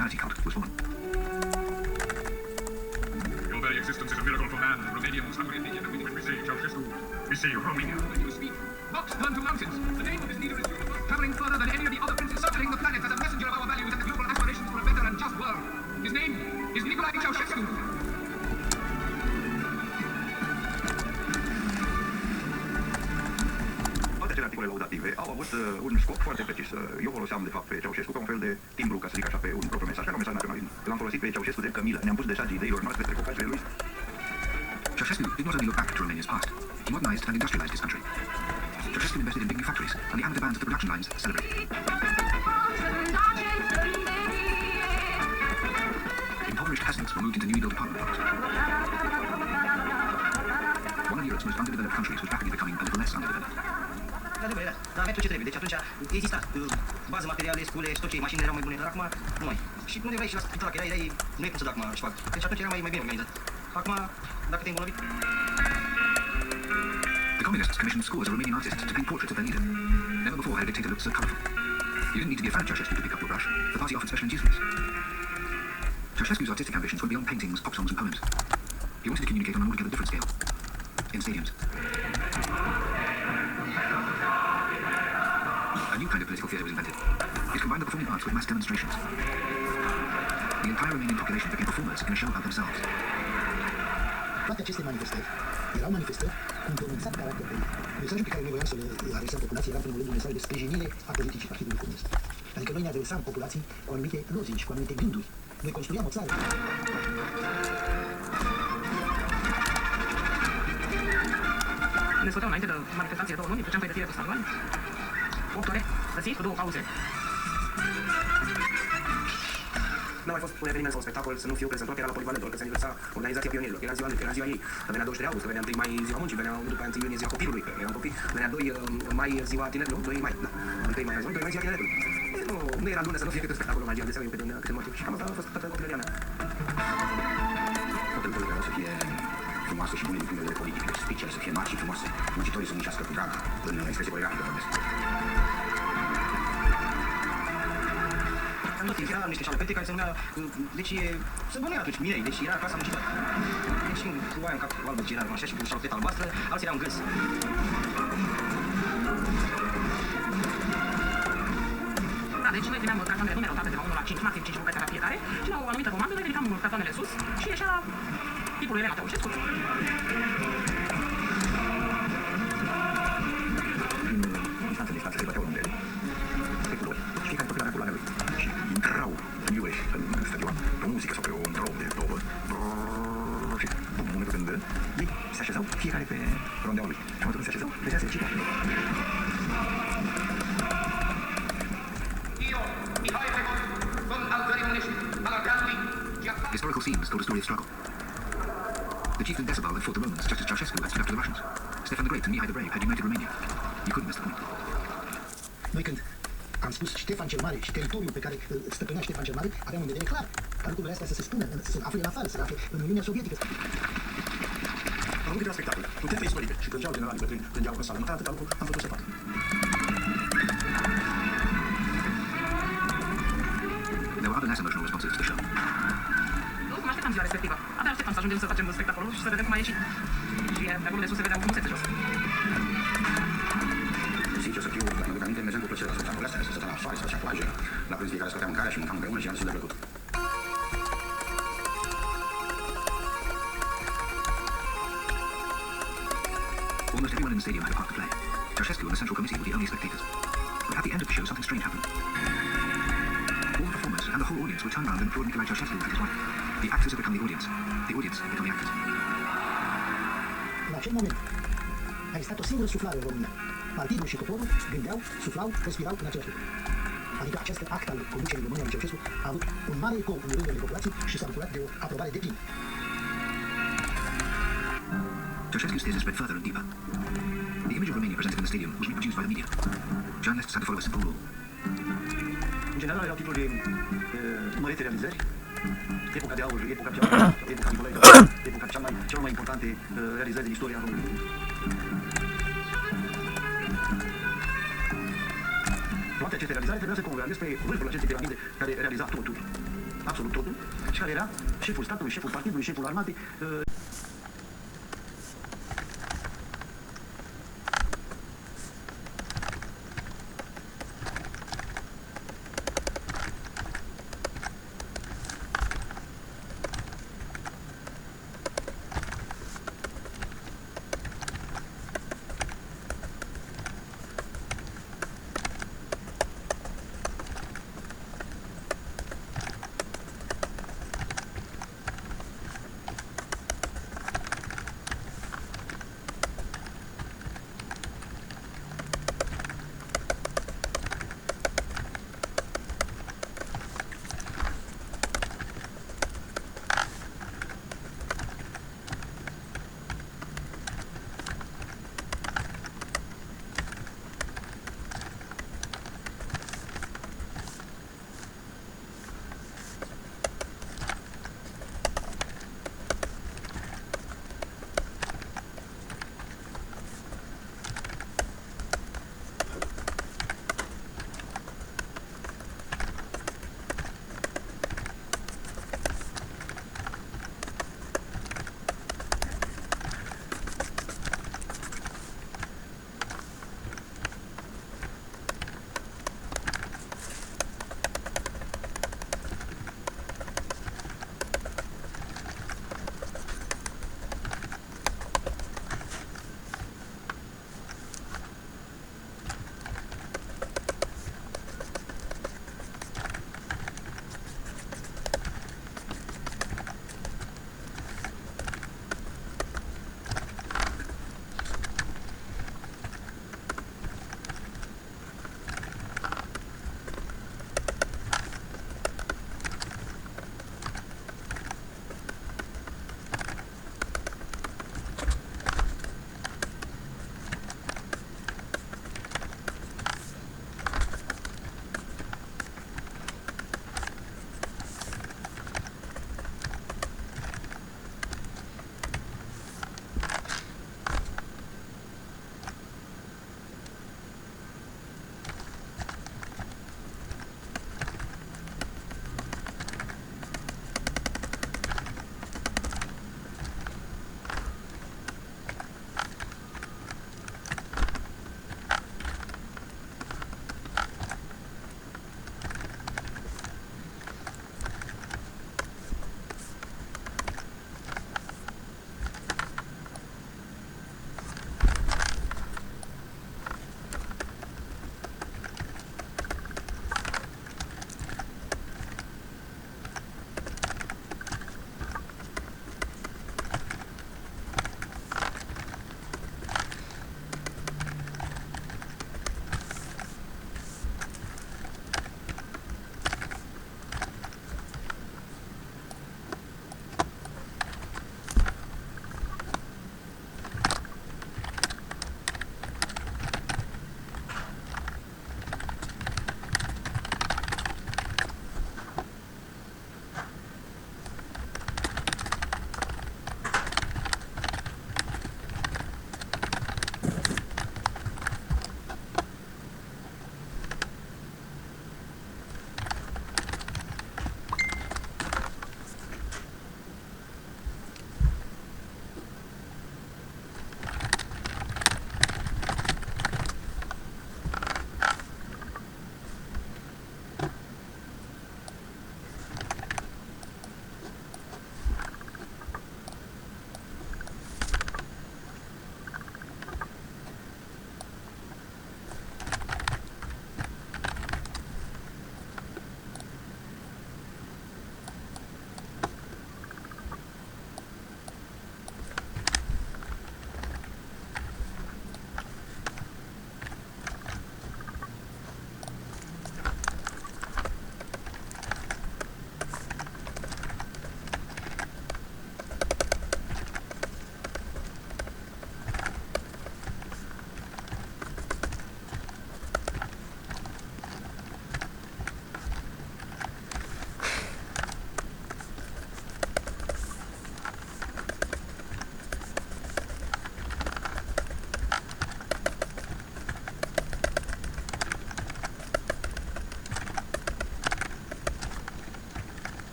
nationality cult was born. Your very existence is a miracle for man. Romanians, Hungarians, and when we say Ceausescu, we say Romania. When you speak, rocks turn to mountains. The name of this leader is universal, traveling further than any of the other princes circling the planet as a messenger of our values and the global aspirations for a better and just world. His name is Nicolae Ceausescu. Toate acele articole laudative au avut un scop foarte precis. Eu foloseam, de fapt, pe Ceaușescu ca un fel de timbru, ca să zic așa, pe un propriu mesaj, ca un mesaj naționalist. L-am folosit pe Ceaușescu de cămilă. Ne-am pus de șagi ideilor noastre, preocupările lui. Ceausescu did not only look back to Romania's past, he modernized and industrialized his country. Ceausescu invested in big new factories, and the amateur bands at the production lines celebrated. Impoverished peasants were moved into newly built apartment blocks. One of Europe's most underdeveloped countries was rapidly becoming a little less underdeveloped. Dar merge ce trebuie. Deci atunci exista bază materiale, scule și tot ce, mașinile erau mai bune, dar acum nu mai. Și nu erai și la spital, că erai, nu ai cum să dai acum șpag. Deci atunci era mai bine organizat. Acum, dacă te-ai îmbolnăvit... The communists commissioned scores of Romanian artists to paint portraits of their leader. Never before had a dictator looked so colourful. You didn't need to be a fan of Ceausescu to pick up your brush. The party offered special inducements. Ceausescu's artistic ambitions went beyond paintings, pop songs and poems. He wanted to communicate on an altogether different scale. In stadiums. A new kind of political theatre was invented. It combined the performing arts with mass demonstrations. The entire Romanian population became performers in a show about themselves. Toate aceste manifestări erau manifestări cu un pronunțat caracter politic. Mesajul pe care noi voiam să-l adresăm populației era, în primul rând, un mesaj de sprijinire a politicii Partidului Comunist. Adică noi ne adresam populației cu anumite logici, cu anumite gânduri. Noi construiam o țară. Ne scoteau înainte de manifestație 2 luni, făceam pregătire cu stadion. 8 ore, găsiți, cu 2 pauze. N-a mai fost un eveniment sau un spectacol să nu fiu prezent, că era la Polivalent, că se aniversa Organizația Pionierilor, era ziua ei, că venea 23 august, că venea 1 mai ziua muncii, venea după 1 iunie ziua copilului, că eram copii, venea 2 mai ziua tineretului, 2 mai, da, 1 mai 2 mai ziua tineretului. Nu era lună să nu fie câte un spectacol omagial, de seama eu pe domnul câte motive și cam asta a fost toată copilăria mea. Toate lucrurile vreau să fie frumoase și bune din punct de vedere politic, deci spicele să fie mari și frumoase, muncitorii să muncească cu drag, în expresie coreografică vorbesc. Erau niște șalpete care se numea, deci se bănuia atunci mineri, deci era clasa muncită. Deci cu aia în cap albă, ce era așa și cu șalpeta albastră, alții erau în gâs. Da, deci noi primeam cartoanele numerotare de la 1 la 5, maxim 5 bucăți la fiecare și la o anumită comandă noi ridicam cartoanele sus și ieșea tipul Elena Ceaușescu. Instanțele de față se băteau rundele, pe culori, fiecare copil avea culoarea lui și intrau în iureși, în stadion, pe o muzică sau pe un drum de dobă și în momentul când ei se așezau fiecare pe rondeaua lui și în momentul când se așezau, vedea să recita. Historical scenes told a story of struggle. The chieftain Decebal had fought the Romans just as Ceausescu had stood up to the Russians. Stefan the Great and Mihai the Brave had united Romania. You couldn't miss the point. Noi când am spus Ștefan cel Mare și teritoriul pe care îl stăpânea Ștefan cel Mare, aveam în vedere clar ca lucrurile astea să se spună, să se afle în afară, să se afle în Uniunea Sovietică. Am avut câteva spectacole, cu teme istorice și plângeau generalii bătrâni, plângeau în sală, măcar atâta lucru am făcut să fac. There were other less emotional responses to the show. Nu mă așteptam ziua respectivă. Abia așteptam să ajungem să facem spectacolul și să vedem cum a ieșit. Și de acolo de sus se vedeau frumusețe jos. Sincer să fiu, dacă mă duc aminte, mergeam cu plăcere la spectacolele astea, să stăteam afară, să făcea plajă, la prânz fiecare scoteam mâncarea și mâncam împreună și era destul de plăcut. Almost everyone in the stadium had a part to play. Ceausescu and the Central Committee were the only spectators. But at the end of the show, something strange happened. All the performers and the whole audience would turn around and applaud Nicolae Ceausescu and his wife. The actors had become the audience had become the actors. În acel moment a existat o singură suflare în România. Partidul și poporul gândeau, suflau, respirau în același lucru. Adică acest act al conducerii României lui Ceaușescu a avut un mare ecou în rândul de populație și s-a bucurat de o aprobare deplină. Ceausescu's theatre spread further and deeper. The image of Romania presented in the stadium was reproduced by the media. Journalists had to follow a simple rule. În general erau titluri mărite realizări, epoca de aur, epoca cea Nicolae, epoca cea mai importante realizări din istoria României. Toate aceste realizări trebuia să convergă spre vârful acestei piramide care realiza totul. absolut totul, și care era șeful statului, șeful partidului, șeful armatei.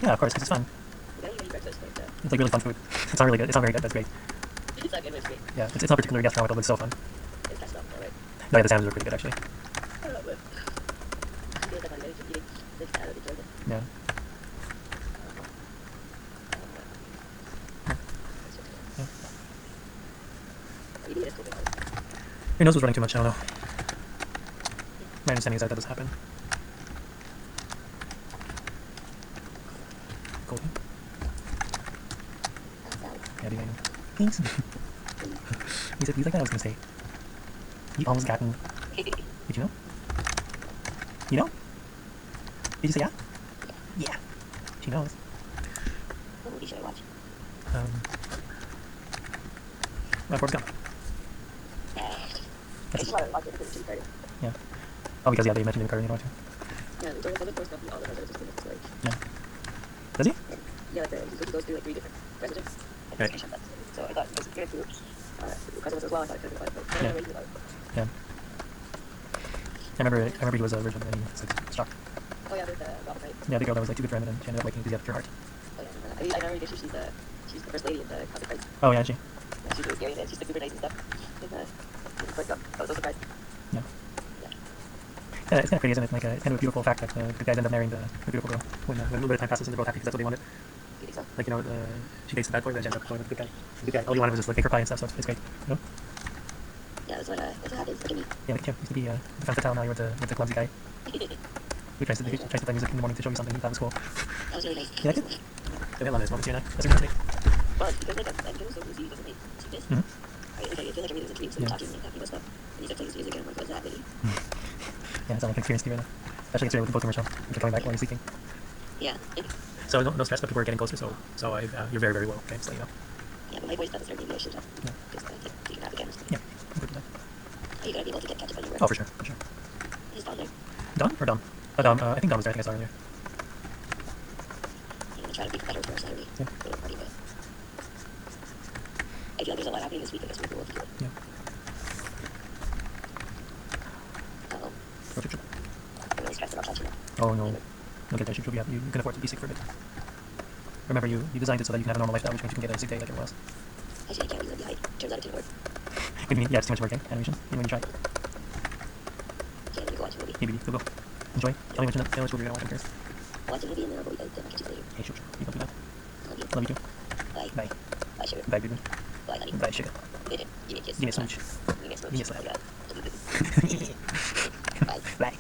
Yeah, of course, because it's fun. I don't even eat breakfast, but It's like really fun food. It's not really good. It's not very good. That's great. it's not good, but it's great. Yeah, it's not particularly gastronomical, but it's so fun. It's kind of stuff, alright. No, yeah, the sandwiches are pretty good actually. I don't know, but I feel like I'm managing eating this kind of enjoyment. Yeah. Your nose was running too much. I don't know. My understanding is that does happen. Cool. Yeah, do you know? Thanks. He's like that I was gonna say. You almost gotten. Did you know? You know? Did you say yeah? Yeah. She knows. What movie should I watch? Forrest Gump. I just want to watch it because it's Jim Carrey. Yeah. Oh, because yeah, they mentioned Jim Carrey in it too. Yeah, it's always Forrest Gump, all the others just the story. Yeah. Does he? Yeah, like he goes through like 3 different presidents. And Right. just that. So I thought it was good to because it was as well. I thought it could be like, but I Yeah. never really about it. Yeah. I remember he was a virgin and he was like shocked. Oh yeah, with Robert Wright. Yeah, the girl that was like too good for him and then she ended up liking because he had a pure heart. Oh yeah, I remember because she's the first lady in the Cosmic Rights. Oh yeah, she. And she's really scary and she's like super nice and stuff. And Forrest Gump. I was so surprised. Yeah. Yeah, it's kind of pretty, isn't it? Like, it's kind of a beautiful fact that the guys end up marrying the beautiful girl when a little bit of time passes and they're both happy because that's what they wanted. You think so? Like, you know, she dates the bad boy, but then she ends up going with the good guy. The good guy. All he wanted was just like make her cry and stuff, so it's great. You know? Yeah, that's what happens to me. Yeah, like, used to be the femme fatale, now you're with the clumsy guy. Who tries to play music in the morning to show you something. That was cool. That was really nice. You like it? So we have a lot of those moments here now. That's really nice. Well, it's because like I'm so busy doesn't make this. Mm-hmm. Right, like I feel like everything's a dream, so I'm talking and talking about stuff. And he's like playing his music and I'm like, what's that really? Yeah, it's all like an experience to you right now. Especially considering with the both commercial. You keep coming back while you're sleeping. Yeah. So no stress, but people are getting closer, so you're very, very well, okay? So you know. Yeah, but my voice doesn't start maybe I should have. Yeah. Just like you can have the cameras. Yeah, I'm good with that. Are you gonna be able to catch up on your work? Oh, for sure, for sure. Is Don there? Don or Dom? Dom. I think Dom was there. I think I saw her earlier. I'm gonna try to be better for Saturday. Yeah. For the party, but I feel like there's a lot happening this week. I guess we'll do it. Yeah. Uh-oh. Road trip. I'm really stressed about that, you know. Oh no. You'll get there. You can afford to be sick for a bit. Remember, you designed it so that you can have a normal lifestyle, which means you can get a sick day like everyone else. Actually, I can't really be high. Turns out it didn't work. What do you mean? Yeah, it's too much work, eh? Animation. Even when you try. Yeah, I'm gonna go watch a movie. Maybe you'll go. Enjoy. Tell me which movie you're gonna watch. I'm curious. Watch a movie and then I'll go eat out. I'll catch you later. Hey, sure. You don't do that. Love you. Love you too. Bye. Bye. Bye, sugar. Bye, baby. Bye, honey. Bye, sugar. Give me a kiss. Give me a smooch. Give me a smooch. Give me a slap. Oh, God. Bye. Bye.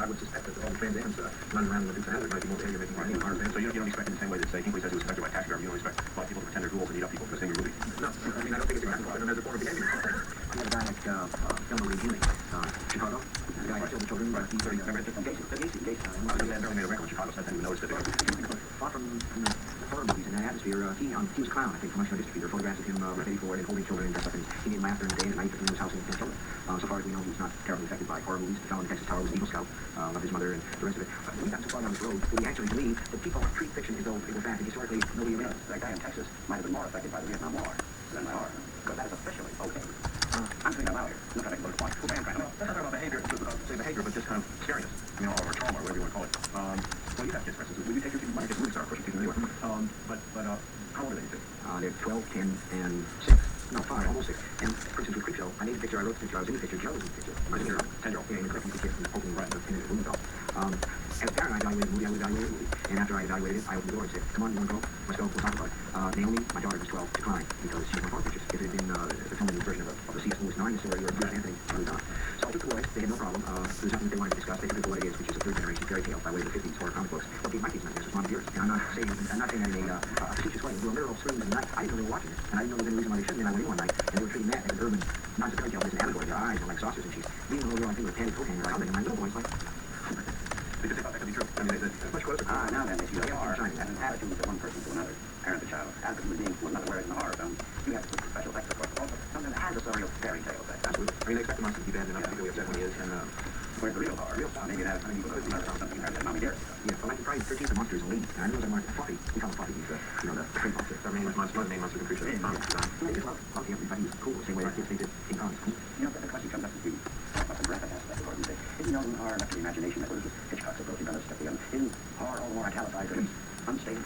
would suspect that all the Trans Am's running around in the Dukes of Hazzard might be more behavior making money in hard. So you don't expect in the same way that, say, Hinckley says he was affected by tax driver, you don't expect black people to pretend they're ghouls and eat up people for the same movie? No, I mean, I don't think it's exactly like them as a form of behavior. We had a guy like Elmer Lee Healy, Chicago. The guy who killed the children, but he's very Gacy. He apparently made a record in Chicago, so I didn't even notice that. Far from the horror movies in that atmosphere, he was a clown, I think, from National History. There are photographs of him ready for it and holding children and dressed up in Indian laughter in the day and night between his house and his children. So far as we know, he was not terribly affected by horror movies. The fellow in the Texas Tower was an Eagle Scout, loved his mother and the rest of it. But we got so far down this road that we actually believe that people treat fiction as though it were fact, and historically nobody ever does. That guy in Texas might have been more affected by the Vietnam War than by horror, because that is officially okay. I'm thinking about it. Look at it, look at it. Let's not talk about behavior, say behavior, but just kind of scariness, or trauma, or whatever you want to call it. Well, you have kids, for instance. Will you take your kids? My kids really start, of course, you're taking them anywhere. But how old are they, you think? They're 12, 10, and 6. No, 5, almost 6. And for instance, with Creepshow, I made the picture, I wrote the picture, I was in the picture, Joe was in the picture. I was in the 10-year-old. Yeah, in the correct kid from Oakland, right, in the room dog. As a parent, I evaluated the movie, I would evaluate the movie. And after I evaluated it, I opened the door and said, come on, you want to go? Let's go, we'll talk about it. Naomi, my daughter, was 12, declined because she went horror pictures. If it had been the filming version of the C.S. Lewis 9 story or Bruce Anthony, I would not. So I took the boys, they had no problem. There was nothing that they wanted to discuss. They took the what it is, which is a third-generation fairy tale by way of the 50s horror comic books. But my kids, my kids, responded to yours. And I'm not saying that in a facetious way. There were literal screams and nights. I didn't know they were watching this. And I didn't know there was any reason why they shouldn't. And I went in one night, and they were treating that as an urban, not just a fairy tale, but as an allegory. Their eyes were like saucers and cheese. Leaving the little girl, I think, with a panty coat hanger around it. And my little boy's like, because they thought that could be true. I mean, it's much closer. Now then, if you are an attitude of one person to another, parent to child, as a human being to another, whereas in a horror film, you have to put special effects, of course, but also something that has a sort of fairy tale effect. Absolutely. I mean, they expect the monster to be bad enough to be upset when he is, and where's the real horror? Real stuff. Maybe that something that Mommy Dearest. Yeah, but like the Friday the 13th, the monster is a lead. And I know that Mark Fluffy, we call him Fluffy, he's the print monster. Our main monster, one of the main monsters in Creature. I just love Fluffy. Everybody was cool, the same way our kids think that King Kong is cool. You know, the question comes up to be the graphic aspect, according to isn't no horror enough to the imagination that was just Hitchcock's approach and stuff together? Isn't horror all more italicized or unstable?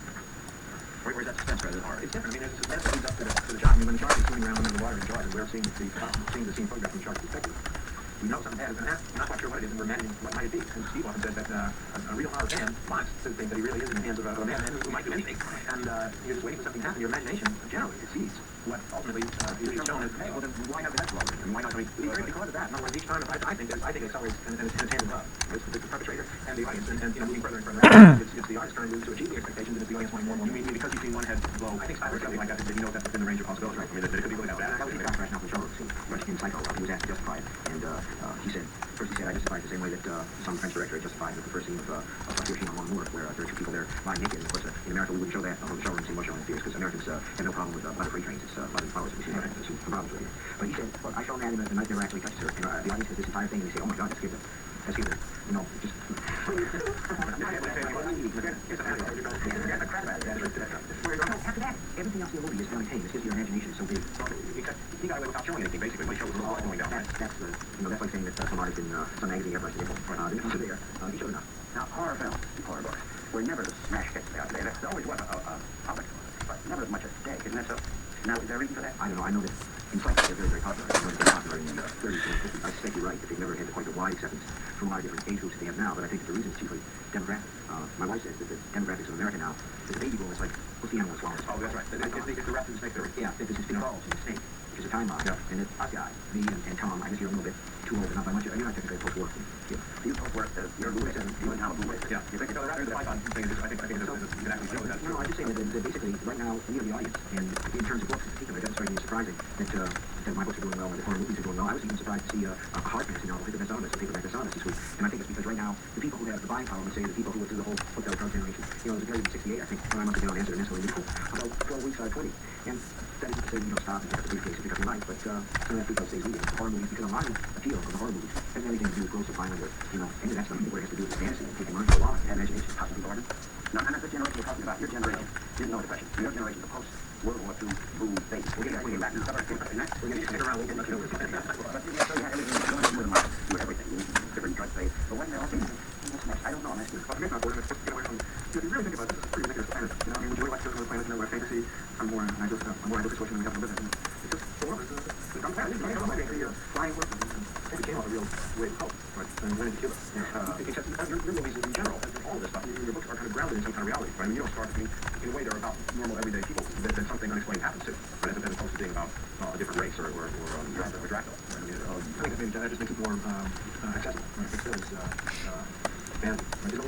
Where's that suspense rather than horror? It's different. I mean, there's a suspense that leads up to the shark. I mean, when the shark is swimming around under the water in jaws, and we're seeing the scene photograph from the shark's perspective. We know something bad is going to happen. We're not quite sure what it is, and we're imagining what might it be. And Steve often says that a real horror fan wants to think that he really is in the hands of a man who might do anything. And you're just waiting for something to happen. Your imagination generally sees what ultimately is shown as, hey, well then why have that problem? And why not? I mean, because of that. In other words, each time I think it's always in a tandem of it's the perpetrator and the audience, and moving further and further. It's the artist trying to achieve the expectations, and it's the audience wanting more and more. You mean because you've seen one head blow? I think Spider something like that. That he knows that's within the range of possibilities, right? I mean, that it could be really that bad. That was the back rationale for the show scene. In Psycho, he was asked to justify it, and he said, first he said, I justify it the same way that some French director had justified the first scene of Hiroshima on Moore, where there are two people there lying naked. And of course, in America, we wouldn't show that on the showroom scene, was showing in theaters, because Americans have no problem with blood freight trains. It's blood and flowers that we see there. There's some problems with it. But he said, well, I show that in the night never actually touched her. And the audience has this entire thing, and they say, oh my God, that's good. That's good. You know, just... After that, everything else in the movie is very tame. It's just your imagination is so big. Except he got away without showing anything, basically. When he shows a little going down. That's like saying that some artist in some magazine ever said, the difference is there. He showed enough. Now, horror films, horror books, were never the smash hits they are today. There always was a public, but never as much as today. Isn't that so? Now, is there a reason for that? I don't know. I know that in Cyprus they're very, very popular. I know they're popular in the 30s and 50s. I suspect you're right that they've never had quite the wide acceptance from a lot of different age groups that they have now, but I think that the reason is chiefly demographic. My wife says that the demographics of America now, the baby boom is like, what's the animal that swallows? Oh, that's right. It's the rat and the snake theory. Yeah, it's involved in the snake, which is a time bomb. Yeah. And it's us guys, me and Tom, I guess you're a little bit too old, but not by much. You're not technically post-war. Yeah. You post-war, you're a boom, you and Tom are boom. Yeah. You think the rat and the python thing is, I think you can actually show that. No, I just say that basically, right now, we are the audience, and in terms of books in particular, it doesn't strike me as surprising that my books are doing well, and that horror movies are doing well. I was even surprised to see a hard fantasy novel, Pick the Best Autonomous, and Paperback Best Autonomous this week. And I think it's because right now, the people who have the buying power would say the people who went through the whole hotel drug generation, you know, it was a period in 68, I think, when I must have been on answer, and that's really cool, about 12 weeks out of 20. And that isn't to say you don't stop and pick up the briefcase and pick up your life, but some of that freak out stays with you. Horror movies, because a lot of appeal of the horror movies hasn't anything to do with gross or violent or, you know, any of that stuff. What it has to do with fantasy and taking money for a lot. That imagination is possibly ordered. Now, and that's the generation we're talking about. Your generation didn't know depression. Your generation, the post-World War II boom phase. We're getting back to the suburbs. We're getting to stick around. We'll get much of it. But yeah, so you had everything going with them. You had everything. Different drug phase. But when they're all saying, what's next? I don't know. I'm asking. Well, forget about boredom. It's get away from... If you really think about it, this is a pretty ridiculous planet. You know, I mean, would you really like to live on a planet, you know, where fantasy, a more ideal situation than we have to live in? It's just for us. It's unfair. I don't think the flying horses it became all a real way of hope, right? And went into Cuba. Except your movies in general, all this stuff, your books are kind of grounded in some kind of reality, right? I mean, you don't start, in a way, they're about normal, everyday people that something unexplained happens to, right? As opposed to being about a different race or Dracula. Right? I mean, I think that maybe that just makes it more accessible, right? It still is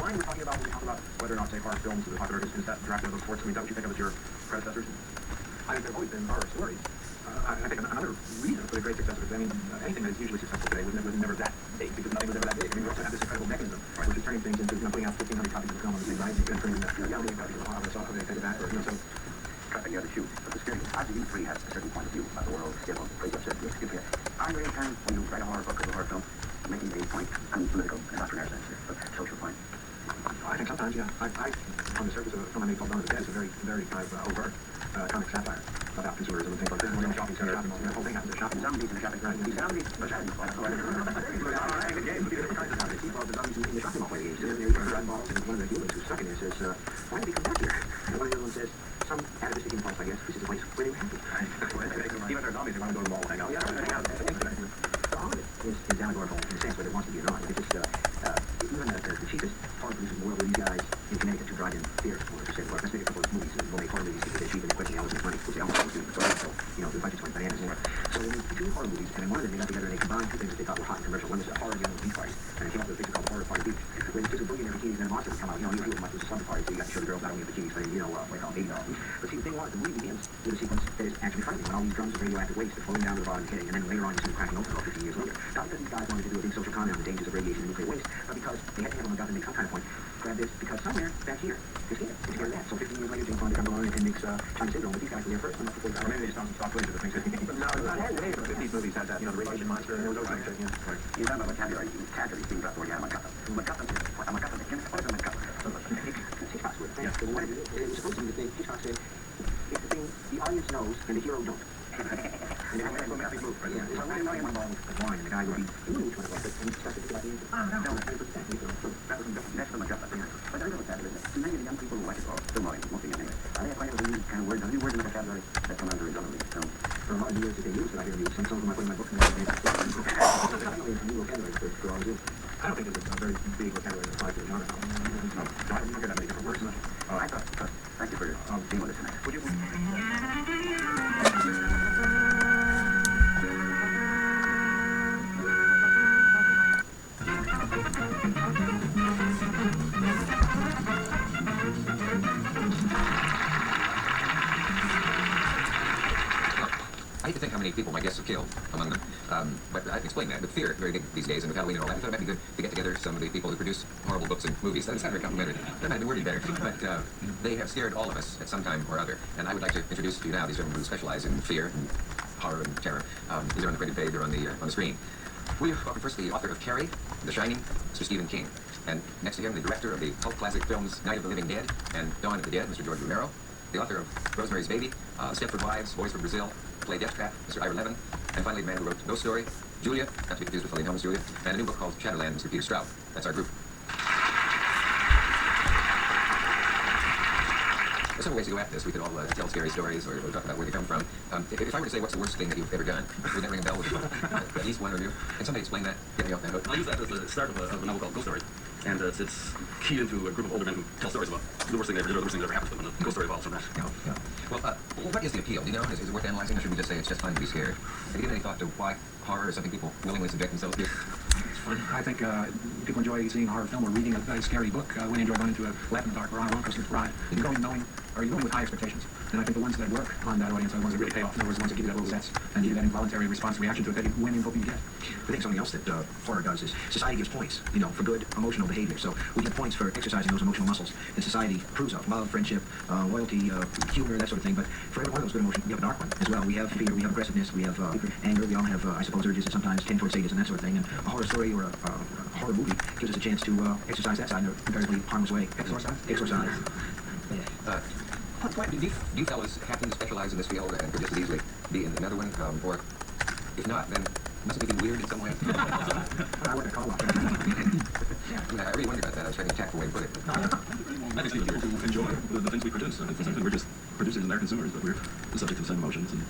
line we're talking about when we talk about whether or not, say, horror films are popular, is that Dracula those sorts? I mean, is that what you think of as your predecessors? I think there have always been horror stories. I think another reason for the great success of it, I mean, anything that is usually successful today was never that big, because nothing was ever that big. I mean, we also have this incredible mechanism, right, which is turning things into, putting out 1,500 copies of the film on the same night, and turning that, how many copies of horror, so take it back, or, so. Cutting the other shoe. But the scary RGB3 has a certain point of view about the world, plays up certain things. I'm very kind when you write a horror book or a horror film, making a point, I mean, political and doctrinaire sense, but social point. I think sometimes, yeah. On the surface of a film I made called Dawn of the Dead, it's a very, very kind of overt comic satire about consumerism and things like this. When the shopping center, the whole thing happens at shopping. Zombies in shopping, right? These zombies, the shopping mall. Well, the zombies in the shopping mall play games. They're driving bottles, and one of the dealers who's stuck in there says, why did he come back here? And one of the other ones says, some atavistic impulse, I guess. This is a place where they were happy. Even if they're zombies, they want to go to the mall and hang out. Yeah, hang out. So all of it is allegorical in a sense, but it wants to be or not. Like it's just, even the cheapest horror movies in the world, where these guys in Connecticut who drive in theater, let's make a couple of movies and we'll make horror movies because they're cheap and they're quick and they always make money, which they almost always do. So, the budget's going bananas anyway. So they made two horror movies, and in one of them they got together and they combined two things that they thought were hot and commercial. One was a horror game and a beach party, and they came up with a picture called Horror Party Beach, where these kids would boogie in their bikinis and then a monster would come out. You people might do a summer party, so you got to show the girls not only in bikinis, but like all $80. But see, the thing was, the movie begins with a sequence that is actually frightening, when all these drums of radioactive waste are floating down to the bottom and hitting, and then later on you see them cracking open about 15 years later. Not because these guys wanted to do a big social comment on the dangers of radiation and nuclear waste, but because they had to have them got to make some kind of point. Grab this, because somewhere back here, it's here, it's here that. So 15 years later, James Bond comes along and makes China Syndrome, but these guys were there first, and not before the maybe they just found some stock footage of the things. No, these movies had that, the radiation monster, and there was those things. Right. You talk about vocabulary, vocabulary things about Macata. Macata, what is a Macata? Hitchcock's word. Yeah. It was supposed to be the thing Hitchcock said, it's the thing the audience knows and the hero don't. And they have a big move, right? Yeah. So when I went along with wine, and the guy would be, you know which one it was, and he started to think about the answer. No, 100%. That's the Macata thing. But there is a vocabulary. Many of the young people who like it, or still knowing, mostly young anyway, they have quite a few kind of words, a few words in the vocabulary that come under his own lead. So, for a lot of the words that they use that I hear used, some of them I put in my book, and I made a new vocabulary for all of you. I don't think there's a very big vocabulary that applies to the genre. No, I don't hear that many different words. I thought, thank you for being with us tonight. Would you? I hate to think how many people my guests have killed among them, but I can explain that. But fear, very big these days, and with Halloween and all that, I thought it might be good to get together some of the people who produce horrible books and movies. That's not very complimentary. That might be worded better, but they have scared all of us at some time or other. And I would like to introduce to you now these gentlemen who specialize in fear and horror and terror. These are on the printed page, they're on the screen. We welcome first the author of Carrie, The Shining, Mr. Stephen King. And next to him, the director of the cult classic films Night of the Living Dead and Dawn of the Dead, Mr. George Romero. The author of Rosemary's Baby, Stepford Wives, Boys from Brazil, Play Death Trap, Mr. Ira Levin, and finally the man who wrote Ghost Story, Julia, not to be confused with Lily Holmes Julia, and a new book called Shadowland, Mr. Peter Straub. That's our group. There's several ways to go at this. We could all tell scary stories or talk about where they come from. If I were to say what's the worst thing that you've ever done, would that ring a bell with at least one of you? Can somebody explain that? Get me off that hook. I use that as the start of a novel called Ghost Story. And it's keyed into a group of older men who tell stories about the worst thing they ever did or the worst thing that ever happened to them. And the ghost story evolves from that. Yeah. Well, what is the appeal? Do you know? Is it worth analyzing, or should we just say it's just fun to be scared? Have you given any thought to why horror is something people willingly subject themselves to? It's fun. I think people enjoy seeing a horror film or reading a scary book. When they enjoy going into a laugh in the dark or on a roller coaster ride. You go in knowing, or you're going with high expectations. And I think the ones that work on that audience are the ones that really pay off. In other words, the ones that give you that little sense and give you that involuntary response reaction to it that you win and hoping you get. I think something else that horror does is society gives points, for good emotional behavior. So we give points for exercising those emotional muscles that society approves of. Love, friendship, loyalty, humor, that sort of thing. But for every one of those good emotions, we have a dark one as well. We have fear, we have aggressiveness, we have anger, we all have, I suppose, urges that sometimes tend towards sadism and that sort of thing. And a horror story or a horror movie gives us a chance to exercise that side in a invariably harmless way. Exorcise. Do you fellas happen to specialize in this field and could just as easily be in another one? Or if not, then must it be weird in some way? I work at Colorado. I really wonder about that. I was trying to tactful way to put it. I think people here to enjoy the things we produce. We're just producers and they're consumers, but we're the subject of the same emotions and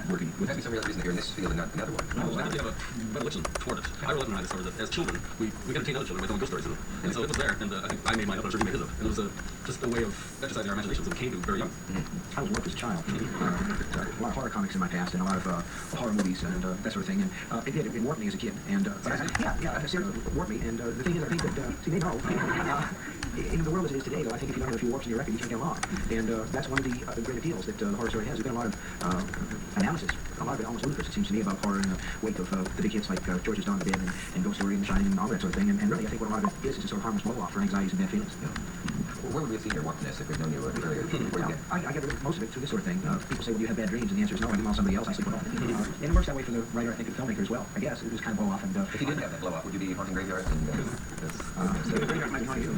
working with. Would that be some real reason that you're in this field and not another one? No, I think we have a predilection toward it. I wrote and I discovered that as children, we entertain other children by telling ghost stories to them. And so it was there, and I think I made mine up, and I'm sure you made his up. And it was just a way of exercising our imaginations, and we came to very young. I was worked as a child. A lot of horror comics in my past, and a lot of horror movies and that sort of thing. And it warped me as a kid. And it warped me. And the thing is, I think that they know. in the world as it is today, though, I think if you don't have a few warps in your record, you can't get along. And that's one of the great appeals that the horror story has. There's been a lot of analysis, a lot of it almost ludicrous, it seems to me, about horror in the wake of the big hits like George's Dawn of the Dead and Ghost Story and The Shining and all that sort of thing. And really, I think what a lot of it is a sort of harmless blow-off for anxieties and bad feelings. Well, where would we have seen your warpness if we'd known you earlier? I get most of it through this sort of thing. People say, well, you have bad dreams, and the answer is no, I didn't somebody else, I sleep alone. And it works that way for the writer, I think, and the filmmaker as well. I guess it was kind of blow-off. And if you didn't have that blow-off, would you be haunting graveyards? Graveyard might be haunting you.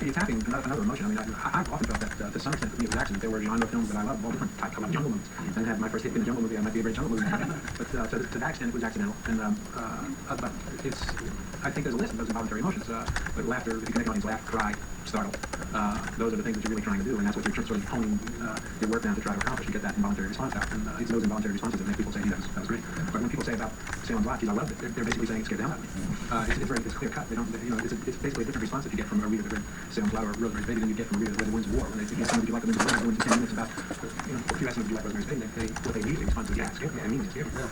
It's happening another emotion. I mean, I've often felt that to some extent with Neil Jackson, there were genre films that I love, all different types. I love jungle movies. And had my first hit in a jungle movie, I might be a great jungle movie. But to that extent, it was accidental. And but it's, I think there's a list of those involuntary emotions. Like laughter, if you can make an audience laugh, cry, startle. Those are the things that you're really trying to do, and that's what you're sort of honing your work down to try to accomplish. You get that involuntary response out, and it's those involuntary responses that make people say, "Hey, that was great." But when people say about Salem's Lot, I loved it. They're basically saying it scared the hell out of me. It's clear cut. They don't, it's basically a different response that you get from a reader that read Salem's Lot or Rosemary's Baby than you get from a reader that read The Winds of War. When they get somebody you like The Winds of War, going to 10 minutes about, if you ask them if you like Rosemary's Baby, what they immediately respond to is, yeah, it's scary. I mean, it's scary. Yeah,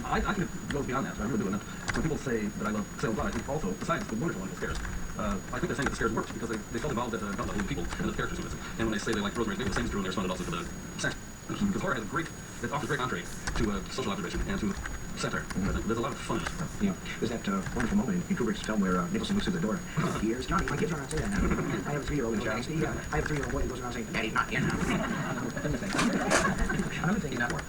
I think it goes beyond that. So I really do. And when people say that I love Salem's Lot, I think also, besides the wonderful and the scares, I think they're saying that the scares worked because they felt involved at the gut level of the people and the characters with it. And when they say they like Rosemary's Baby, the same is true, and they responded also to the sex. Because horror has it offers great entree to social observation and to satire. There's a lot of fun in it. Yeah, there's that wonderful moment in Kubrick's film where Nicholson looks through the door. Here's Johnny. My kids are not saying that now. I have a 3-year-old in Johnny. I have a 3-year-old boy who goes around saying, "Daddy's not here now." Another thing is that one of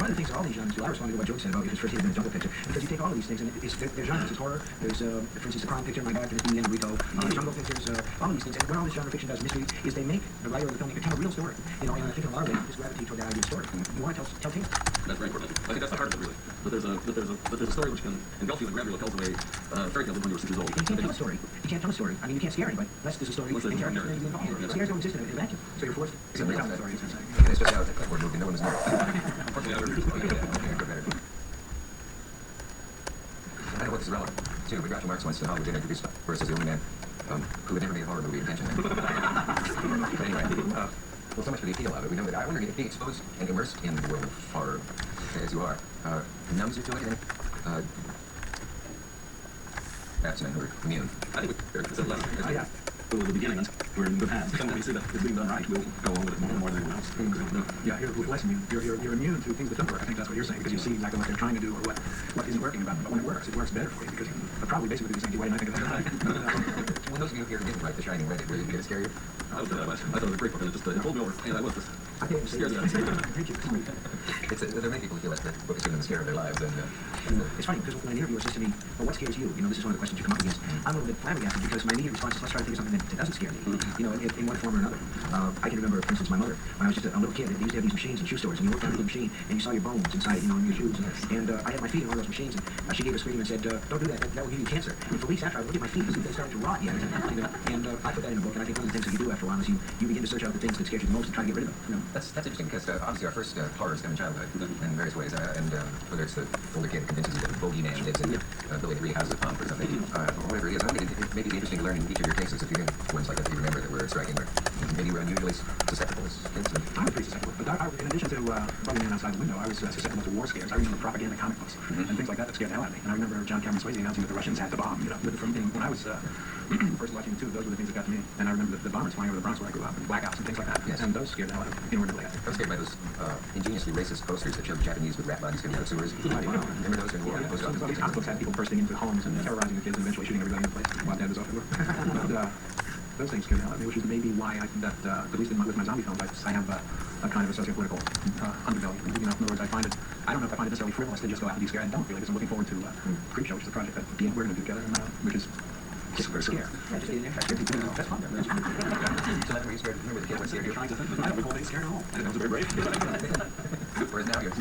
the things that all these genres do, I responded to what George said about his first hit in the jungle picture, because you take all of these things and there's genres. There's horror, there's, for instance, the crime picture, My Dog, and the End of Rico, jungle pictures, all of these things. And what all this genre fiction does, mystery, is they make the writer or the filmmaker tell a real story. And I think a lot of it is gravitate toward the idea of story. You want to tell tales. That's very important. I think that's the heart of it, really. That there's a story which can engulf you and grab you and tells away fairy tales when you were 6 years old. You can't tell a story. You can't tell a story. I mean, you can't scare anybody unless there's a story. Unless there's a narrative. Scares don't exist in a vacuum, so you're forced to tell the story. Especially out of that word movie, no one is I know what this is relevant to, but Groucho Marx once to Hollywood introduced Burris as the only man who would never made a horror movie intentionally. But anyway, well, so much for the appeal of it. We know that. I wonder if being exposed and immersed in the world of horror, as you are, numbs you to it, and abstinent or immune. I think it's a lesson. Well, the beginning, we're in good hands. Then when we see that it's being done right, we'll go along with it more than anyone else. Yeah, you're less immune. You're immune to things that don't work. I think that's what you're saying, because you see exactly what they're trying to do or what isn't working about it. But when it works better for you, because you probably basically do the same way, and I think it's when those of you here who didn't write The Shining read it, did it scare you? I was I thought it was a great book, and it pulled me over, and I was just scared. Thank you. There are many people who feel that the book has given them the scare of their lives. And it's funny, because when an interviewer says to me, well, what scares you? This is one of the questions you come up against. I'm a little bit flabbergasted, because my immediate response is, let's try to think of something that doesn't scare me, in one form or another. I can remember, for instance, my mother, when I was just a little kid, they used to have these machines in shoe stores, and you worked on the machine, and you saw your bones inside, in your shoes. And I had my feet in one of those machines, and she gave a scream and said, don't do that, that will give you cancer. And for weeks after, I would look at my feet, because they started to rot yet. And I put that in the book, and I think one of the things that you do after a while is you begin to search out the things that scare you the most and try to get rid of them. That's interesting, because obviously our first horrors come in childhood in various ways, and whether it's the older kid convinces you that the bogeyman lives in the building that really houses a pump or something, whatever it is. I mean, it may be interesting to learn in each of your cases, if you have ones like that you remember that were striking, or maybe you were unusually susceptible as kids. I was pretty susceptible, but in addition to Bogeyman outside the window, I was susceptible to war scares. I remember propaganda comic books and things like that scared the hell out of me. And I remember John Cameron Swayze announcing that the Russians had the bomb. From when I was first watching the tube, those were the things that got to me. And I remember the bombers flying over the Bronx where I grew up, and blackouts and things like that. Yes. And those scared the hell out of me inordinately. I was scared by those ingeniously racist posters that showed Japanese with rat bodies coming out of sewers. Remember those in war? These comic books had people bursting into homes and terrorizing the kids and eventually shooting everybody in the place while Dad was off at work. Those things scared the hell out of me, which is maybe why at least with my zombie films, I have a kind of a socio-political underbelly. In other words, I don't know if I find it necessarily frivolous to just go out and be scared. I don't really, because I'm looking forward to Creepshow, which is a project that we're going to do together, which is just for scare. That's fun. So that's where you scared. Remember the kid was scared. You're trying to think. I don't recall being scared at all. That was very brave. Whereas now you're.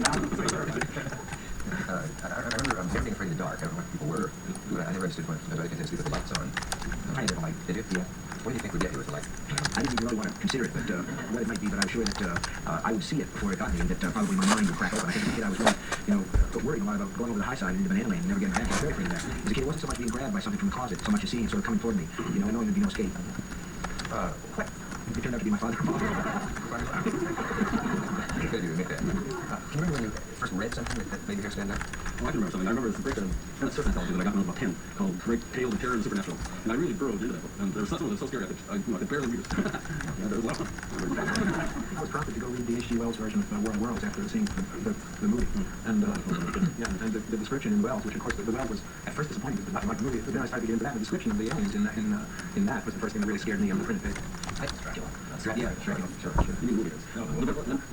I remember never being afraid of the dark. I don't know what people were. I never understood when I could sleep with the lights on. I never liked. Did you? Yeah. What do you think would get you with the light? I didn't even really want to consider it, but what it might be. But I'm sure that I would see it before it got me, and that probably my mind would crack open. I think as a kid I was really, worried a lot about going over the high side into Banana Land and never getting back. I was very afraid of that. As a kid, it wasn't so much being grabbed by something from the closet, so much as seeing it sort of coming toward me. And knowing there'd be no escape. What? It turned out to be my father. Good to admit that. Can you remember when you first read something that made your hair stand up? Well, I can remember something. I remember this great kind of surf anthology that I got when I was about 10 called Great Tales of Terror and the Supernatural. And I really burrowed into that book. And there was something that was so scary I could barely read it. Yeah, there was a lot of fun. I was prompted to go read the H.G. Wells version of War of Worlds after seeing the movie. And the description in Wells, which of course the Wells was at first disappointing because nothing like the movie, but then I started to get into that. The description of the aliens in that was the first thing that really scared me on the printed page. That's Dracula. Yeah, Dracula. Sure. You mean movie is.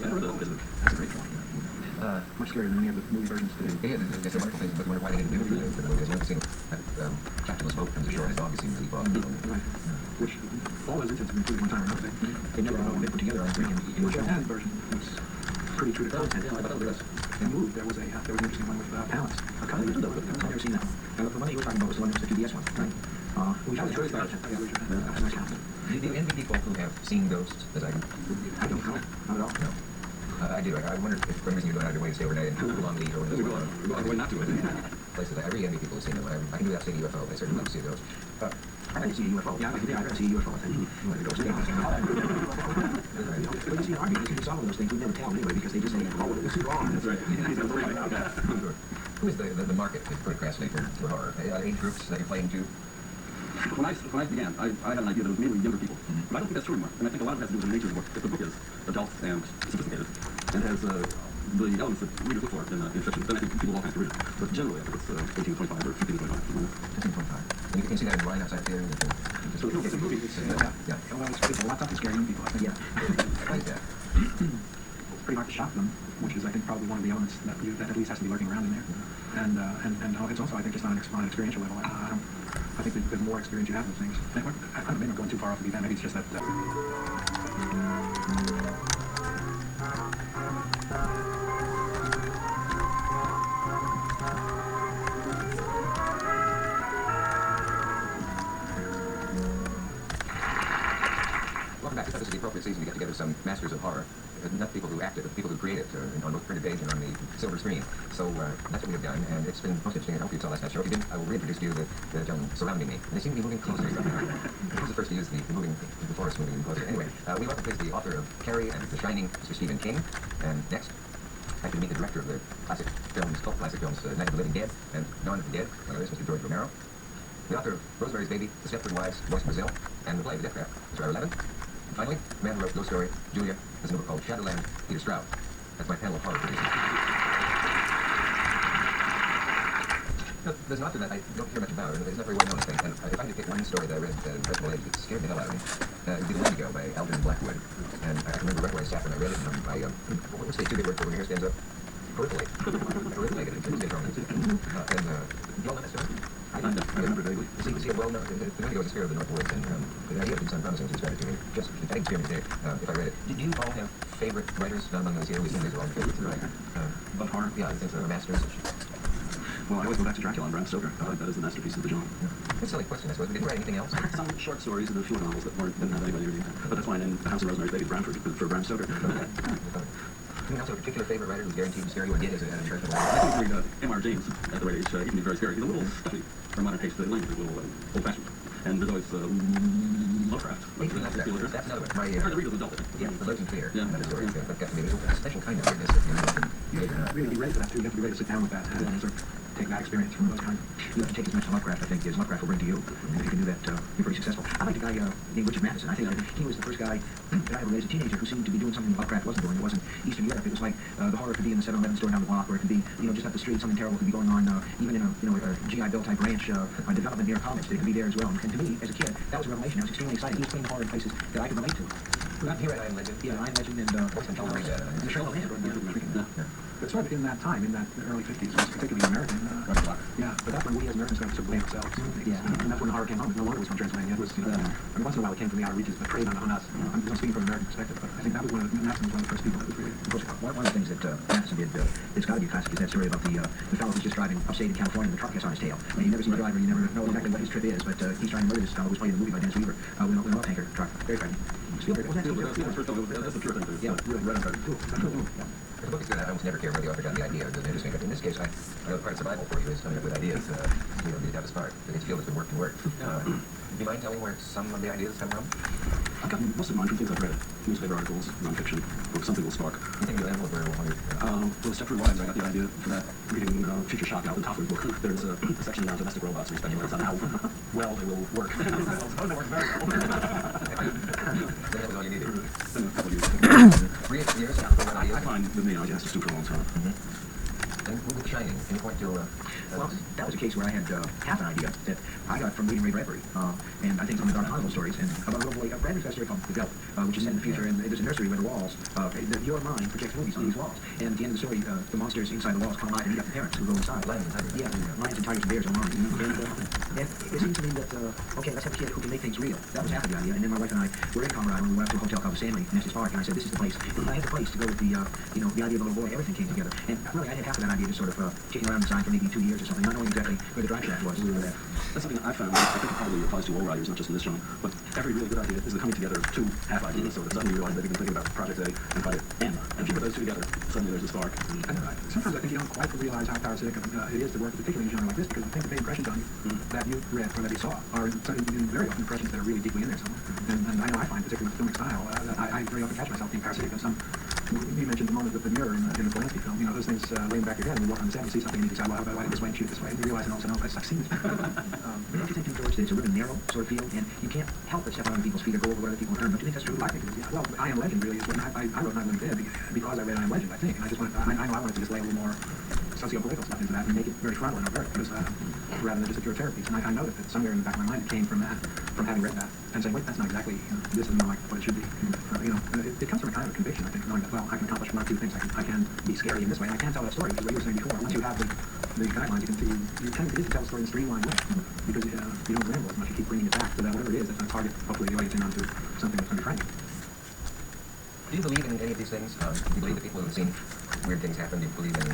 That's a great drawing. Much scarier than any of the movie versions today. Yeah, it's a wonderful thing, but why they didn't do it for the movie. I've never seen Captain Boat comes ashore and his dog is seen to leap off. Right. Which all those incidents were included one time or another. They never they put together on screen. The Japan version was pretty true to content. In movie, there was an interesting one with Palance. I've never seen that. The one you were talking about was the one that was the PBS one, right? We should have started. Do you envy people who have seen ghosts as I do? I don't know. Not at all. No. I do. I wonder if for some reason you're going out of your way to stay overnight and along the or we're not doing it. Places. I really envy people who've seen them. I can do that seeing a UFO, but I certainly love to see a ghost. I'd like to see a UFO. Yeah, I'd like to see a UFO. I think. But you see, in our meetings, you saw one of those things, we never tell them anyway because they just say, oh, this is wrong. That's right. Who is the market to procrastinate for horror? Age groups that you're playing to? When I began, I had an idea that it was mainly younger people. But I don't think that's true anymore. And I think a lot of it has to do with the nature of the book. If the book is adult and sophisticated and has the elements that readers look for in fiction, then I think people will all have to read it. But generally, I think it's 18 to 25 or 15 to 25. 15 to 25. And you can see that in the line outside theater. So it's a movie. Yeah. Well, it's a lot tough to scare young people, I think. Yeah. Why is that? It's pretty hard to shock them, which is, I think, probably one of the elements that at least has to be lurking around in there. And it's also, I think, just on an experiential level. I think the more experience you have with things, I may not going too far off the deep end. Maybe it's just that. Welcome back. I thought this was the appropriate season to get together some masters of horror. Not people who act it, but people who create it on both printed page and on the silver screen. So that's what we have done, and it's been most interesting. I hope you saw last night's show. If you didn't, I will reintroduce you to the gentlemen surrounding me. And they seem to be moving closer. Who was the first to use the forest moving closer? Anyway, we welcome please the author of Carrie and The Shining, Mr. Stephen King. And next, I can meet the director of the classic films, cult classic films, Night of the Living Dead and Dawn of the Dead. This Mr. George Romero. The author of Rosemary's Baby, The Stepford Wives, Voice of Brazil, and the play The Death Trap, Mr. Ira Levin. And finally, the man who wrote Ghost Story, Julia, has a book called Shadowland, Peter Stroud. That's my panel of horror producers. There's an author that I don't hear much about, and it's not very well known thing. And if I had to pick one story that I read at Festival Age that scared the hell out of me, it would be The Wendigo by Alvin Blackwood. And I can remember right where I sat when I read it, and what's the two-bit word for when your hair stands up? Peripherally. Peripherally, it's wrong. And you all know that story? I remember vaguely. See, well, no, the Wendigo is a spirit of the North Woods, and the idea didn't sound promising as you described it to me. Just, I didn't scare me today if I read it. Did you all have favorite writers? Not among those here, we assume these are all favorites, right? Of horror? Yeah, I think so. Masters. Well, I always go back to Dracula and Bram Stoker. I think that is the masterpiece of the genre. That's a silly question, I suppose. Did you write anything else? Some short stories and a few novels that didn't have anybody reading. But that's fine. And The House of Rosemary's Baby, Bramford for Bram Stoker. Anyone else have a particular favorite writer who's guaranteed to scare you or did as an impression? I think we read M.R. James at the right age. He can be very scary. He's a little stuffy for modern taste. The language is a little old-fashioned. And there's always Lovecraft. That's another one. Hard to read as an adult. Yeah, The Legend Fear. Yeah. That is story. But got to be a special kind of weirdness. You have to be ready for that too. You have to be ready to sit down with that and sort of take that experience from those kinds. You have to take as much Lovecraft, I think, as Lovecraft will bring to you. And if you can do that, you're pretty successful. I like the guy named Richard Matheson. I think he was the first guy that I ever read as a teenager who seemed to be doing something Lovecraft wasn't doing. It wasn't Eastern Europe. It was like the horror could be in the 7-Eleven store down the block, or it could be, just up the street. Something terrible could be going on, even in a GI Bill type ranch, a development near comics. They could be there as well. And to me, as a kid, that was a revelation. I was extremely excited. He was playing horror in places that I could relate to. Not here at I Am Legend. Yeah, I Am Legend and the Sherlock Holmes. But sort of in that time, in that early 50s, was particularly American. Yeah, but that's when we as Americans started to blame ourselves. Yeah, and that's when the horror came home. No longer was from Transylvania. It was, once in a while it came from the outer reaches, but preyed on us. I'm speaking from an American perspective, but I think that was Matheson was one of the first people that was really... One of the things that Matheson did, it's got to be classic, is that story about the fellow who's just driving upstate in California and the truck gets on his tail. And you never see the driver, you never know exactly what his trip is, but he's trying to murder this fellow who's playing in the movie by Dennis Weaver with an oil tanker truck. Very frightening. Spielberg, wasn't that Spielberg? That's the pure thing. Yeah, really, right on target. The book is good. I almost never care where the author got the idea. It was interesting. But in this case, I know part of survival for you is coming up with ideas. The toughest part. It's field has been worked and worked. Do you mind telling where some of the ideas come from? I've gotten most of mine from things I've read. Newspaper articles, nonfiction, books, something will spark. You think of that where well, Stepford Wives, I got the idea for that reading Future Shock, Alvin Toffler's book. There's a section on domestic robots where he speculates on how well they will work. They work very well. That was all you needed. In a couple of years. 3 years? I find the main idea has to stew for a long time. And what with The Shining? Can you point to Well, that was a case where I had half an idea that I got from reading Ray Bradbury, and I think some of the Dark Carnival stories, and about a little boy. Bradbury's got a story called The Goat, which is set in the future, and there's a nursery where the walls, your mind projects movies on these walls, and at the end of the story, the monsters inside the walls come alive and eat up the parents who go inside. Lions and tigers. Yeah, lions and tigers and bears and lions. And it seemed to me that, okay, let's have a kid who can make things real. That was half of the idea, and then my wife and I were in Colorado, and we went up to a hotel called the Stanley in Estes Park, and I said, this is the place. And I had the place to go with the, the idea of the little boy. Everything came together, and really, I had half of that idea just sort of kicking around inside for maybe 2 years or something, not knowing exactly where the drive shaft was. That's something I found. I think it probably applies to all writers, not just in this genre. But every really good idea is the coming together of 2 half ideas. So that suddenly you realize that you've been thinking about Project A and Project M. And if you put those 2 together, suddenly there's a spark. Sometimes I think you don't quite realize how parasitic it is to work, particularly in a genre like this, because I think the big impressions on you that you read or that you saw are very often impressions that are really deeply in there somewhere. And I know I find, particularly with filmic style, I very often catch myself being parasitic of some. You mentioned the moment with the mirror in the Polanski film. You know, those things lay in the back of your head, and you walk on the set and you see something, and you decide, well, how about I this way and shoot this way, and you realize, and also, no, I've seen this. Don't you think, George, that it's a really narrow sort of field, and you can't help but step on other people's feet or go over what other people have done? Don't you think that's true? I think it is, yeah. Well, I Am Legend really is when I wrote Night of the Living Dead because I read I Am Legend, I think, and I just wanted, I know I wanted to just lay a little more socio-political stuff into that and make it very frontal and overt, because rather than just a pure terror piece. And I know that somewhere in the back of my mind it came from that, from having read that, and saying, wait, that's not exactly, this isn't like what it should be. It comes from a kind of a conviction, I think, knowing that, well, I can accomplish one or 2 things. I can be scary in this way, and I can tell that story, because what you were saying before, once you have the guidelines, you tend to tell the story in a streamlined way, because you don't ramble as much, you keep bringing it back to that, whatever it is, that's going to target, hopefully, the audience in onto something that's going to be frightening. Do you believe in any of these things? Do you believe that people who have seen weird things happen? Do you believe in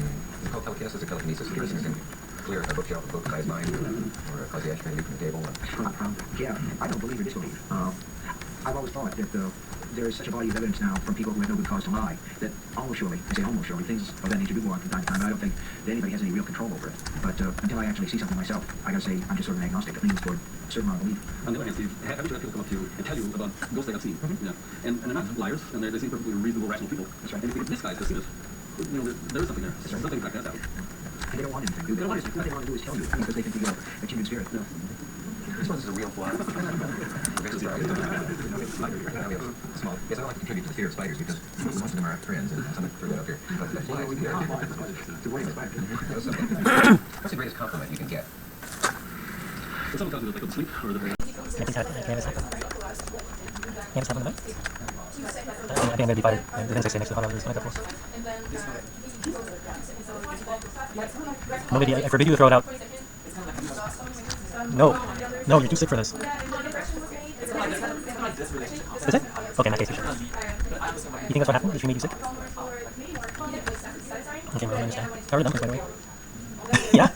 telekinesis or telekinesis? Do you think you can clear a bookshelf, a book by his mind, or cause the ashtray to leak from the table? Yeah, I don't believe or disbelieve. I've always thought that there is such a body of evidence now from people who have no good cause to lie that almost surely, I say almost surely, things of that nature do go on from time to time, but I don't think that anybody has any real control over it. But until I actually see something myself, I gotta say I'm just sort of an agnostic that leans toward a certain amount of belief. On the other hand, Steve, haven't you had people come up to you and tell you about ghosts they have seen? Yeah. And they're not liars, and they seem perfectly reasonable, rational people. That's right. And if this guy's just seen it, there is something there. There's something back that out. And they don't want anything. They don't want anything. What they want to do is tell you, because they think you're a kindred spirit. No. This one's a real fly. Small. Yes, I like to contribute to the fear of spiders because most of them are friends, and some threw that up here. But flies, what's the greatest compliment you can get? If someone tells you that they go to sleep, or that they... I think I have a night? I think I'm going to be fired. The things I say next to the hot is going to go close. No, maybe I forbid you to throw it out. No, you're too sick for this. Is it? Okay, in that case, you should. You think that's what happened? Did she make you sick? Okay, well, I understand. How are the dumplings, by the way? Yeah?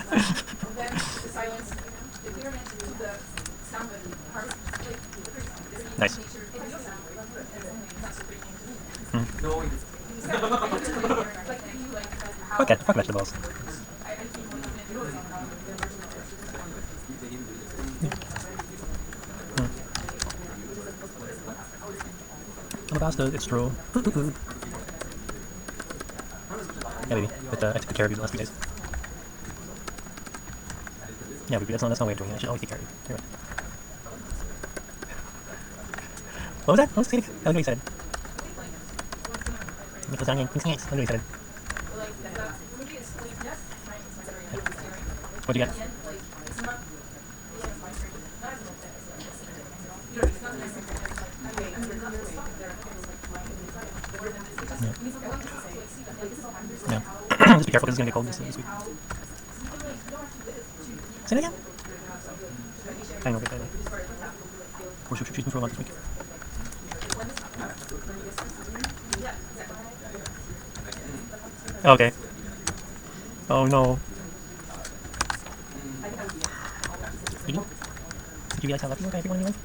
Nice. Okay, fuck vegetables. Oh, pasta, it's true. Yeah, baby. But I took good care of you the last few days. Yeah, baby, that's not way of doing it. I should always take care of you. You're right. What was that? What was it? I don't know what you said. Nicholas Young, I don't know what you said. What'd you get? Yeah. Just be careful because it's going to get cold this week. Say it again. I know, but she's been for a lot this week. Okay. Oh no. Did you realize how lucky you are everyone in your life?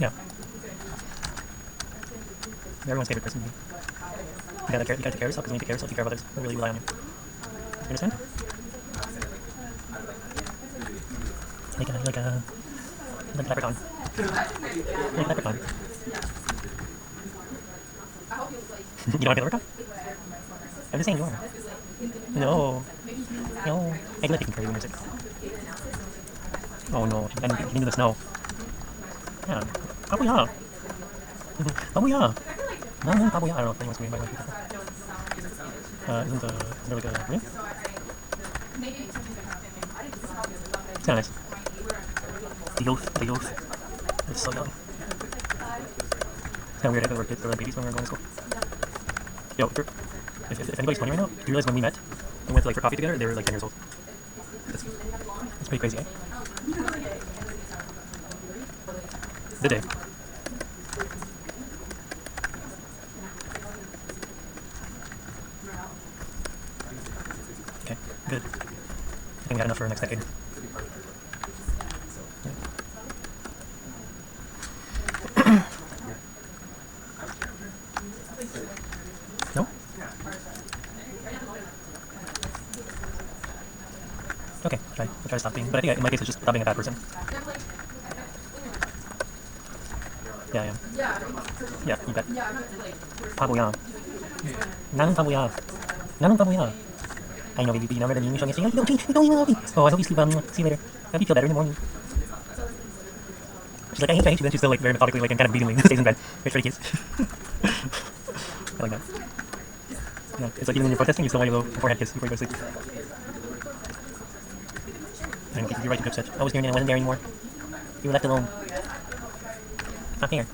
Yeah. Everyone's favorite person. gotta take care of yourself, because when you take care of yourself, take care of others who really rely on you. You understand? Like a leprechaun. Like a leprechaun. You don't want to be a leprechaun? I'm just saying you are. No. No. I do like taking care of you when you're sick. Oh no, you can do the snow. Yeah. Babuya. Babuya. No, babuya. I don't know if anyone's going to be isn't there like a ring? It's kinda nice. The youth. It's so young. It's kinda weird, I thought we were like babies when we were going to school. Yo, if anybody's 20 right now, do you realize when we met, we went to, like, for coffee together, they were like 10 years old. That's pretty crazy, eh? The day. Okay, good. I think we got enough for the next decade. No? Okay, I'll try to stop being, but I think in my case it's just stop being a bad person. Yeah, I am. Yeah, you bet. 바보야. 나는 바보야. 나는 바보야. I know, baby, you never the meme showing you saying, don't even love me. Oh, I hope you sleep, see you later. I hope you feel better in the morning. She's like, I hate you, then she's still like very methodically like and kind of beatingly stays in bed. Very pretty kids. I like that. Yeah, it's like even when you're protesting, you still want your little forehead kiss before you go to sleep. I know, you're right to be upset. I was there and I wasn't there anymore. You were left alone. Not fair.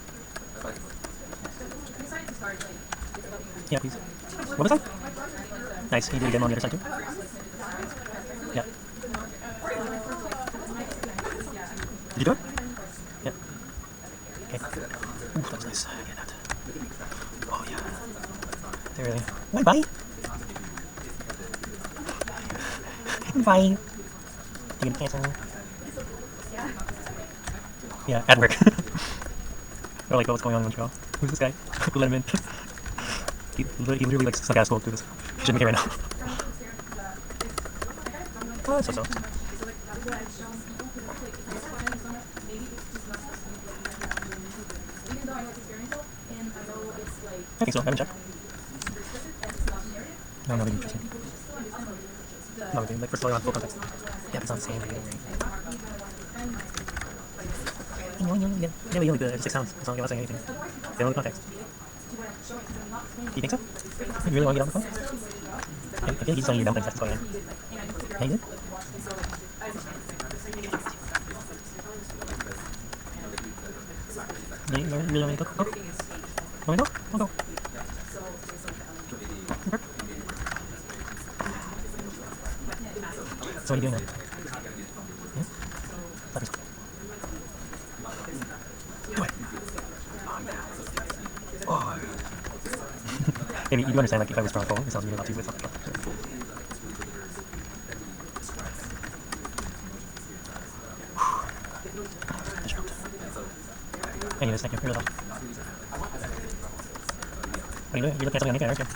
Yeah, please. What was that? Nice. You did a demo on the other side too? Yeah. Did you do it? Yeah. Okay. Ooh, that was nice. I get that. Oh, yeah. They really... Bye-bye. Bye. You gonna cancel? Yeah, at work. Or like, what's going on in Montreal? Who's this guy? Who let him in? He literally like snuck out of school through this. He shouldn't be here right now. Oh, so. I think so. I haven't checked. No, really interesting. No, like first of all, on full context. Yeah, it's not the same. Yeah, we only did 6 sounds. It's not like I was saying anything. They don't know the context. Do you think so? You really want to get on the phone? I feel like he's telling you dumb things. That's going on. Yeah, you did? You really want me to go? Want me to go? I'll go. Okay. So what are you doing now? Oh. Maybe you do understand, like, if I was strong phone, it sounds really loud too, but it's not that loud. Anyways, thank you. You're really helpful. What are you doing? You're looking at something on the aren't you?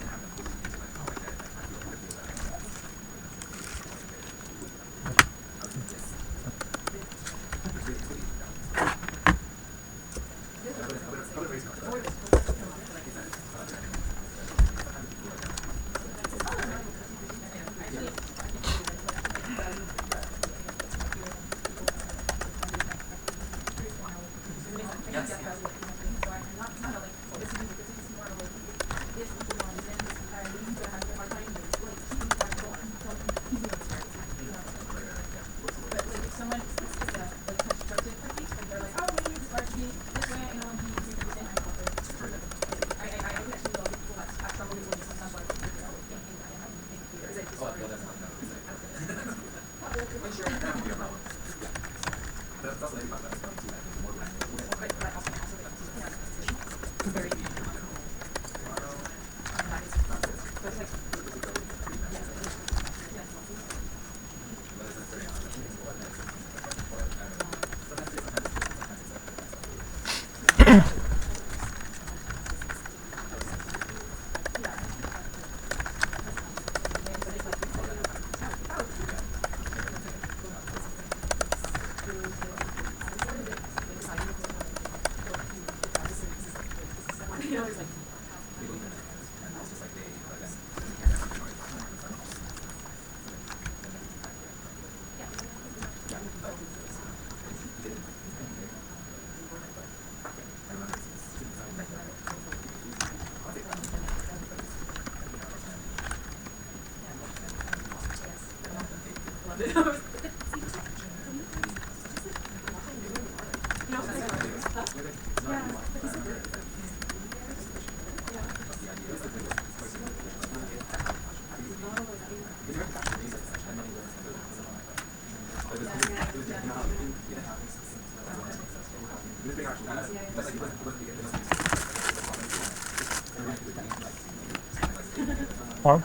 Hello?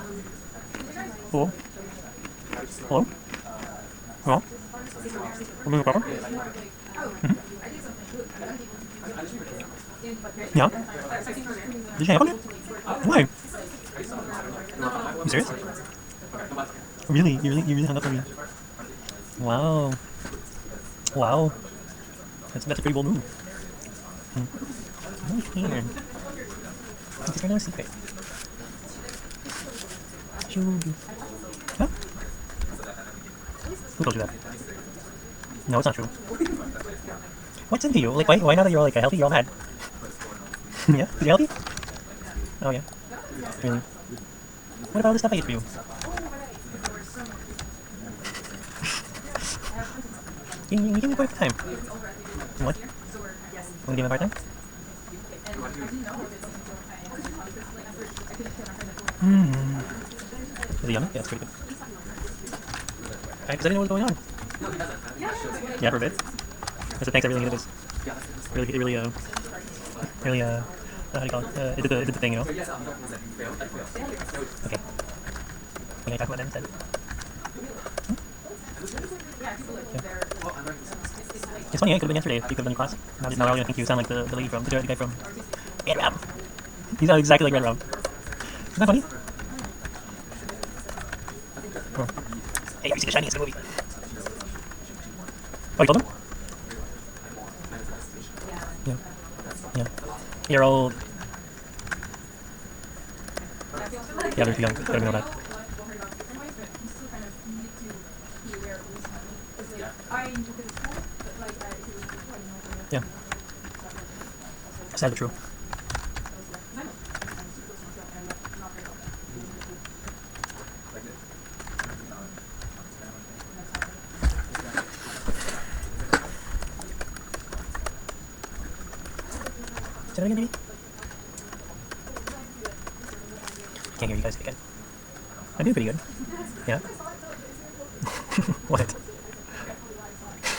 Hello? Hello? Hello? Hello, Papa? Yeah? Did you hang up on me? Why? You serious? Really? You really hung up on me? Wow. Wow. That's a pretty bold move. Okay. It's right now a secret. Huh? Who told you that? No, it's not true. What's into you? Like, why now that you're like healthy, you're all mad? Yeah? Is you healthy? Oh yeah. Really? What about all the stuff I ate for you? You give me a hard time. What? Wanna give me a hard time? Is it yummy? Yeah, it's pretty good. Because I didn't know what was going on. Yeah, for a bit. I said thanks, I really needed this. How do you call it? It did the thing, you know? Okay. Can I talk about that instead? Yeah. It's funny, it could have been yesterday. You could have done your class. Now they're all going to think you sound like the lady from, the guy from Red Rum. You sound exactly like Red Rum. Isn't that funny? Oh. Hey, have you seen The Shining? It's a movie. Oh, you told him? Yeah. Yeah. You're old. Yeah, they're too young. I don't know that. Yeah. Sad but true. Say that again, baby? Can't hear you guys again. I'm doing pretty good. Yeah? What?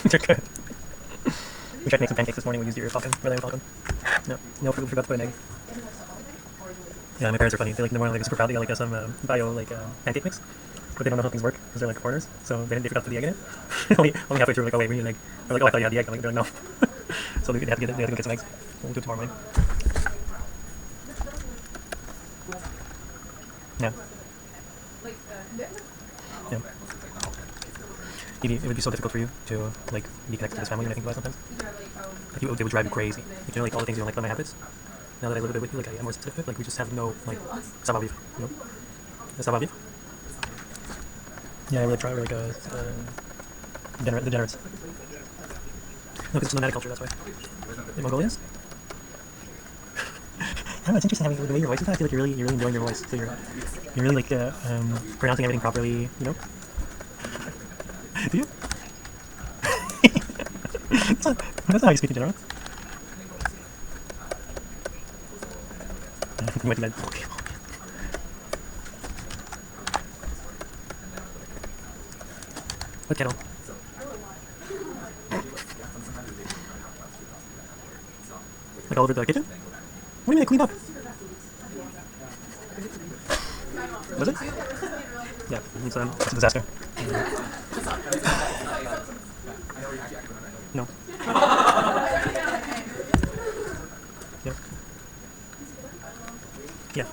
You're good. We tried to make some pancakes this morning. We used your falcon, Red Lion Falcon. No, we forgot to put an egg. Yeah, my parents are funny. They like in the morning like super proud. They got like some bio like pancake mix, but they don't know how things work because they're like foreigners. So they forgot to put the egg in it. only halfway through, like, oh wait, we need an egg. They're like, oh, I thought you had the egg. I'm like, no. So they have to go get some eggs. We'll do it tomorrow morning. Yeah. Yeah. It would be so difficult for you to like be connected to this family and I think about it sometimes. Like, it would drive you crazy. Like, you know, like all the things you don't like about my habits. Now that I live a bit with you, like I am more sensitive to it. Like we just have no like ça va vivre, you know? Ça va vivre? Yeah, I really try like degenerates. No, because it's nomadic culture, that's why. The Mongolians? I don't know, it's interesting having the way your voice is. I feel like you're really enjoying your voice. So you're really like pronouncing everything properly, you know? Do you? That's not how you speak in general. You might be mad. What kettle? Like all over the kitchen? What do you mean I cleaned up? Was it? Yeah, it's a disaster. No. Yep. Yeah.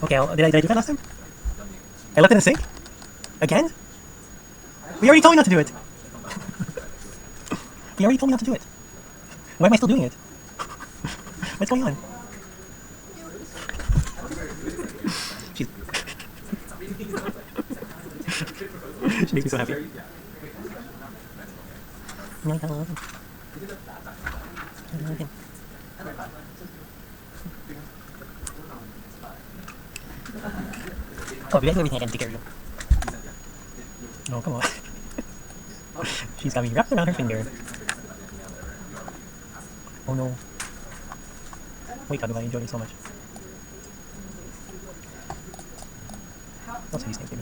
Okay, did I do that last time? I left it in the sink? Again? We already told me not to do it! We already told me not to do it. Why am I still doing it? What's going on? She's... she makes me so happy. I'm like, I love him. I love him. Oh, we do everything I can to take care of you. No, come on. She's got me wrapped around her finger. Oh no. Wait, how do I enjoy it so much? What's these things, baby?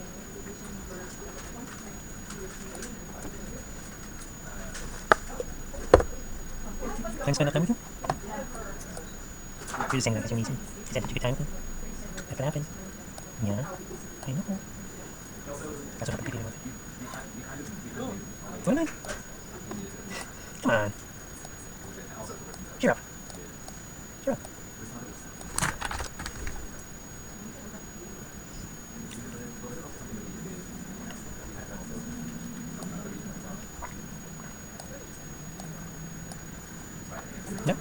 Can I spend enough time with you? You're just saying that because you're easy. Is that a good time with me? That could happen. Yeah. I know. That's what happened to you with it. What am I? Come on. Cheer up. Cheer up. Yep.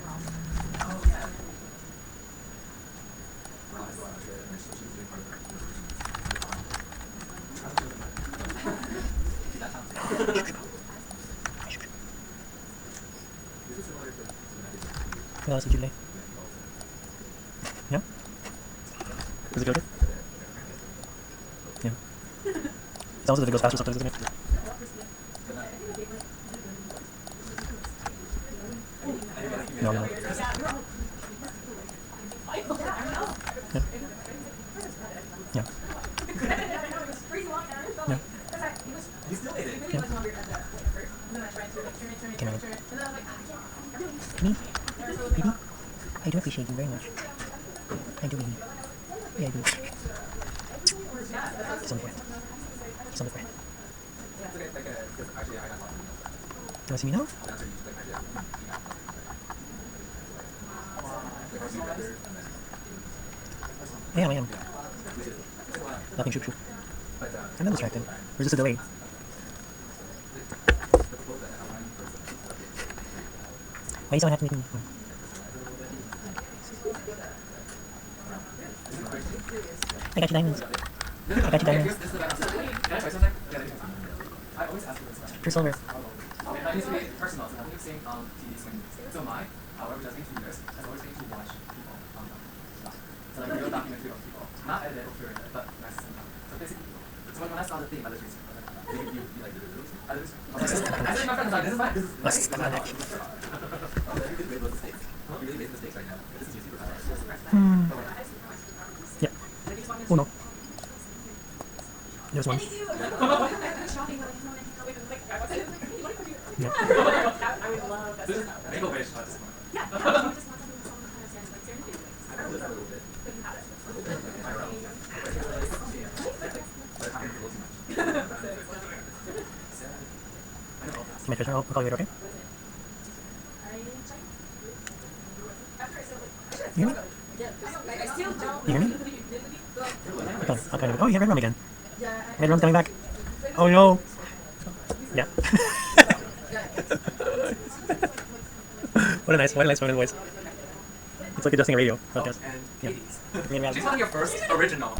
What else did you lay? Yeah? Does it go good? Yeah. It's also that it goes faster sometimes, isn't it? No, no. Yeah. Yeah. Yeah. Yeah. Can I? Me? Baby? I do appreciate you very much. I do, baby. Yeah, I do. It's on the breath. It's on the breath. You wanna see me now? I am. Nothing shoop shoop. I'm not distracted. There's just a delay. Why are you so happy with me? I got you diamonds. I got you diamonds. For silver. I used to be personal, so I keep seeing TVs when so am I. However, just in 2 years, I've always been to watch people on stuff. So like a real documentary of people. Not edited or curated, but nice and so basically, so when I saw the thing about this reason, you like the videos? I said my friend was like, this is fine. This is fine. You really made mistakes right now. This is your superpower. Yeah. Oh no. There's one. Yeah. I would love that. Mango fish. Yeah. My treasure, I'll call you later, okay? You hear me? You hear me? Okay, I'll kind of. Oh, yeah, red rum again. Red rum's coming back. Oh no. Yeah. What a nice voice. It's like adjusting a radio podcast. Yeah. She's not your first original.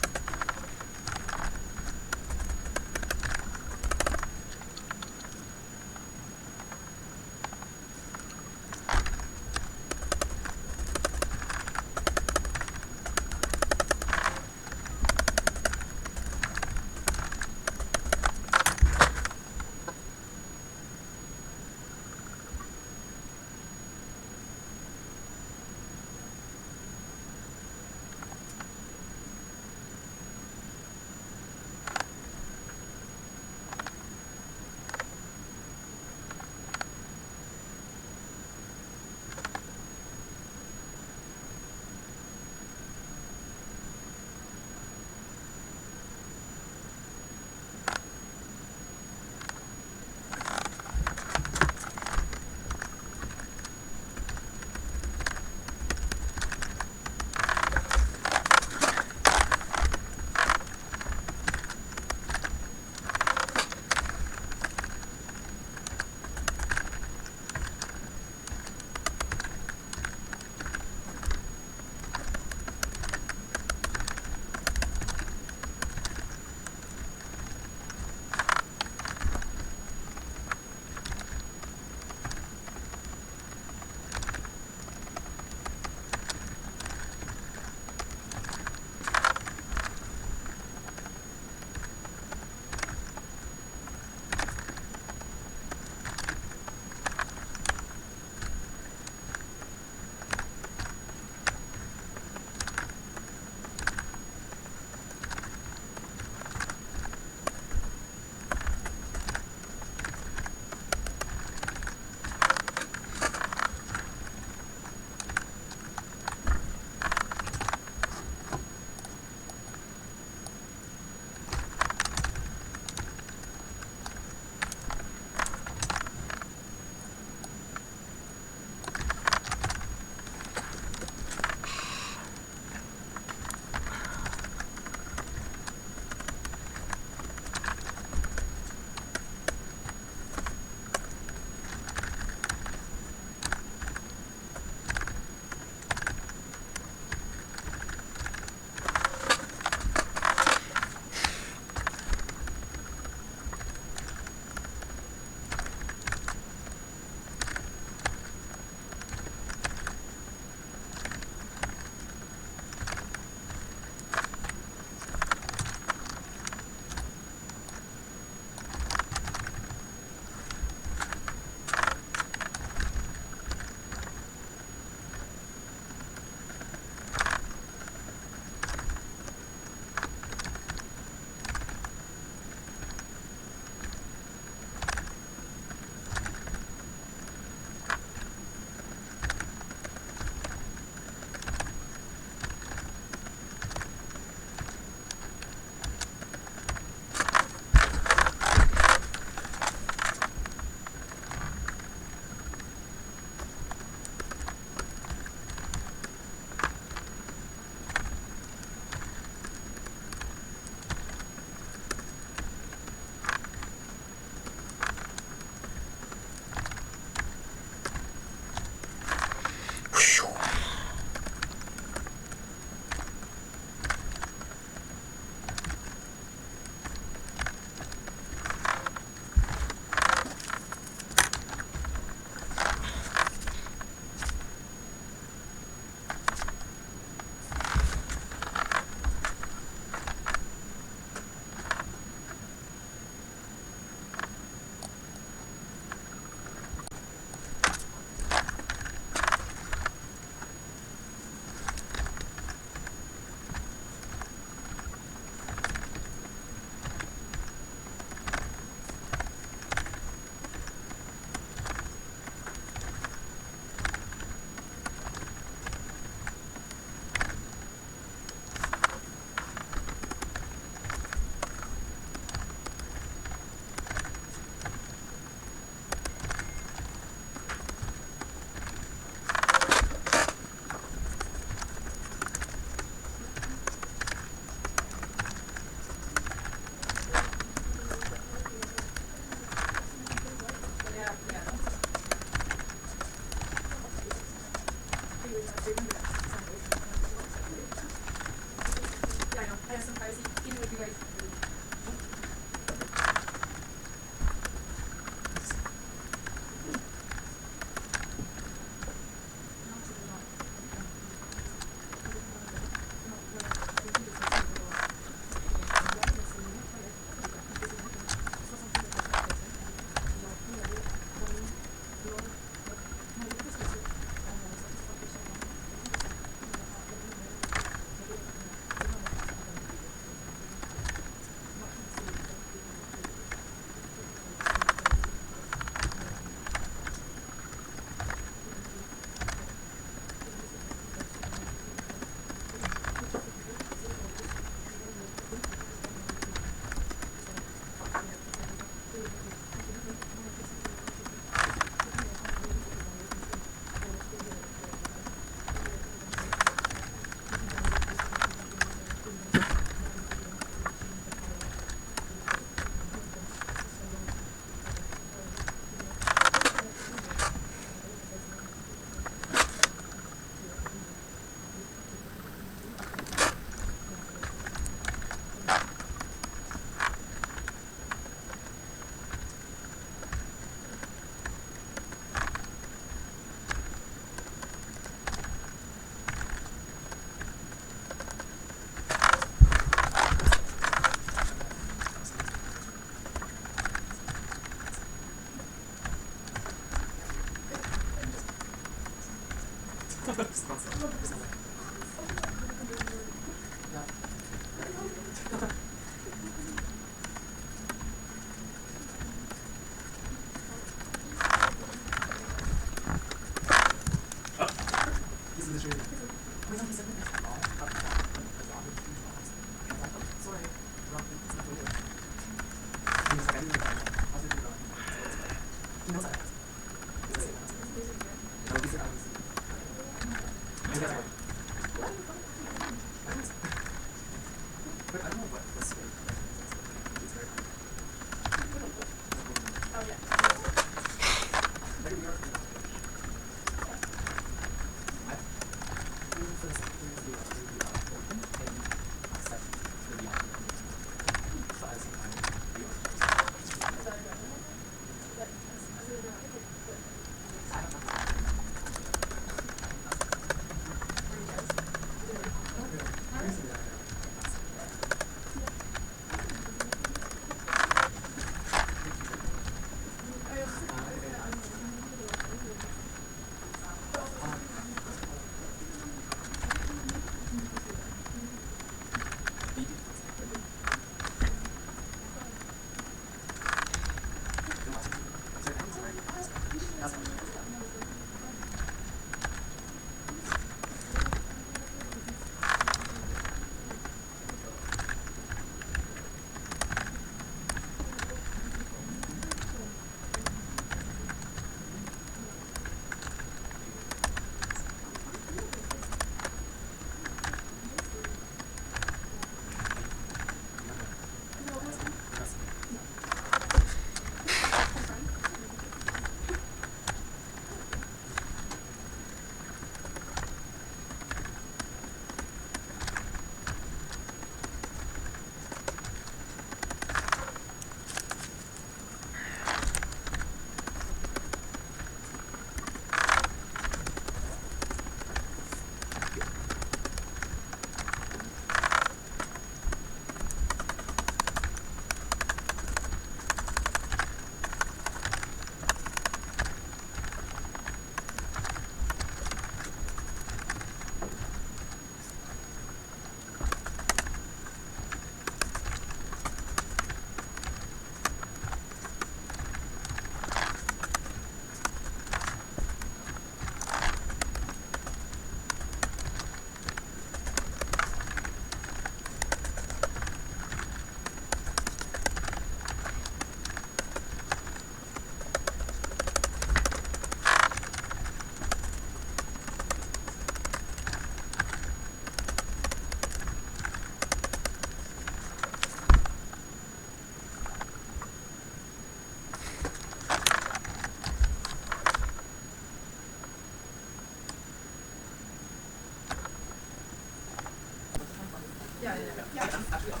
actually up.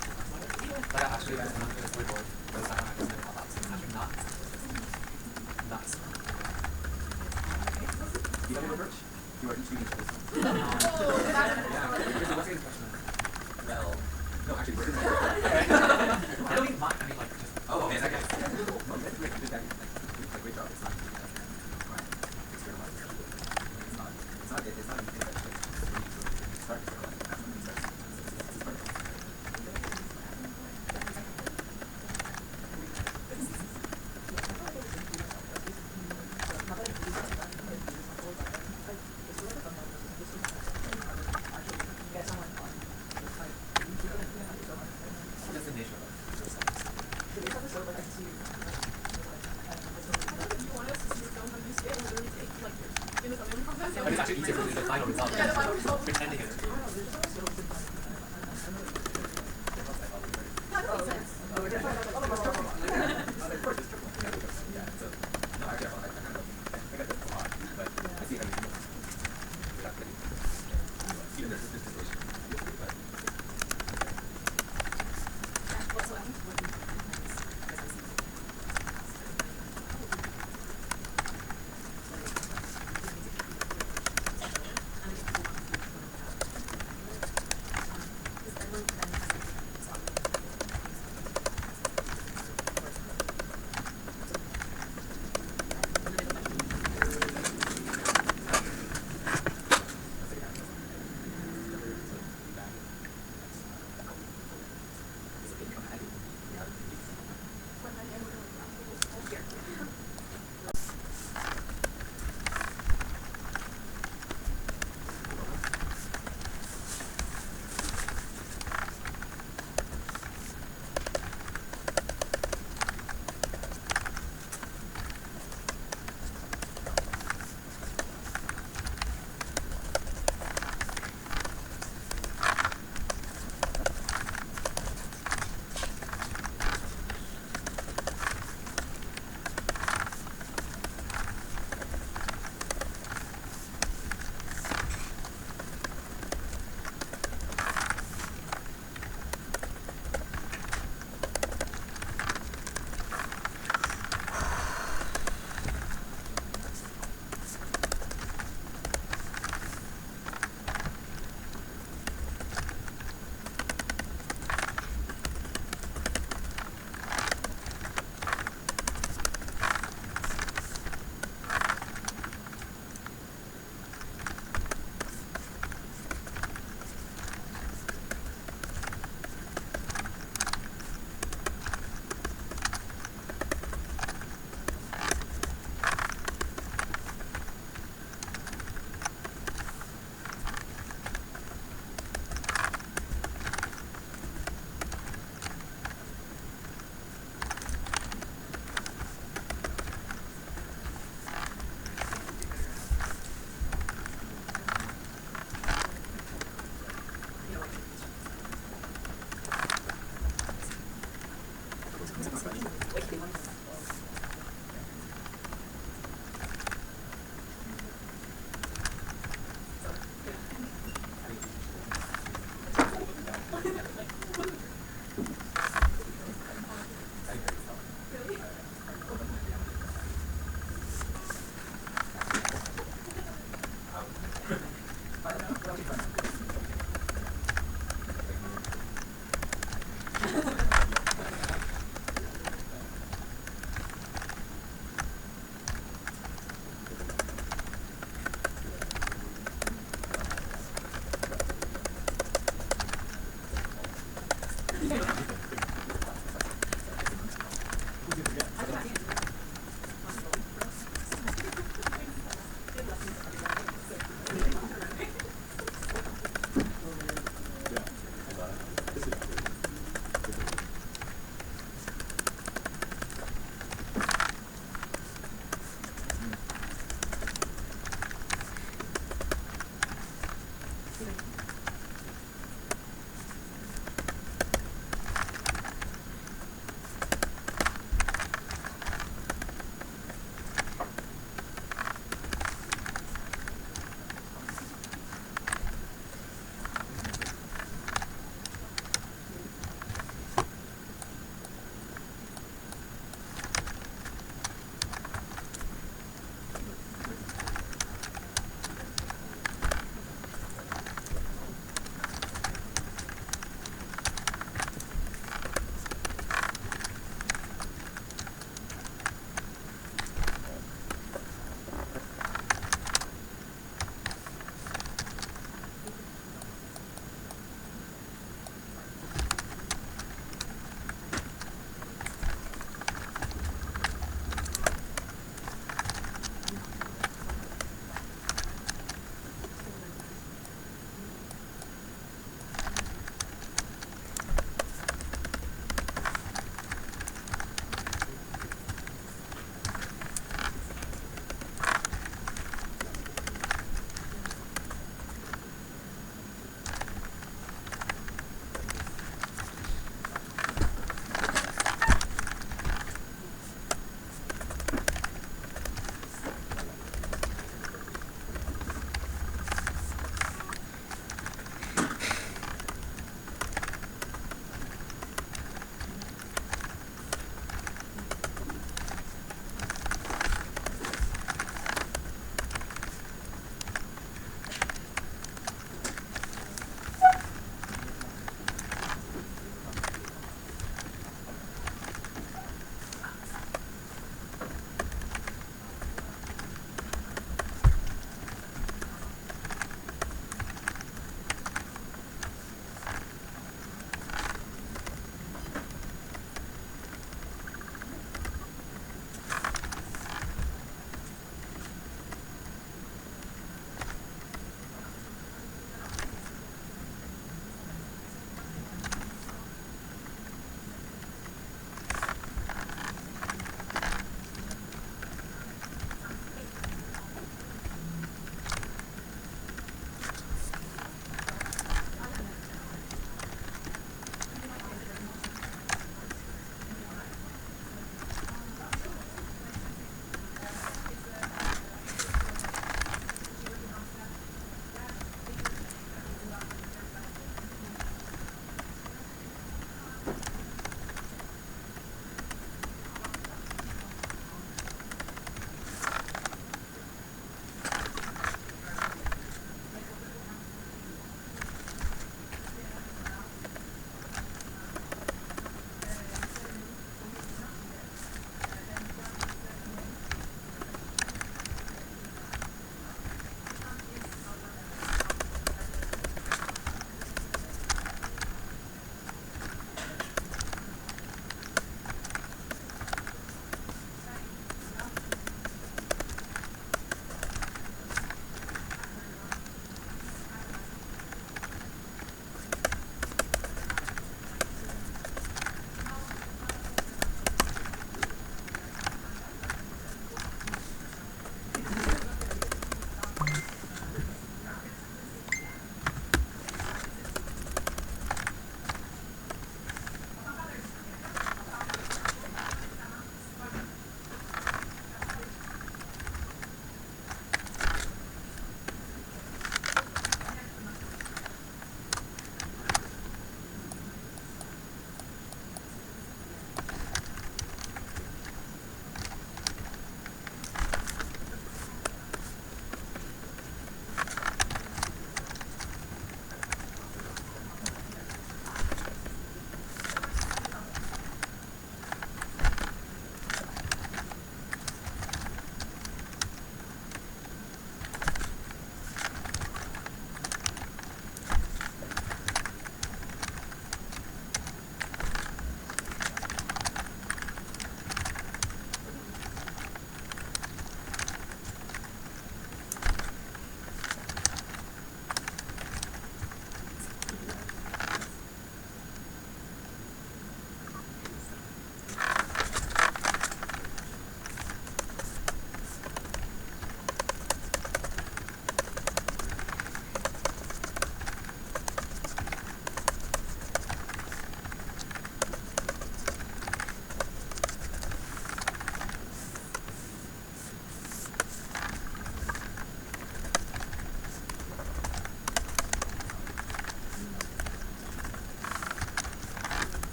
Like actually when I'm doing a storyboard, where the background actors never pop up, so I'm actually not nice. You got your approach? You are each unique for this one. Yeah. What's the question? Well, no, actually, we're I don't mean mine. I mean like just. Oh, okay. Okay. Well, that's great. Just like great job. It's not. Right. Externalized. It's not. It's not. It's not. It's start externalizing. That's when it starts. It's part of it. But it's actually easier to do the final result than pretending it.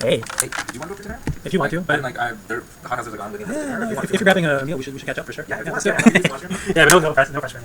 Hey. Hey, do you want to go for dinner? If you want to, but like, the hot houses are gone. We need to have dinner. if you're grabbing a meal, we should catch up for sure. Yeah, let's yeah, do yeah. it. Yeah, but no pressure. No pressure.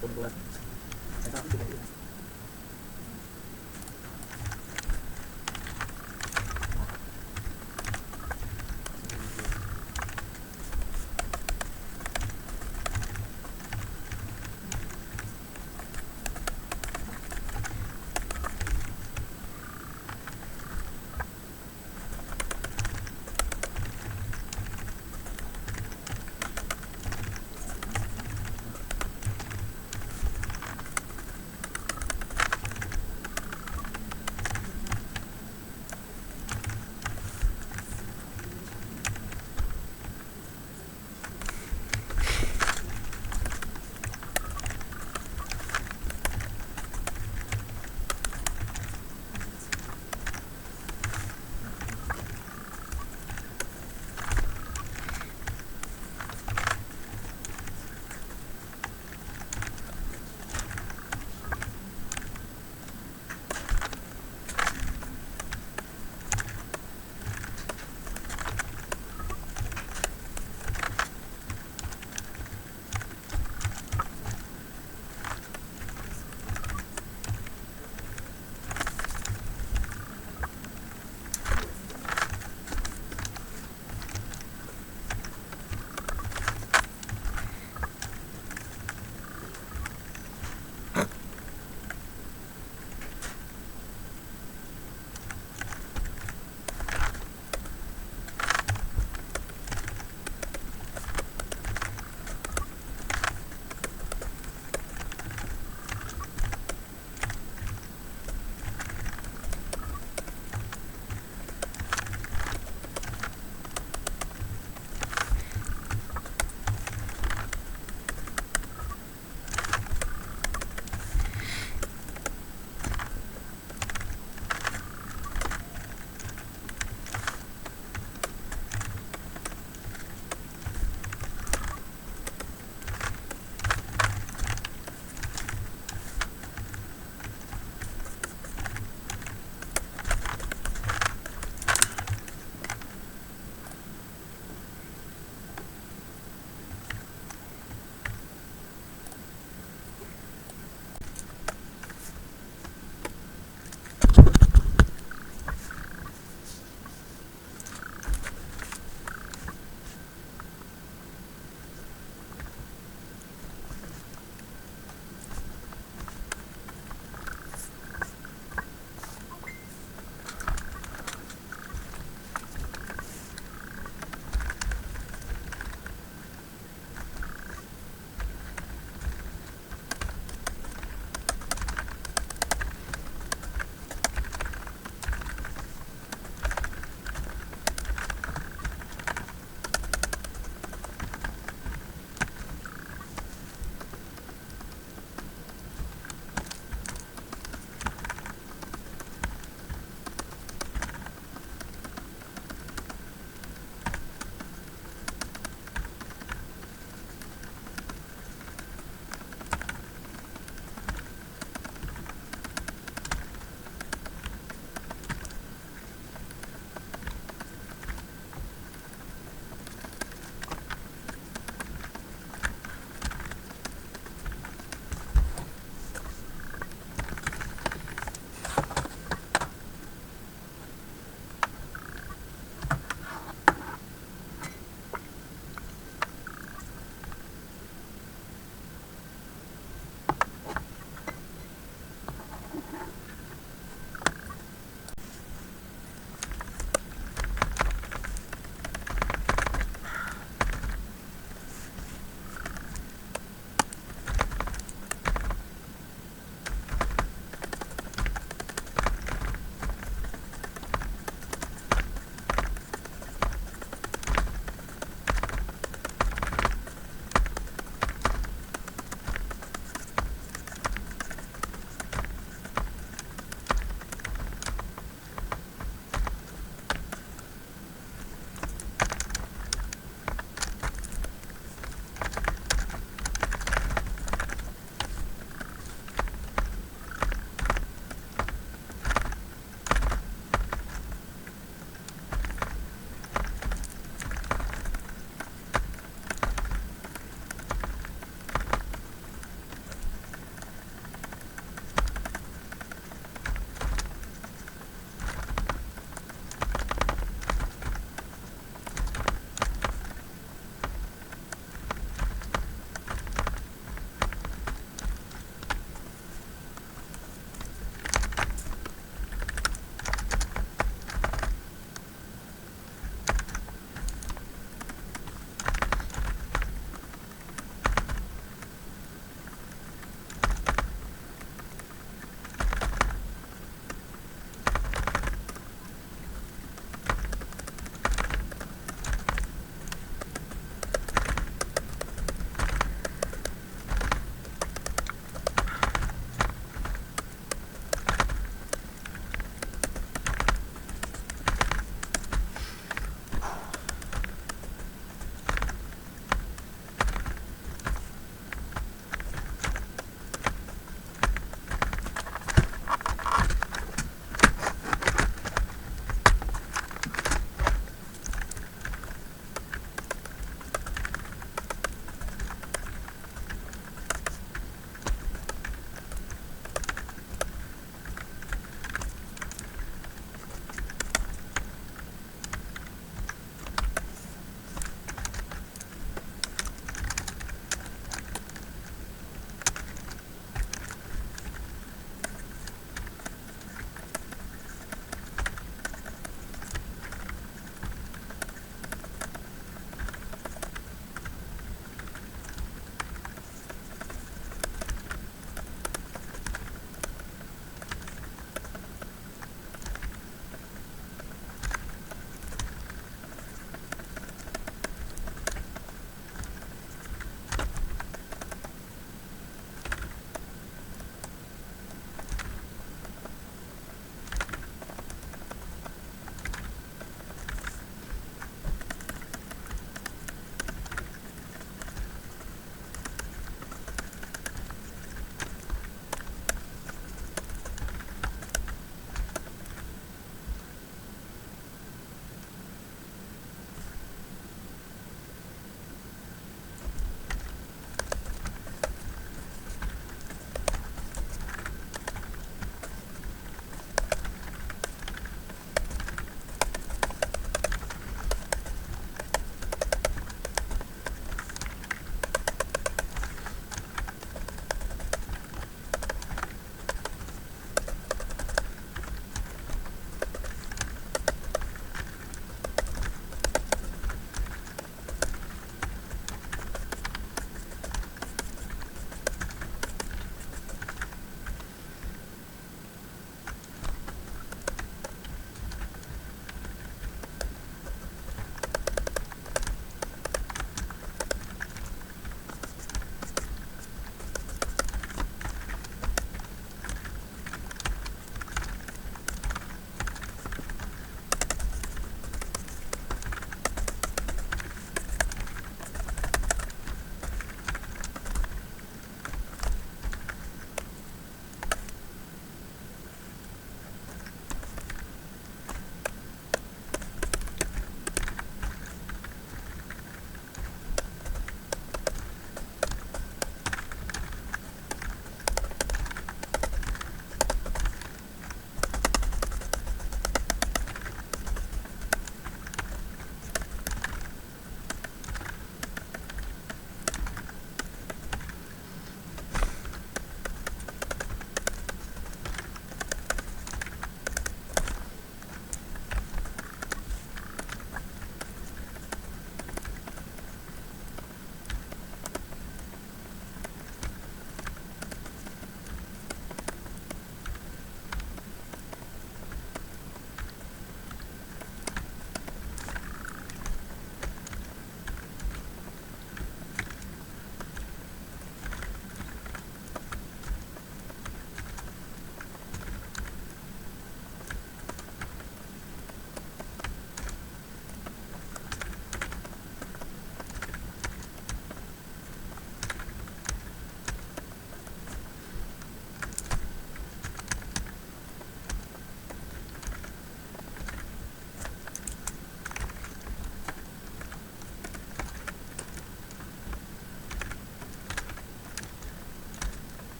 Boleh. Saya tahu tidak ya.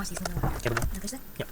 watch these in the water. Capable. You fish that? Yep.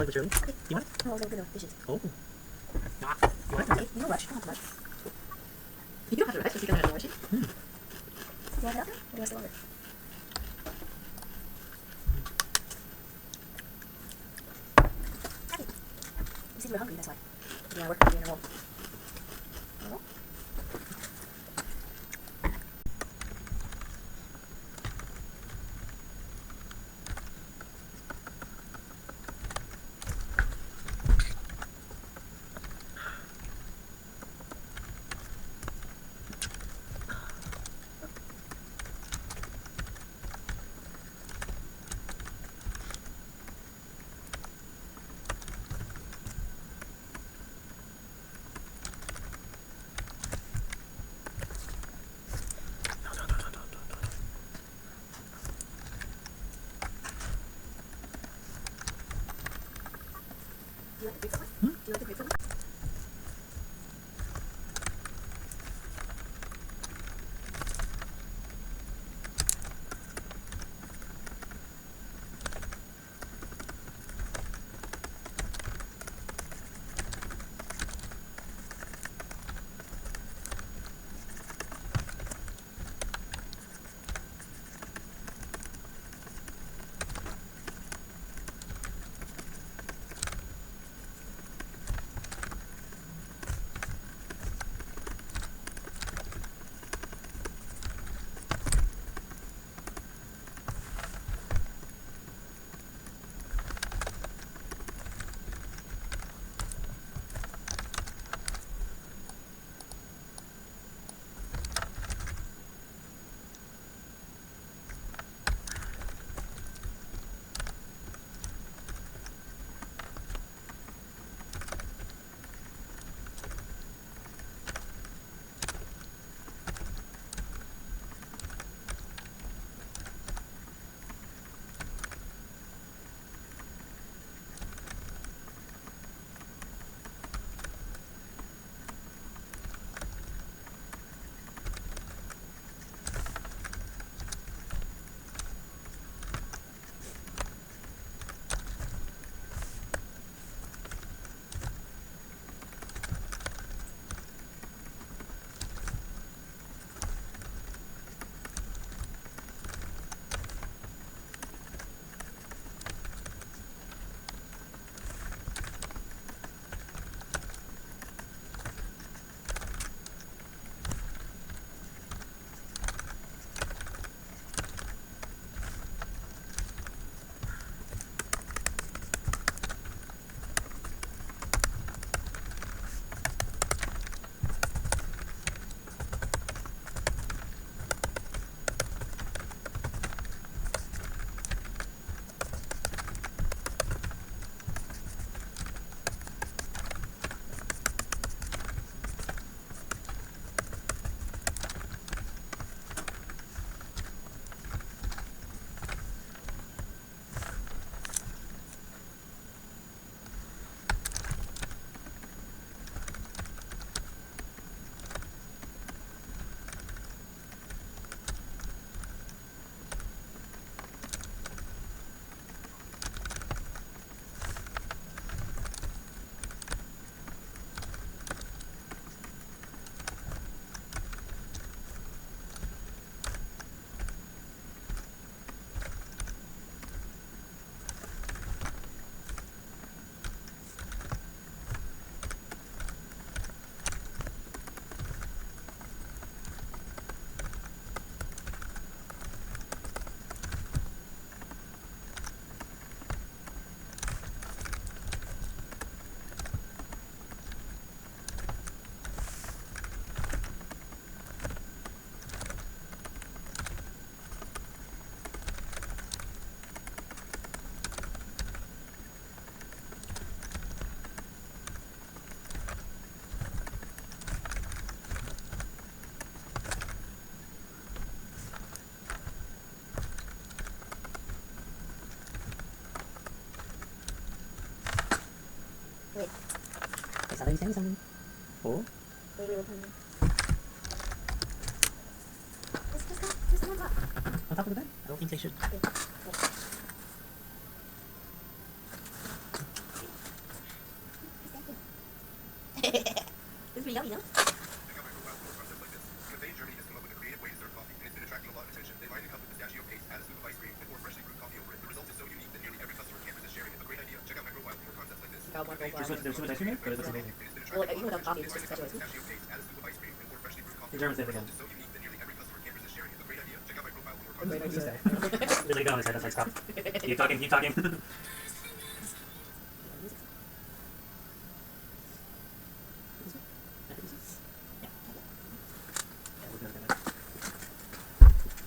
like the chili? Okay. You want it? No, the dishes. Oh. Okay, no rush. Don't have to rush. You don't have to rush if you don't have to rush it. Hmm. Do you want it after? Or do you want it longer? Okay. You said you were hungry, that's why. You want to work with you in a roll. In a roll? Do you like the grapefruit one? Do you like the grapefruit one? Wait. Is somebody saying something? Oh? Wait. Just on top. On top of the bed? I don't think they should. Okay. It's pretty yummy, no? Cafe in Germany has come up with a creative way to serve coffee, and it's been attracting a lot of attention. They line a cup with pistachio paste, add a scoop of ice cream, and pour freshly brewed coffee over it. The result is so unique that nearly every customer can't resist sharing it. A great idea. Check out my profile for more concepts like this. There's so much ice cream here, but it looks amazing. Well, like, even without coffee, it's just pistachio ice cream. The Germans say it again. So unique that nearly every customer can't resist sharing it. A great idea. Check out my profile for more What concepts did like you this. say? Really go on his head, that's like, stop. Keep talking, keep talking.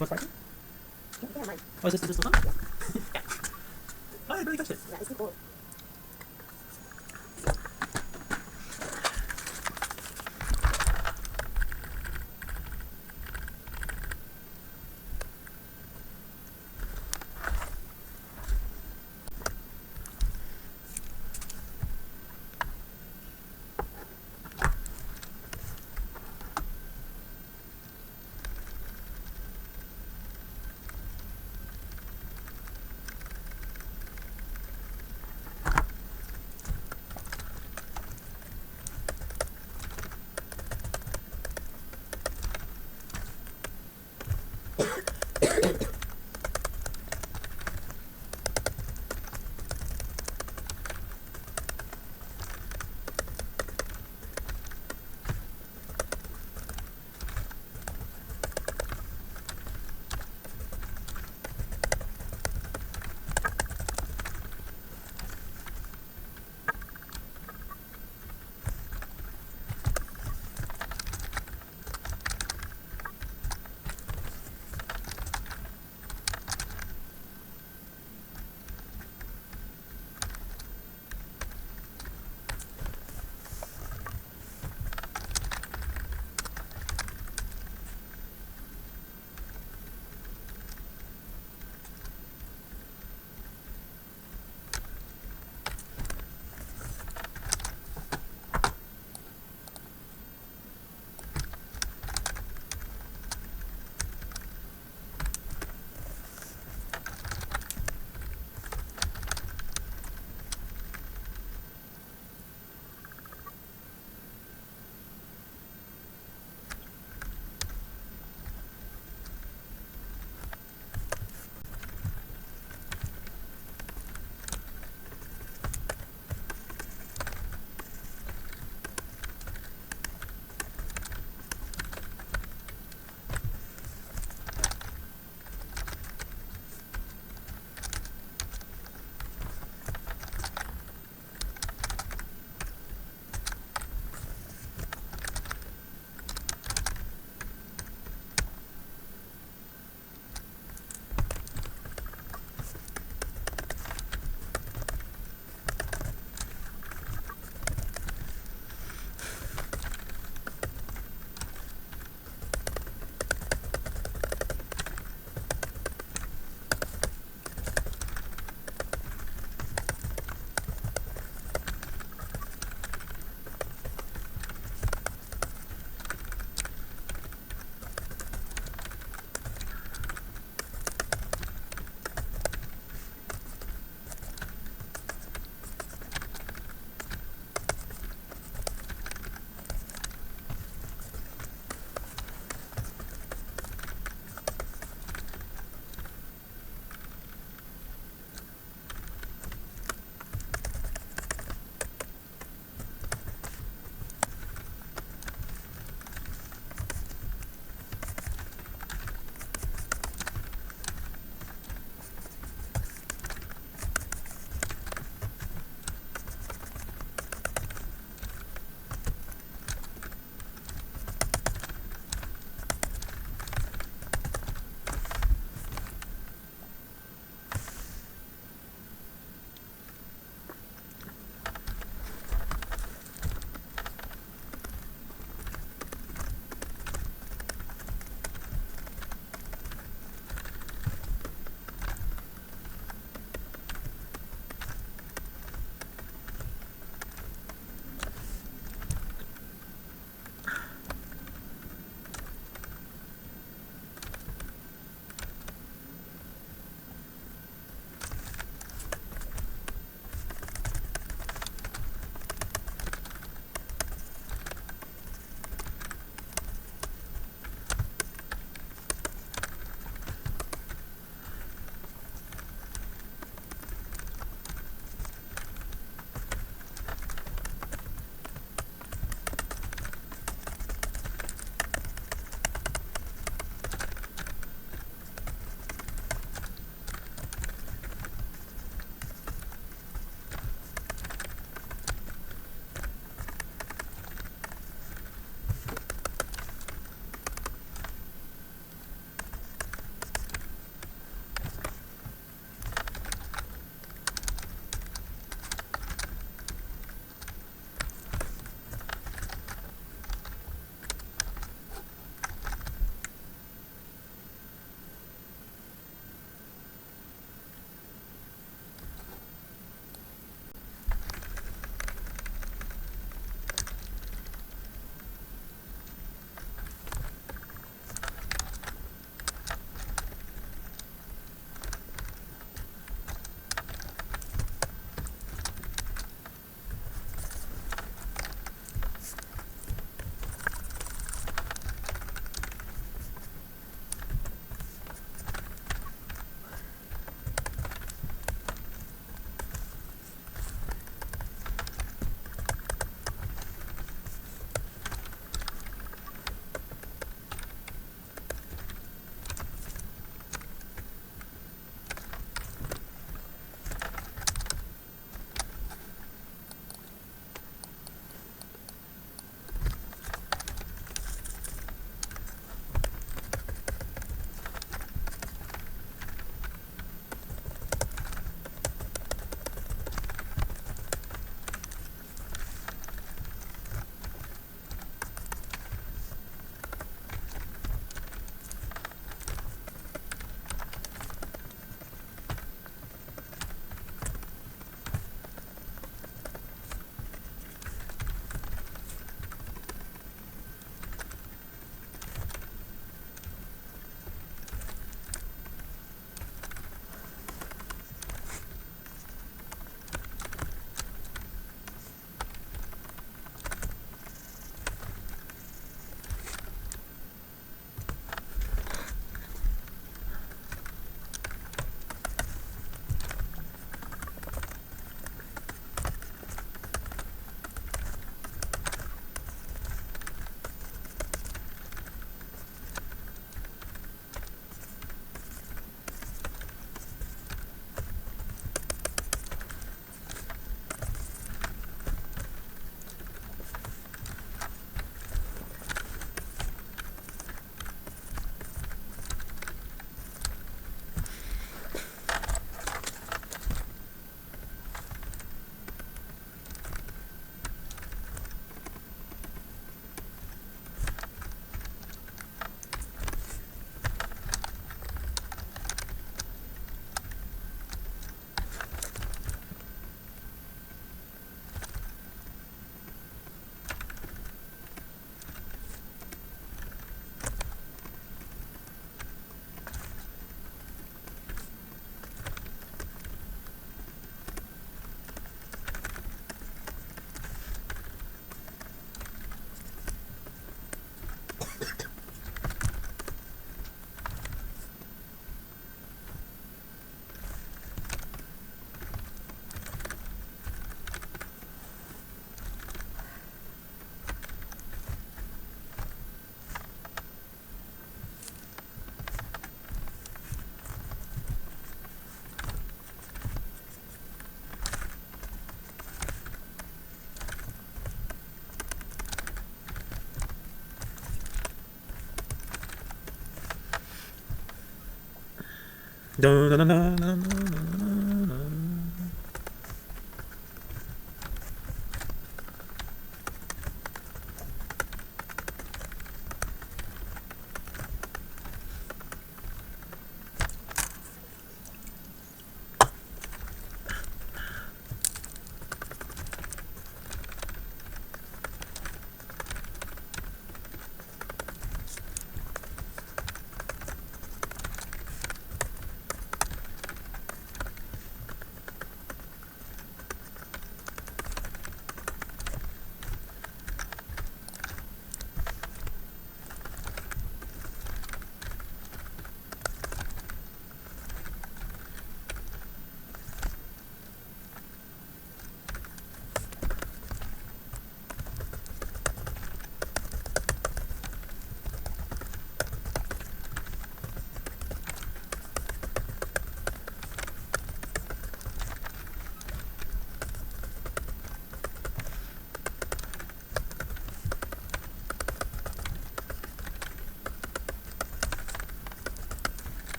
What's spicy? Yeah, mine. Oh, is this still fun? Yeah. Oh, I really touched it. Yeah, it's too cold.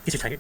Is you tired?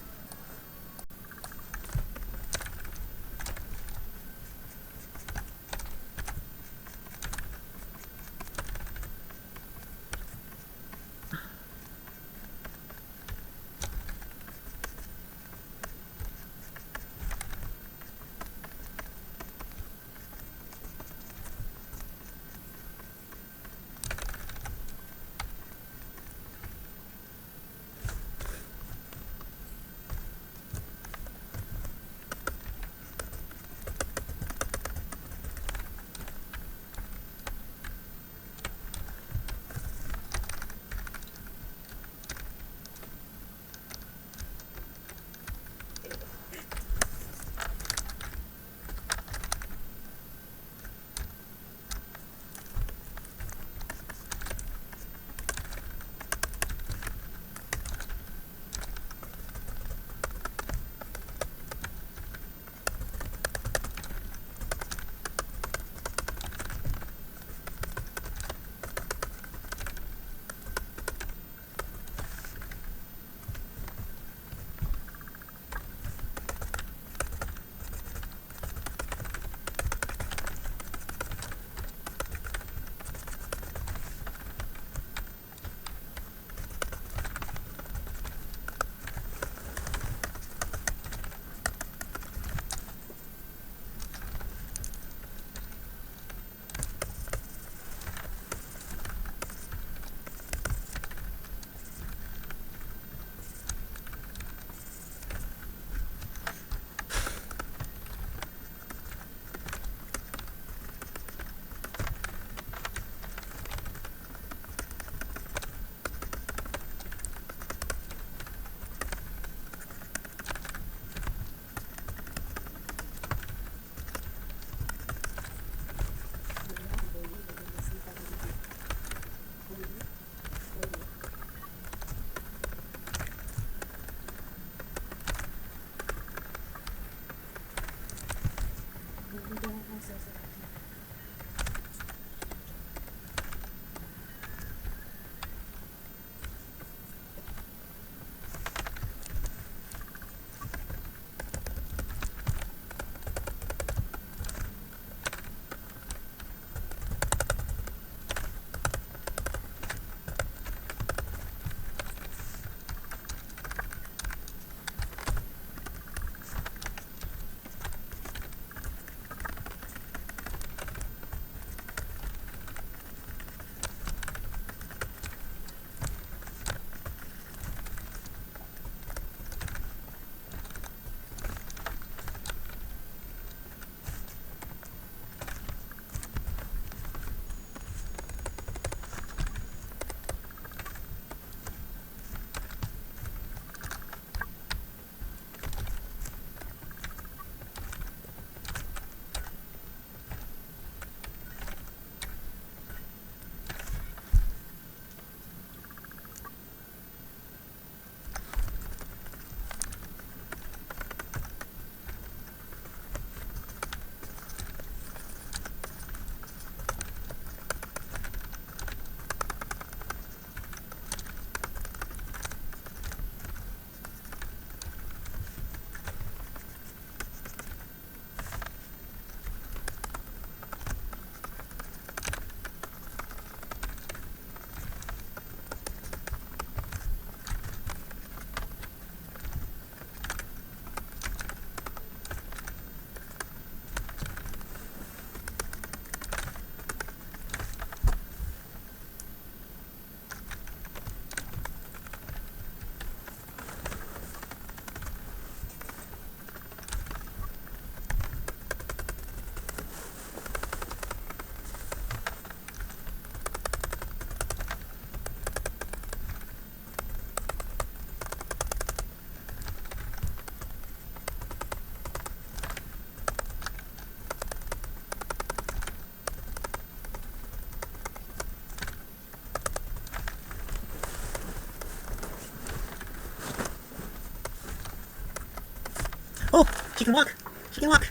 She can walk. She can walk.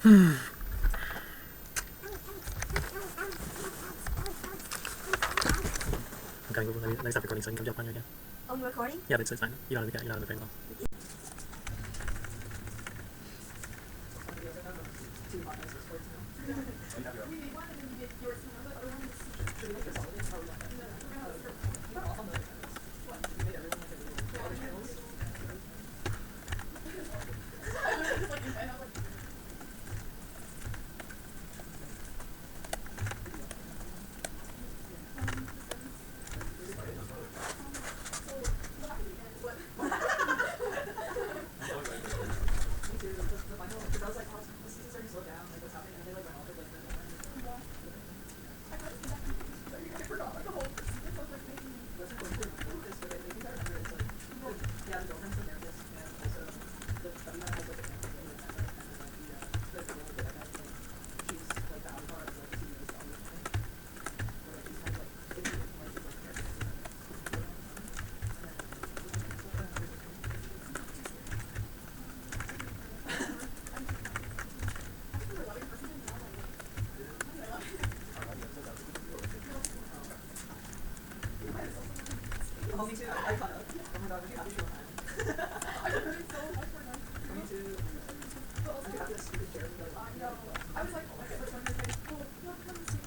Okay, let me stop recording so I can come jump on you again. Oh, you're recording? Yeah, but it's fine. You don't have the frame at all. Oh, me too. I caught up. Oh my god, when you have to show time. I heard it so much for them. Me too. But also, you have this stupid chair. I know. I was like, oh my god, which one is like, oh, what comes to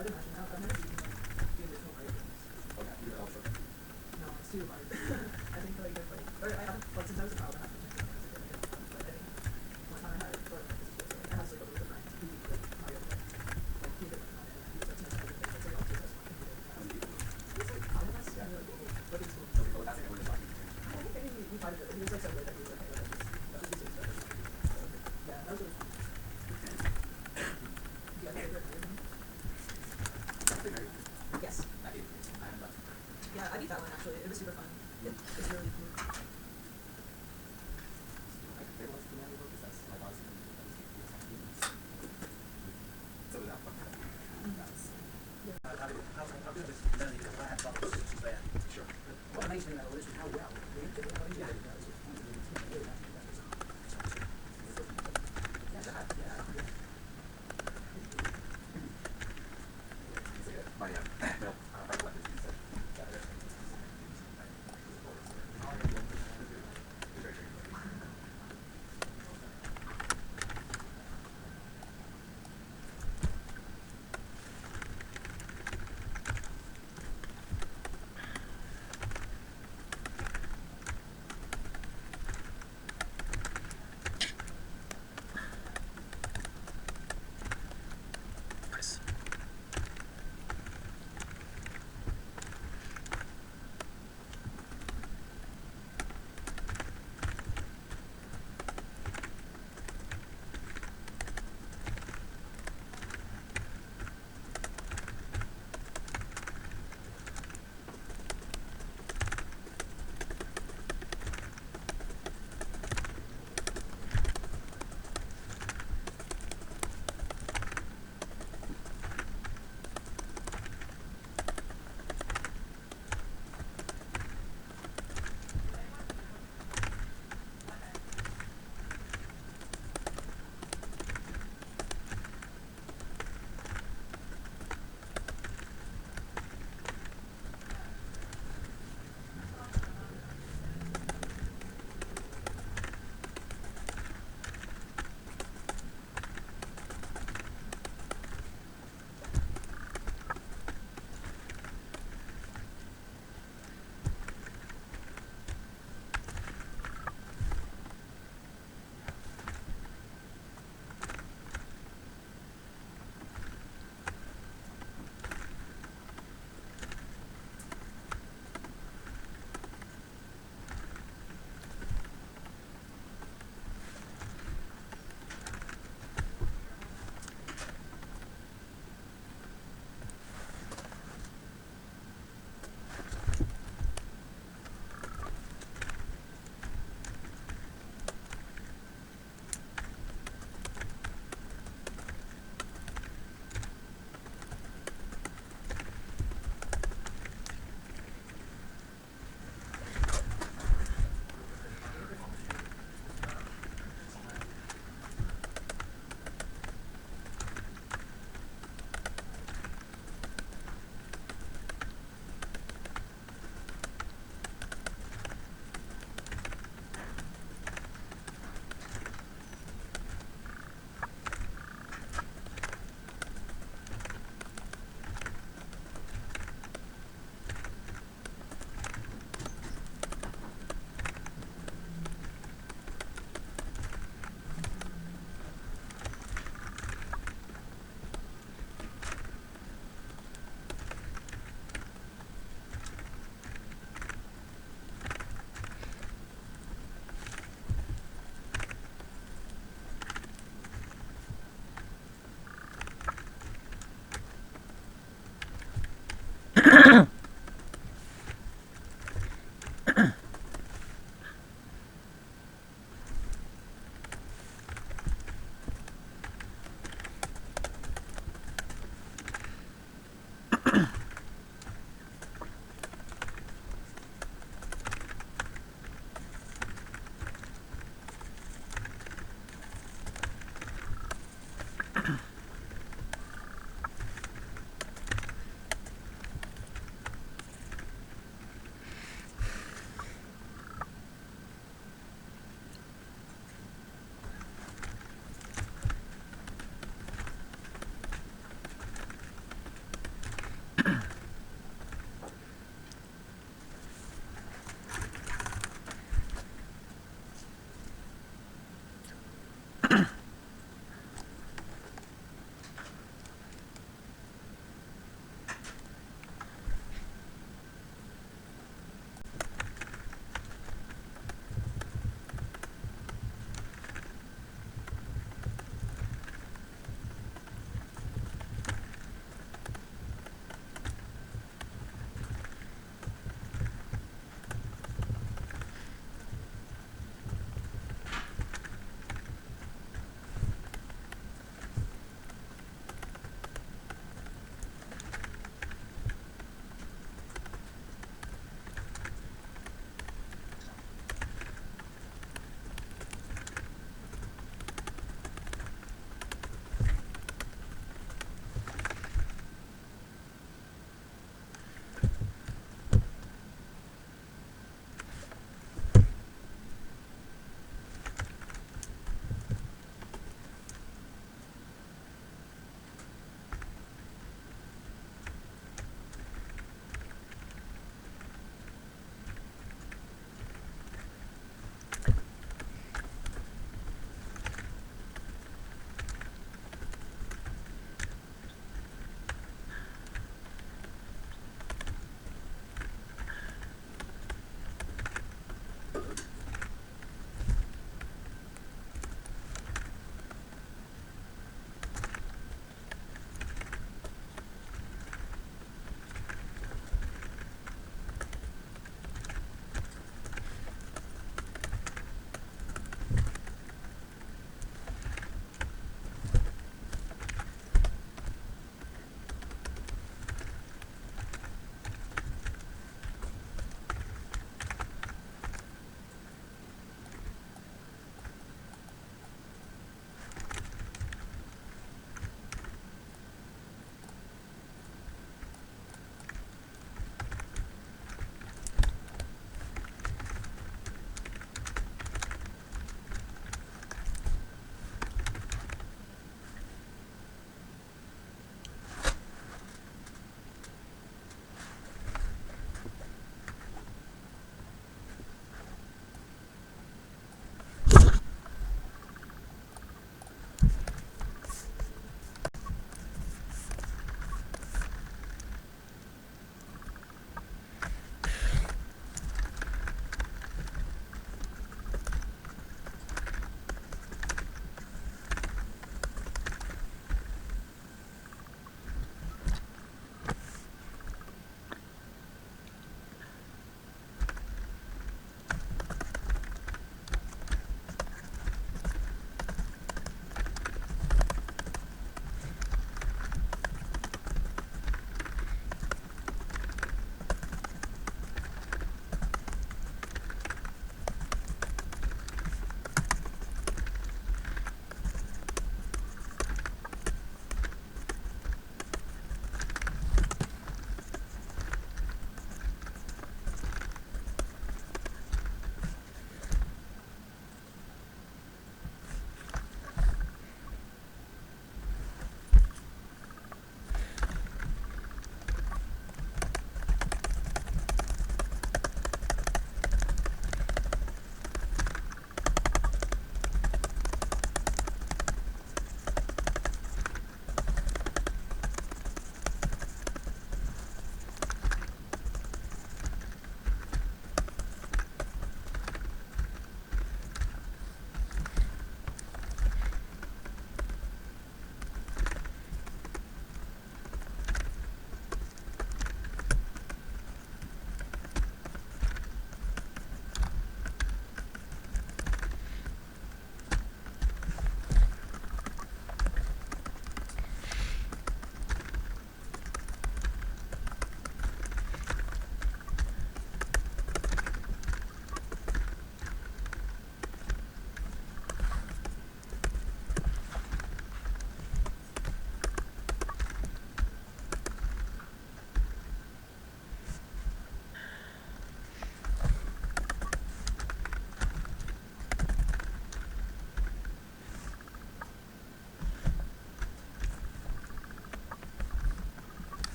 would imagine. I've never seen the original Mario games. No, it's too hard. I think like if like, or I haven't like since I was a child, I haven't checked it out as a kid, but I think one time I had it for like I had like a really good friend who like Mario like he did on it. He was like so much better than like all the He's like kind of us, and we're like, what is cool? Okay, that's like we're just talking. I think maybe we tried it. He was like so good that he was like, hey, let's just use it. Yeah, that was really fun. Do you have a favorite Mario game? Yes. Yeah, I beat that one actually. It was super fun. It's really cool. Sure. What amazed me about all this was how well we did it.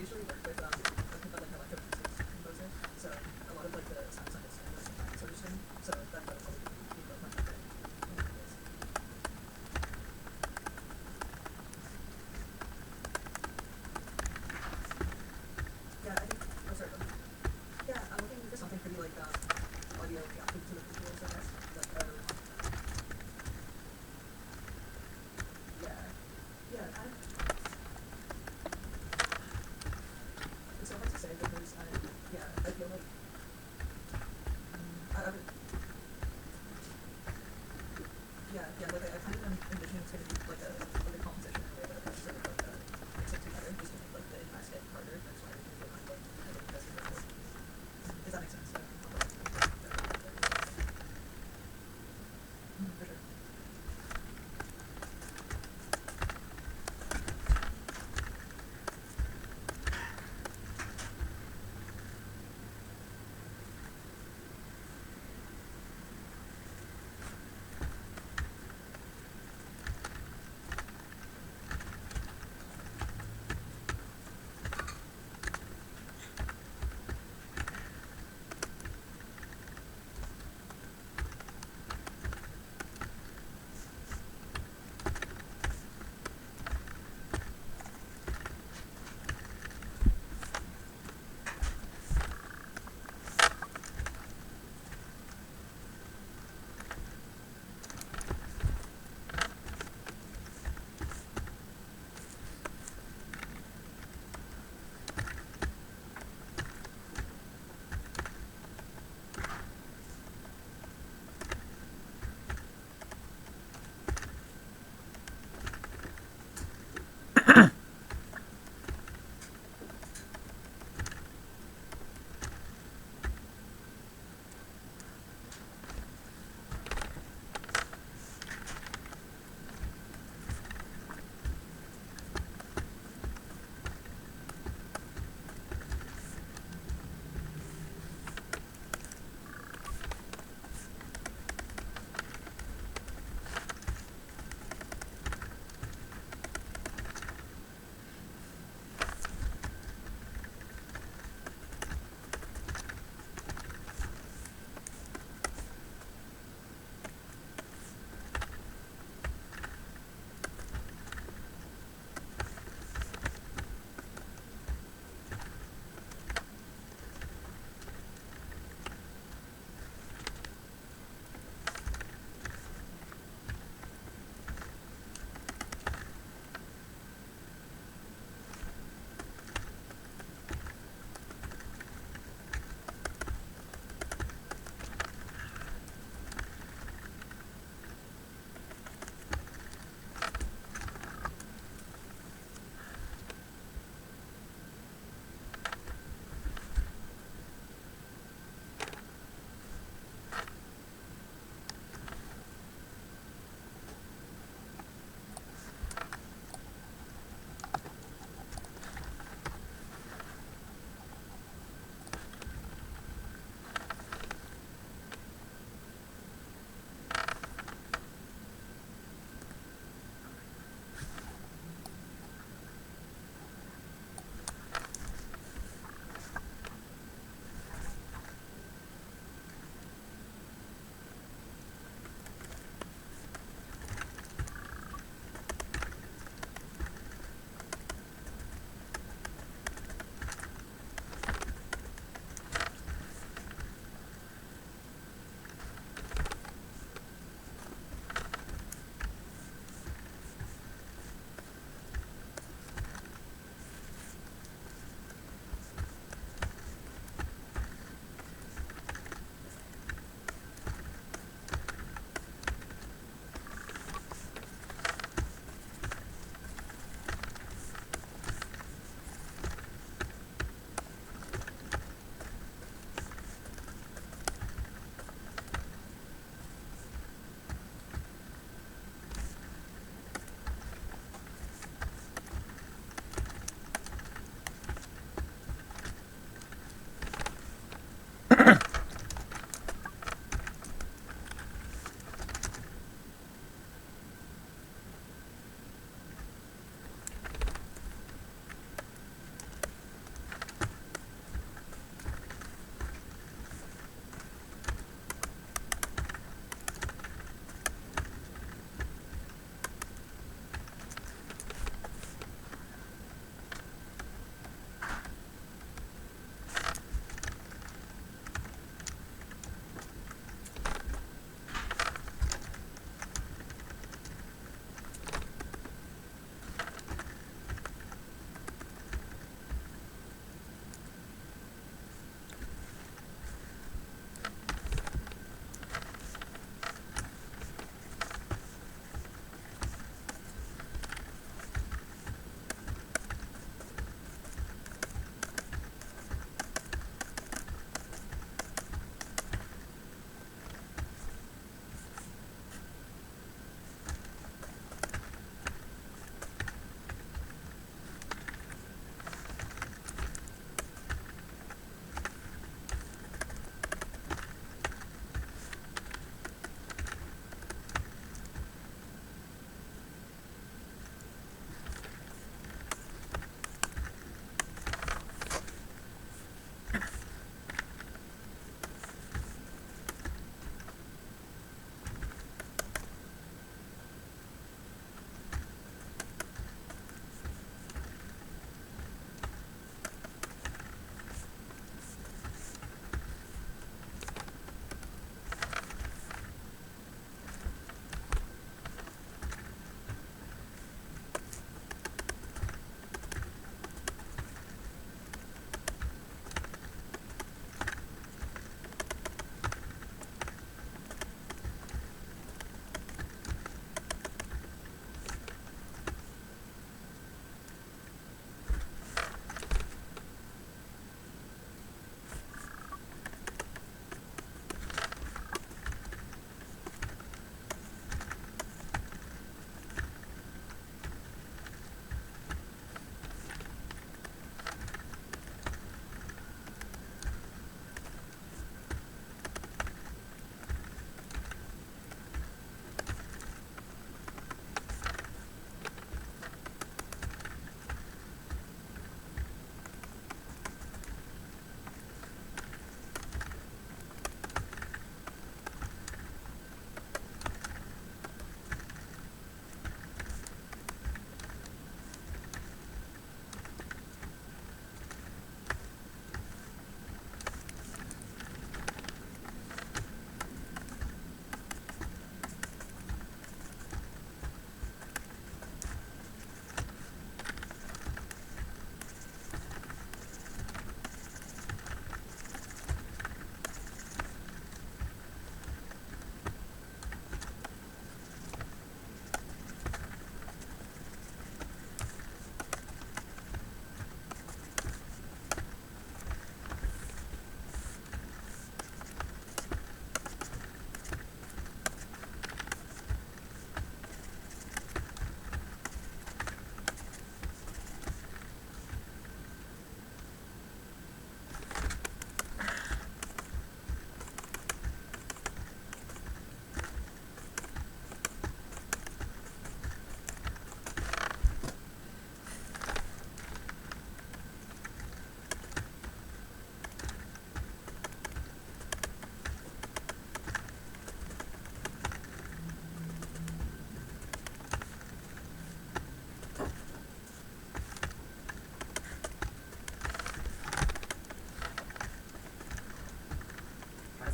usually work with a people like electroacoustic composer, so a lot of like the sound science and like sort of thing. So that's probably be like my favorite. Yeah, I think. Oh, sorry. Yeah, I'm looking for something pretty like audio reactive to the visuals, I guess. Like yeah, kind of. It's so hard to say because I feel like like I kind of envision it's going to be like a composition in a way that sort of like mix it together just to make like the impact hit harder. That's why I feel kind of like I think that's important. Does that make sense?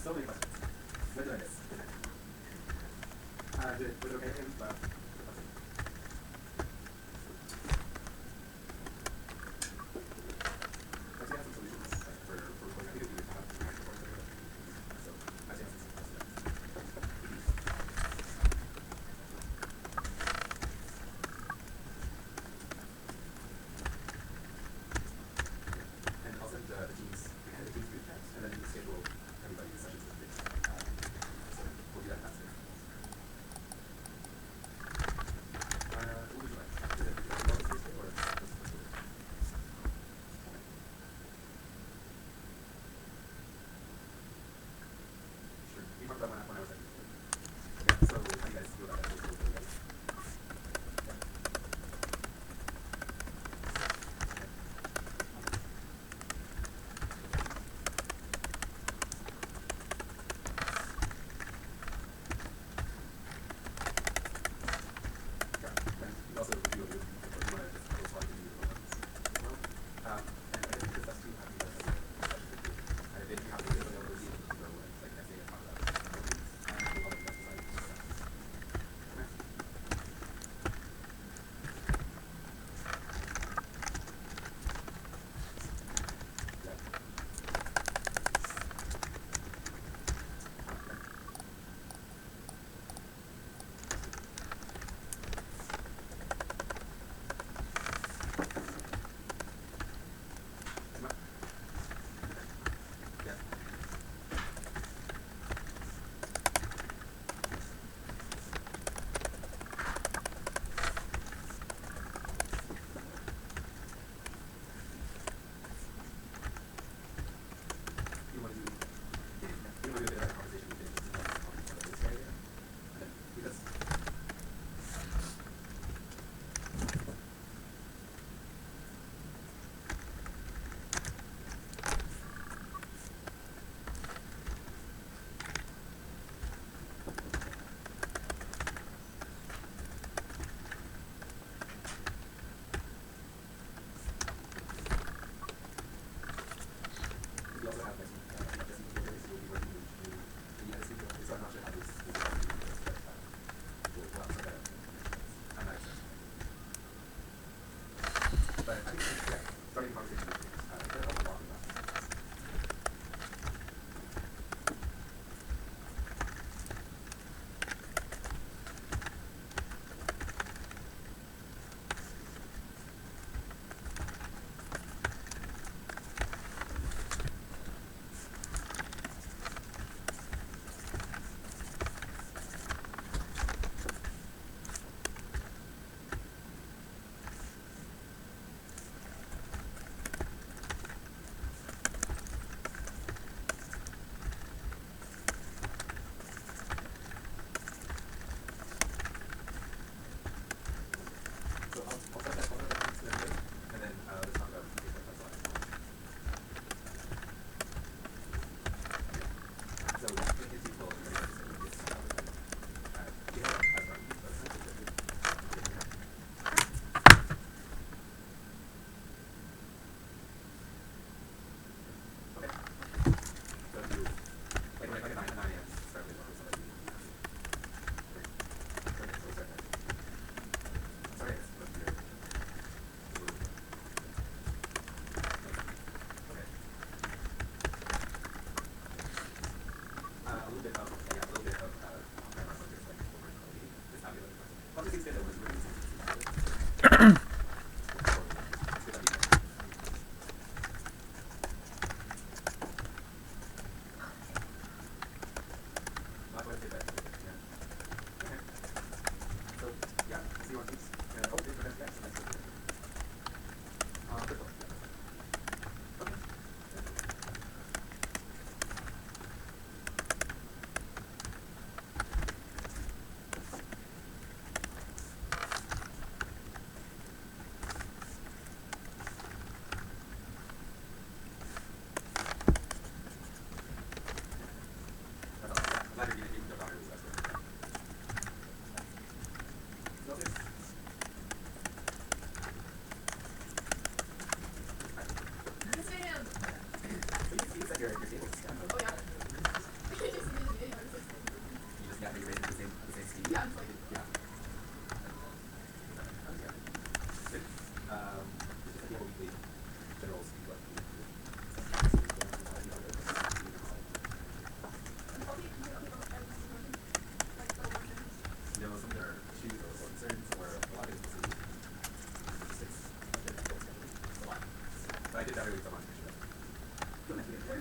so many questions. Where did I miss? Was it okay? And I'll send the teams group chat, and then you can schedule everybody's sessions with me. So we'll do that faster.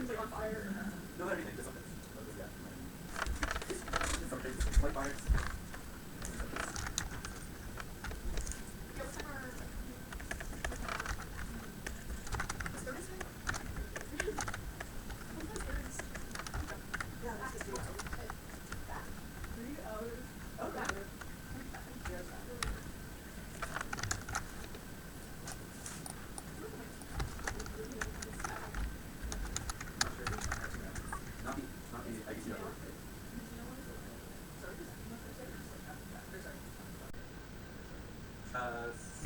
everything's like on fire. No, everything, just something. Just something, white fires. Yeah, what time are... Is Thursday? Yeah, that's just 3 hours. Oh, back. Not the, I guess you have work.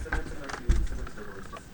Similar to Star Wars, just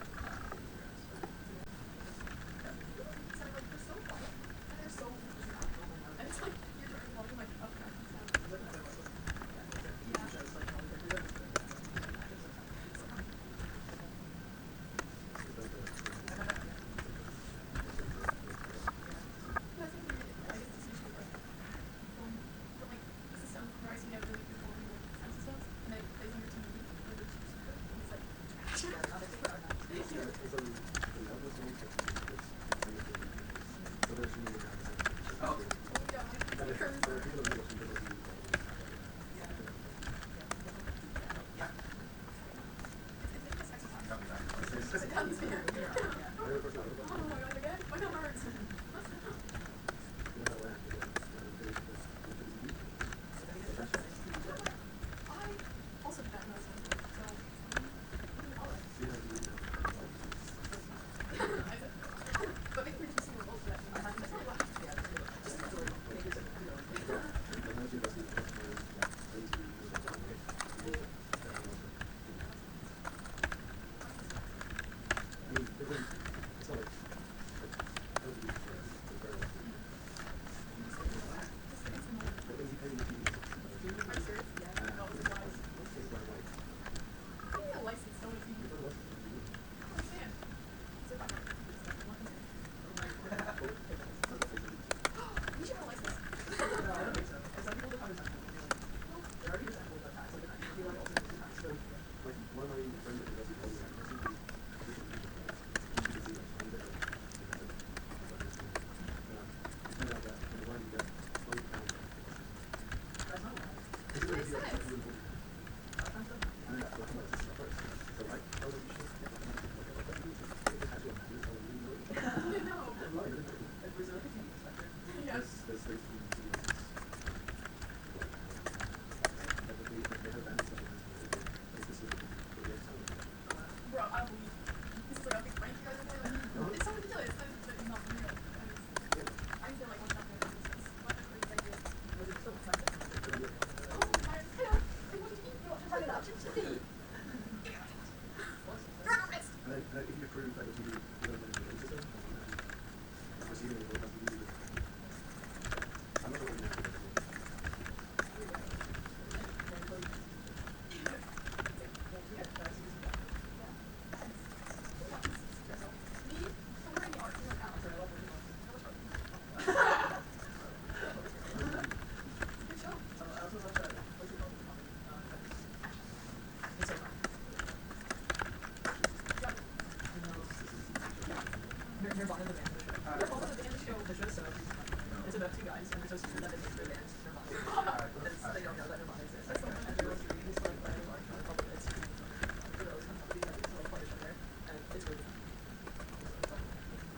Nirvana the band of the show. Nirvana the band of the show, so it's about two guys, and they're so stupid that they name their band Nirvana. They don't know that Nirvana exists. That's something that they're really used to like writing art on a couple of it's really fun to do that. It's all part of each other, and it's really fun.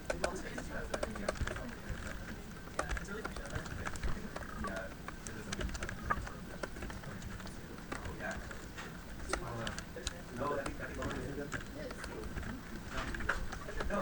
They do all this crazy stuff. Yeah, it's a really fun show. yeah, it is a good stuff. Oh yeah. No, I think Lauren is good. No.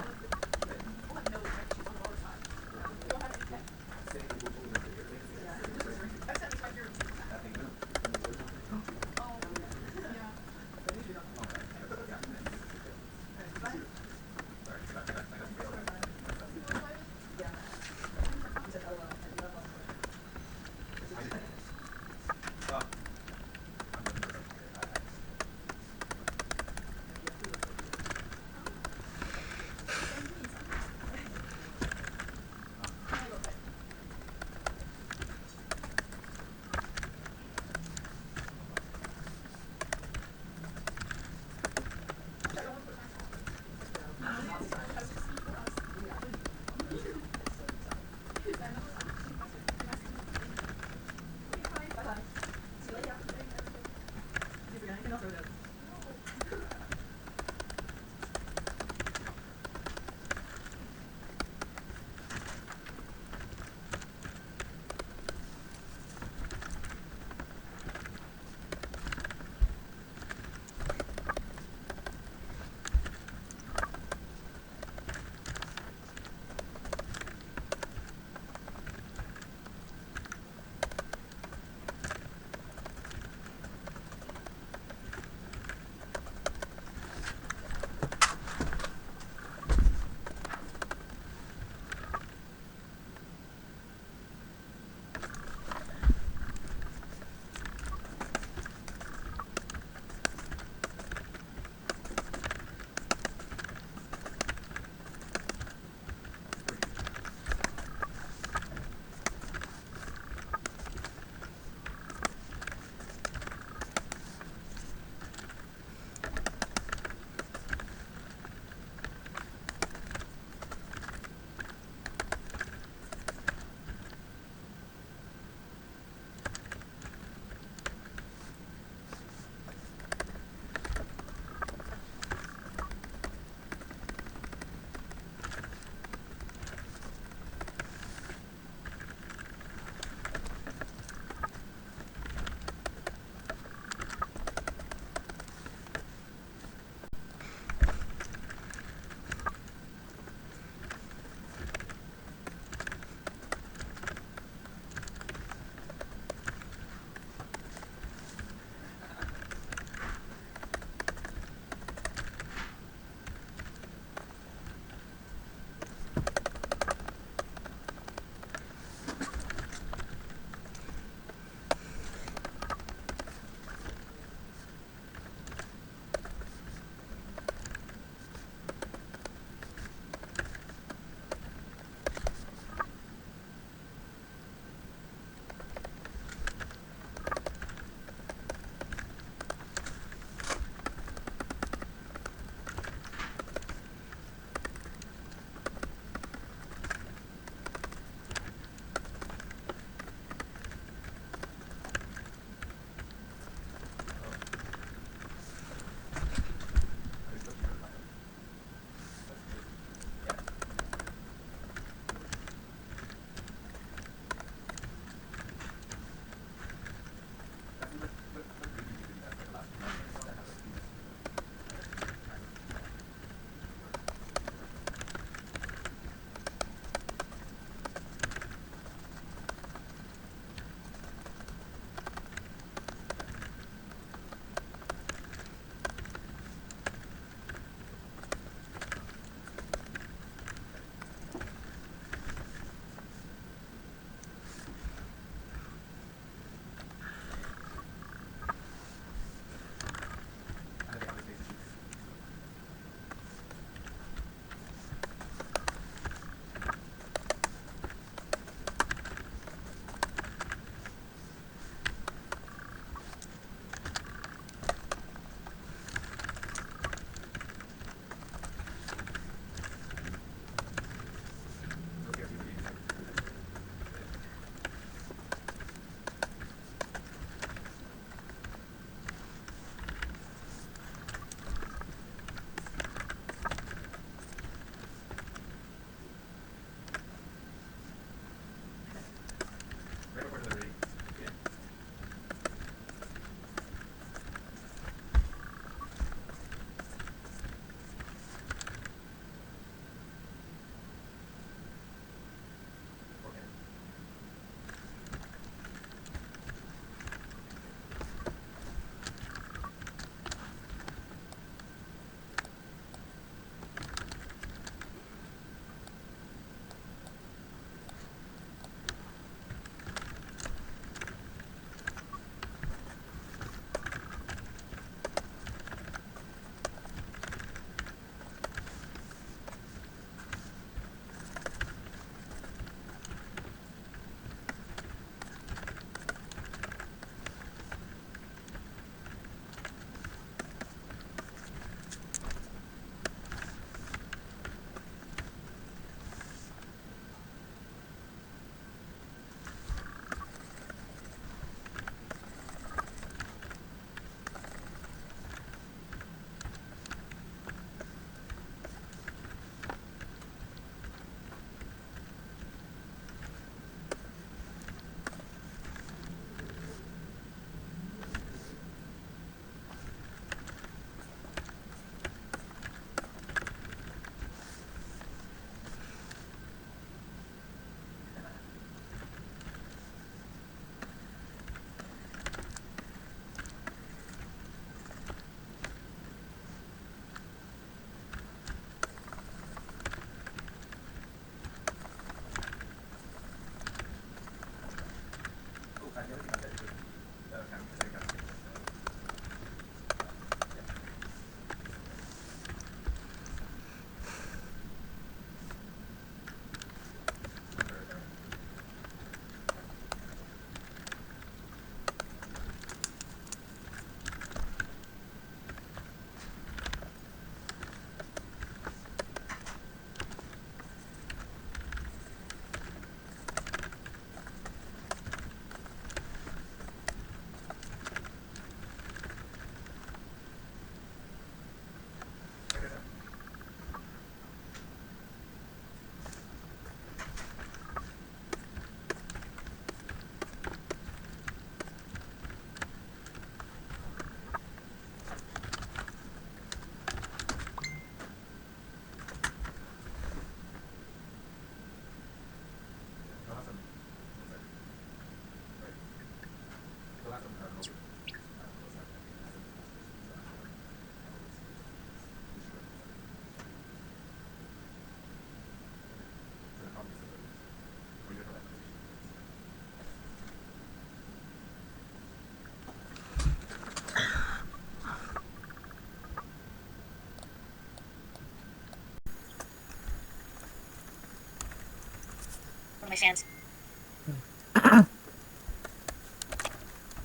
my fans.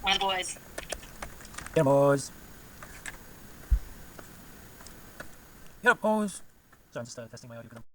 One of the boys. Get 'em, boys. Get up, boys. Sorry, I'm just testing my audio.